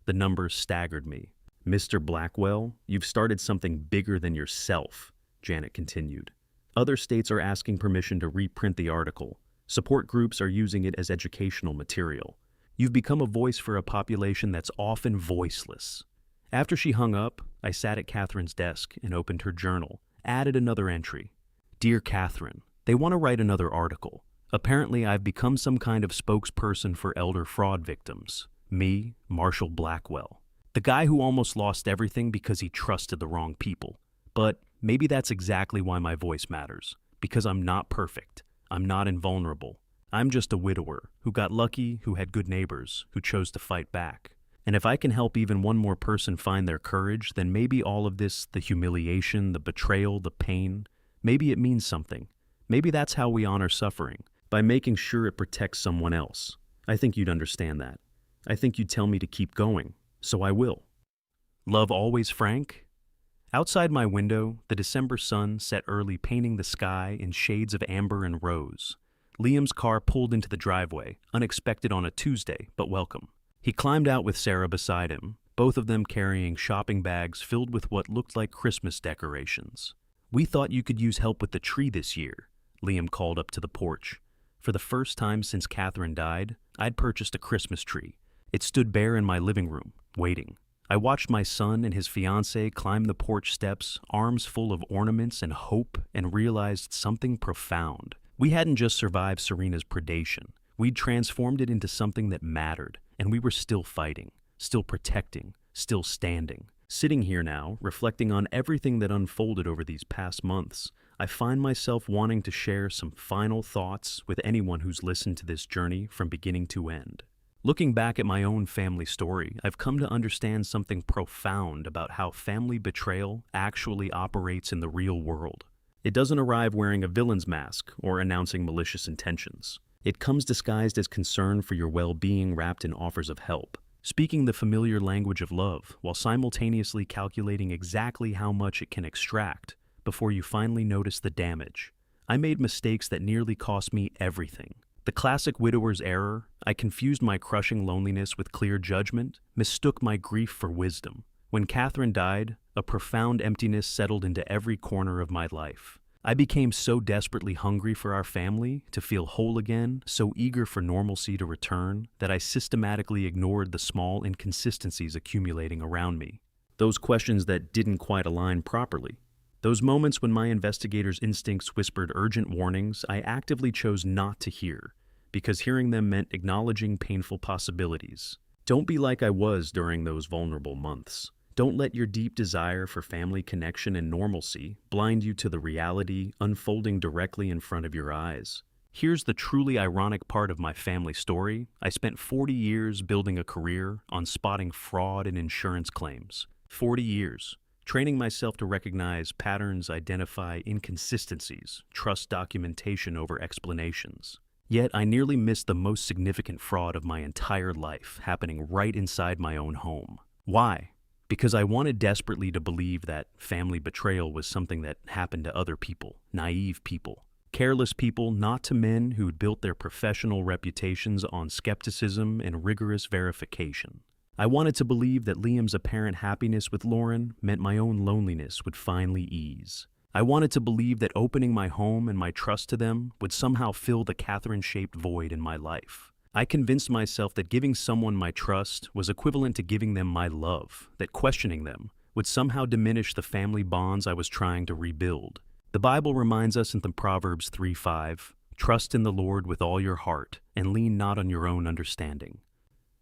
The numbers staggered me. Mr. Blackwell, you've started something bigger than yourself, Janet continued. Other states are asking permission to reprint the article. Support groups are using it as educational material. You've become a voice for a population that's often voiceless. After she hung up, I sat at Catherine's desk and opened her journal, added another entry. Dear Catherine, they want to write another article. Apparently, I've become some kind of spokesperson for elder fraud victims. Me, Marshall Blackwell. The guy who almost lost everything because he trusted the wrong people. But maybe that's exactly why my voice matters. Because I'm not perfect. I'm not invulnerable. I'm just a widower who got lucky, who had good neighbors, who chose to fight back. And if I can help even one more person find their courage, then maybe all of this, the humiliation, the betrayal, the pain, maybe it means something. Maybe that's how we honor suffering, by making sure it protects someone else. I think you'd understand that. I think you'd tell me to keep going, so I will. Love always, Frank? Outside my window, the December sun set early, painting the sky in shades of amber and rose. Liam's car pulled into the driveway, unexpected on a Tuesday, but welcome. He climbed out with Sarah beside him, both of them carrying shopping bags filled with what looked like Christmas decorations. We thought you could use help with the tree this year, Liam called up to the porch. For the first time since Catherine died, I'd purchased a Christmas tree. It stood bare in my living room, waiting. I watched my son and his fiancée climb the porch steps, arms full of ornaments and hope, and realized something profound. We hadn't just survived Serena's predation. We'd transformed it into something that mattered, and we were still fighting, still protecting, still standing. Sitting here now, reflecting on everything that unfolded over these past months, I find myself wanting to share some final thoughts with anyone who's listened to this journey from beginning to end. Looking back at my own family story, I've come to understand something profound about how family betrayal actually operates in the real world. It doesn't arrive wearing a villain's mask or announcing malicious intentions. It comes disguised as concern for your well-being, wrapped in offers of help, speaking the familiar language of love while simultaneously calculating exactly how much it can extract before you finally notice the damage. I made mistakes that nearly cost me everything. The classic widower's error, I confused my crushing loneliness with clear judgment, mistook my grief for wisdom. When Catherine died, a profound emptiness settled into every corner of my life. I became so desperately hungry for our family to feel whole again, so eager for normalcy to return, that I systematically ignored the small inconsistencies accumulating around me. Those questions that didn't quite align properly. Those moments when my investigator's instincts whispered urgent warnings I actively chose not to hear, because hearing them meant acknowledging painful possibilities. Don't be like I was during those vulnerable months. Don't let your deep desire for family connection and normalcy blind you to the reality unfolding directly in front of your eyes. Here's the truly ironic part of my family story. I spent 40 years building a career on spotting fraud and insurance claims. 40 years. Training myself to recognize patterns, identify inconsistencies, trust documentation over explanations. Yet I nearly missed the most significant fraud of my entire life happening right inside my own home. Why? Because I wanted desperately to believe that family betrayal was something that happened to other people, naive people, careless people, not to men who'd built their professional reputations on skepticism and rigorous verification. I wanted to believe that Liam's apparent happiness with Lauren meant my own loneliness would finally ease. I wanted to believe that opening my home and my trust to them would somehow fill the Catherine-shaped void in my life. I convinced myself that giving someone my trust was equivalent to giving them my love, that questioning them would somehow diminish the family bonds I was trying to rebuild. The Bible reminds us in the Proverbs 3:5, "Trust in the Lord with all your heart, and lean not on your own understanding."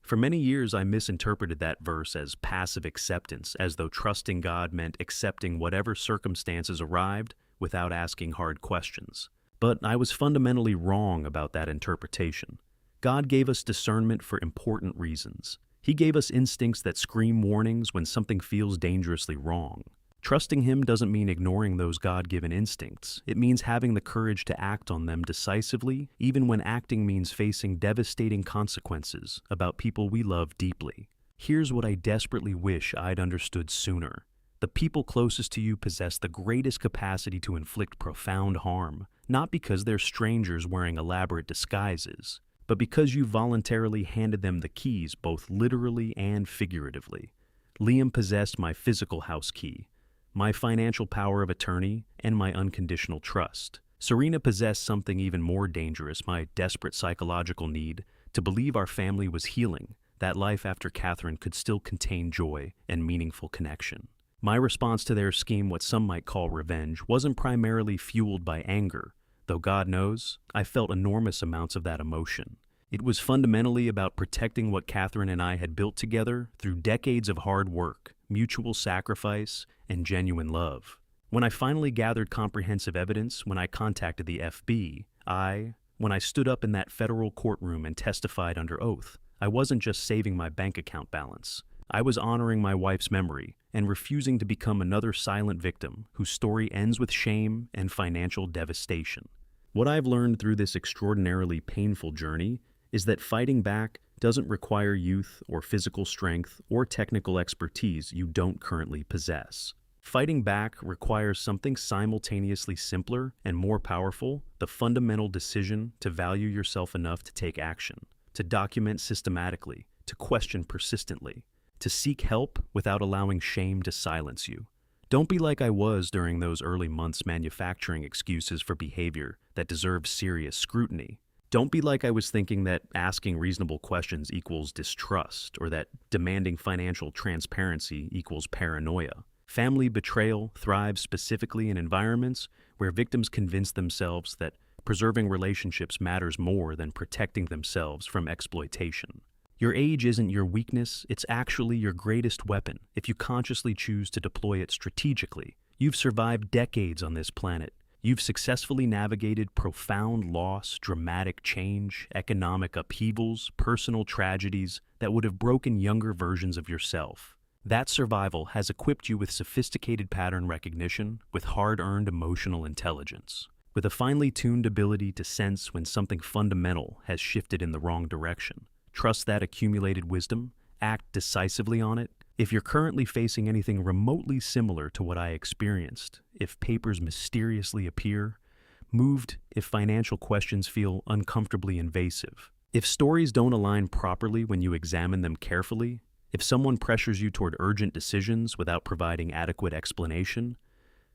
For many years, I misinterpreted that verse as passive acceptance, as though trusting God meant accepting whatever circumstances arrived without asking hard questions. But I was fundamentally wrong about that interpretation. God gave us discernment for important reasons. He gave us instincts that scream warnings when something feels dangerously wrong. Trusting Him doesn't mean ignoring those God-given instincts. It means having the courage to act on them decisively, even when acting means facing devastating consequences about people we love deeply. Here's what I desperately wish I'd understood sooner. The people closest to you possess the greatest capacity to inflict profound harm, not because they're strangers wearing elaborate disguises, but because you voluntarily handed them the keys both literally and figuratively. Liam possessed my physical house key, my financial power of attorney, and my unconditional trust. Serena possessed something even more dangerous, my desperate psychological need to believe our family was healing, that life after Catherine could still contain joy and meaningful connection. My response to their scheme, what some might call revenge, wasn't primarily fueled by anger, though God knows, I felt enormous amounts of that emotion. It was fundamentally about protecting what Catherine and I had built together through decades of hard work, mutual sacrifice, and genuine love. When I finally gathered comprehensive evidence, when I contacted the FBI, when I stood up in that federal courtroom and testified under oath, I wasn't just saving my bank account balance. I was honoring my wife's memory and refusing to become another silent victim whose story ends with shame and financial devastation. What I've learned through this extraordinarily painful journey is that fighting back doesn't require youth or physical strength or technical expertise you don't currently possess. Fighting back requires something simultaneously simpler and more powerful, the fundamental decision to value yourself enough to take action, to document systematically, to question persistently, to seek help without allowing shame to silence you. Don't be like I was during those early months manufacturing excuses for behavior that deserved serious scrutiny. Don't be like I was thinking that asking reasonable questions equals distrust, or that demanding financial transparency equals paranoia. Family betrayal thrives specifically in environments where victims convince themselves that preserving relationships matters more than protecting themselves from exploitation. Your age isn't your weakness, it's actually your greatest weapon if you consciously choose to deploy it strategically. You've survived decades on this planet. You've successfully navigated profound loss, dramatic change, economic upheavals, personal tragedies that would have broken younger versions of yourself. That survival has equipped you with sophisticated pattern recognition, with hard-earned emotional intelligence, with a finely tuned ability to sense when something fundamental has shifted in the wrong direction. Trust that accumulated wisdom, act decisively on it. If you're currently facing anything remotely similar to what I experienced, if papers mysteriously appear, moved if financial questions feel uncomfortably invasive, if stories don't align properly when you examine them carefully, if someone pressures you toward urgent decisions without providing adequate explanation,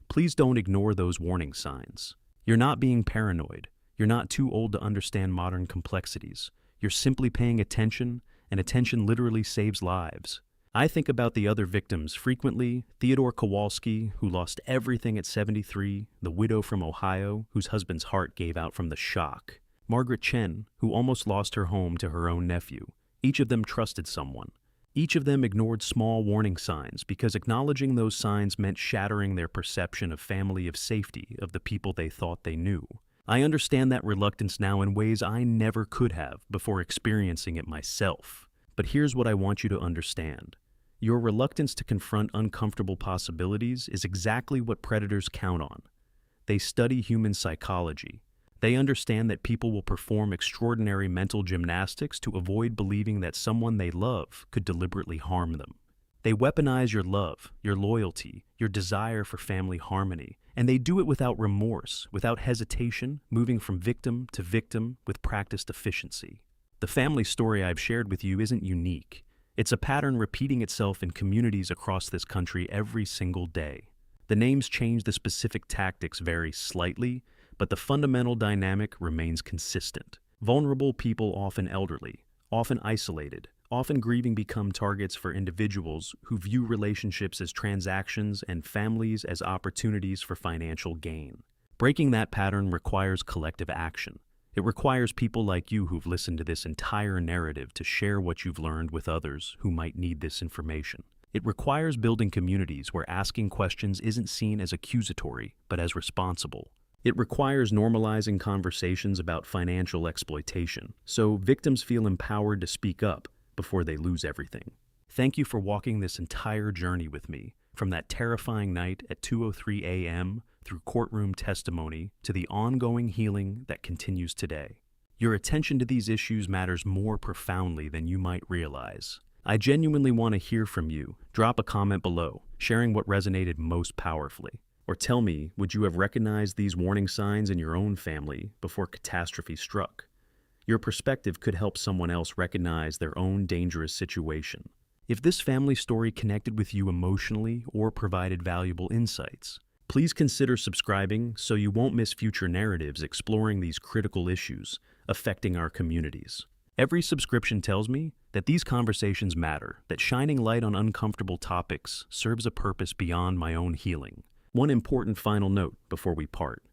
please don't ignore those warning signs. You're not being paranoid. You're not too old to understand modern complexities. You're simply paying attention, and attention literally saves lives. I think about the other victims frequently: Theodore Kowalski, who lost everything at 73, the widow from Ohio, whose husband's heart gave out from the shock, Margaret Chen, who almost lost her home to her own nephew. Each of them trusted someone. Each of them ignored small warning signs because acknowledging those signs meant shattering their perception of family, of safety, of the people they thought they knew. I understand that reluctance now in ways I never could have before experiencing it myself. But here's what I want you to understand. Your reluctance to confront uncomfortable possibilities is exactly what predators count on. They study human psychology. They understand that people will perform extraordinary mental gymnastics to avoid believing that someone they love could deliberately harm them. They weaponize your love, your loyalty, your desire for family harmony, and they do it without remorse, without hesitation, moving from victim to victim with practiced efficiency. The family story I've shared with you isn't unique. It's a pattern repeating itself in communities across this country every single day. The names change, the specific tactics vary slightly, but the fundamental dynamic remains consistent. Vulnerable people, often elderly, often isolated, often grieving, become targets for individuals who view relationships as transactions and families as opportunities for financial gain. Breaking that pattern requires collective action. It requires people like you who've listened to this entire narrative to share what you've learned with others who might need this information. It requires building communities where asking questions isn't seen as accusatory, but as responsible. It requires normalizing conversations about financial exploitation, so victims feel empowered to speak up before they lose everything. Thank you for walking this entire journey with me, from that terrifying night at 2:03 a.m. through courtroom testimony to the ongoing healing that continues today. Your attention to these issues matters more profoundly than you might realize. I genuinely want to hear from you. Drop a comment below, sharing what resonated most powerfully. Or tell me, would you have recognized these warning signs in your own family before catastrophe struck? Your perspective could help someone else recognize their own dangerous situation. If this family story connected with you emotionally or provided valuable insights, please consider subscribing so you won't miss future narratives exploring these critical issues affecting our communities. Every subscription tells me that these conversations matter, that shining light on uncomfortable topics serves a purpose beyond my own healing. One important final note before we part.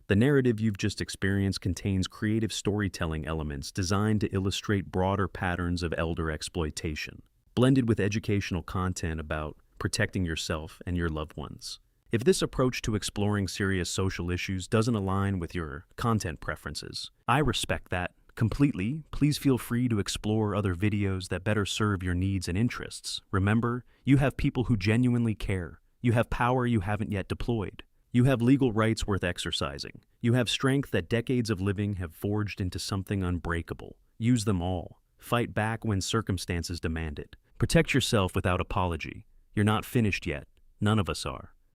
The narrative you've just experienced contains creative storytelling elements designed to illustrate broader patterns of elder exploitation, blended with educational content about protecting yourself and your loved ones. If this approach to exploring serious social issues doesn't align with your content preferences, I respect that completely. Please feel free to explore other videos that better serve your needs and interests. Remember, you have people who genuinely care. You have power you haven't yet deployed. You have legal rights worth exercising. You have strength that decades of living have forged into something unbreakable. Use them all. Fight back when circumstances demand it. Protect yourself without apology. You're not finished yet. None of us are.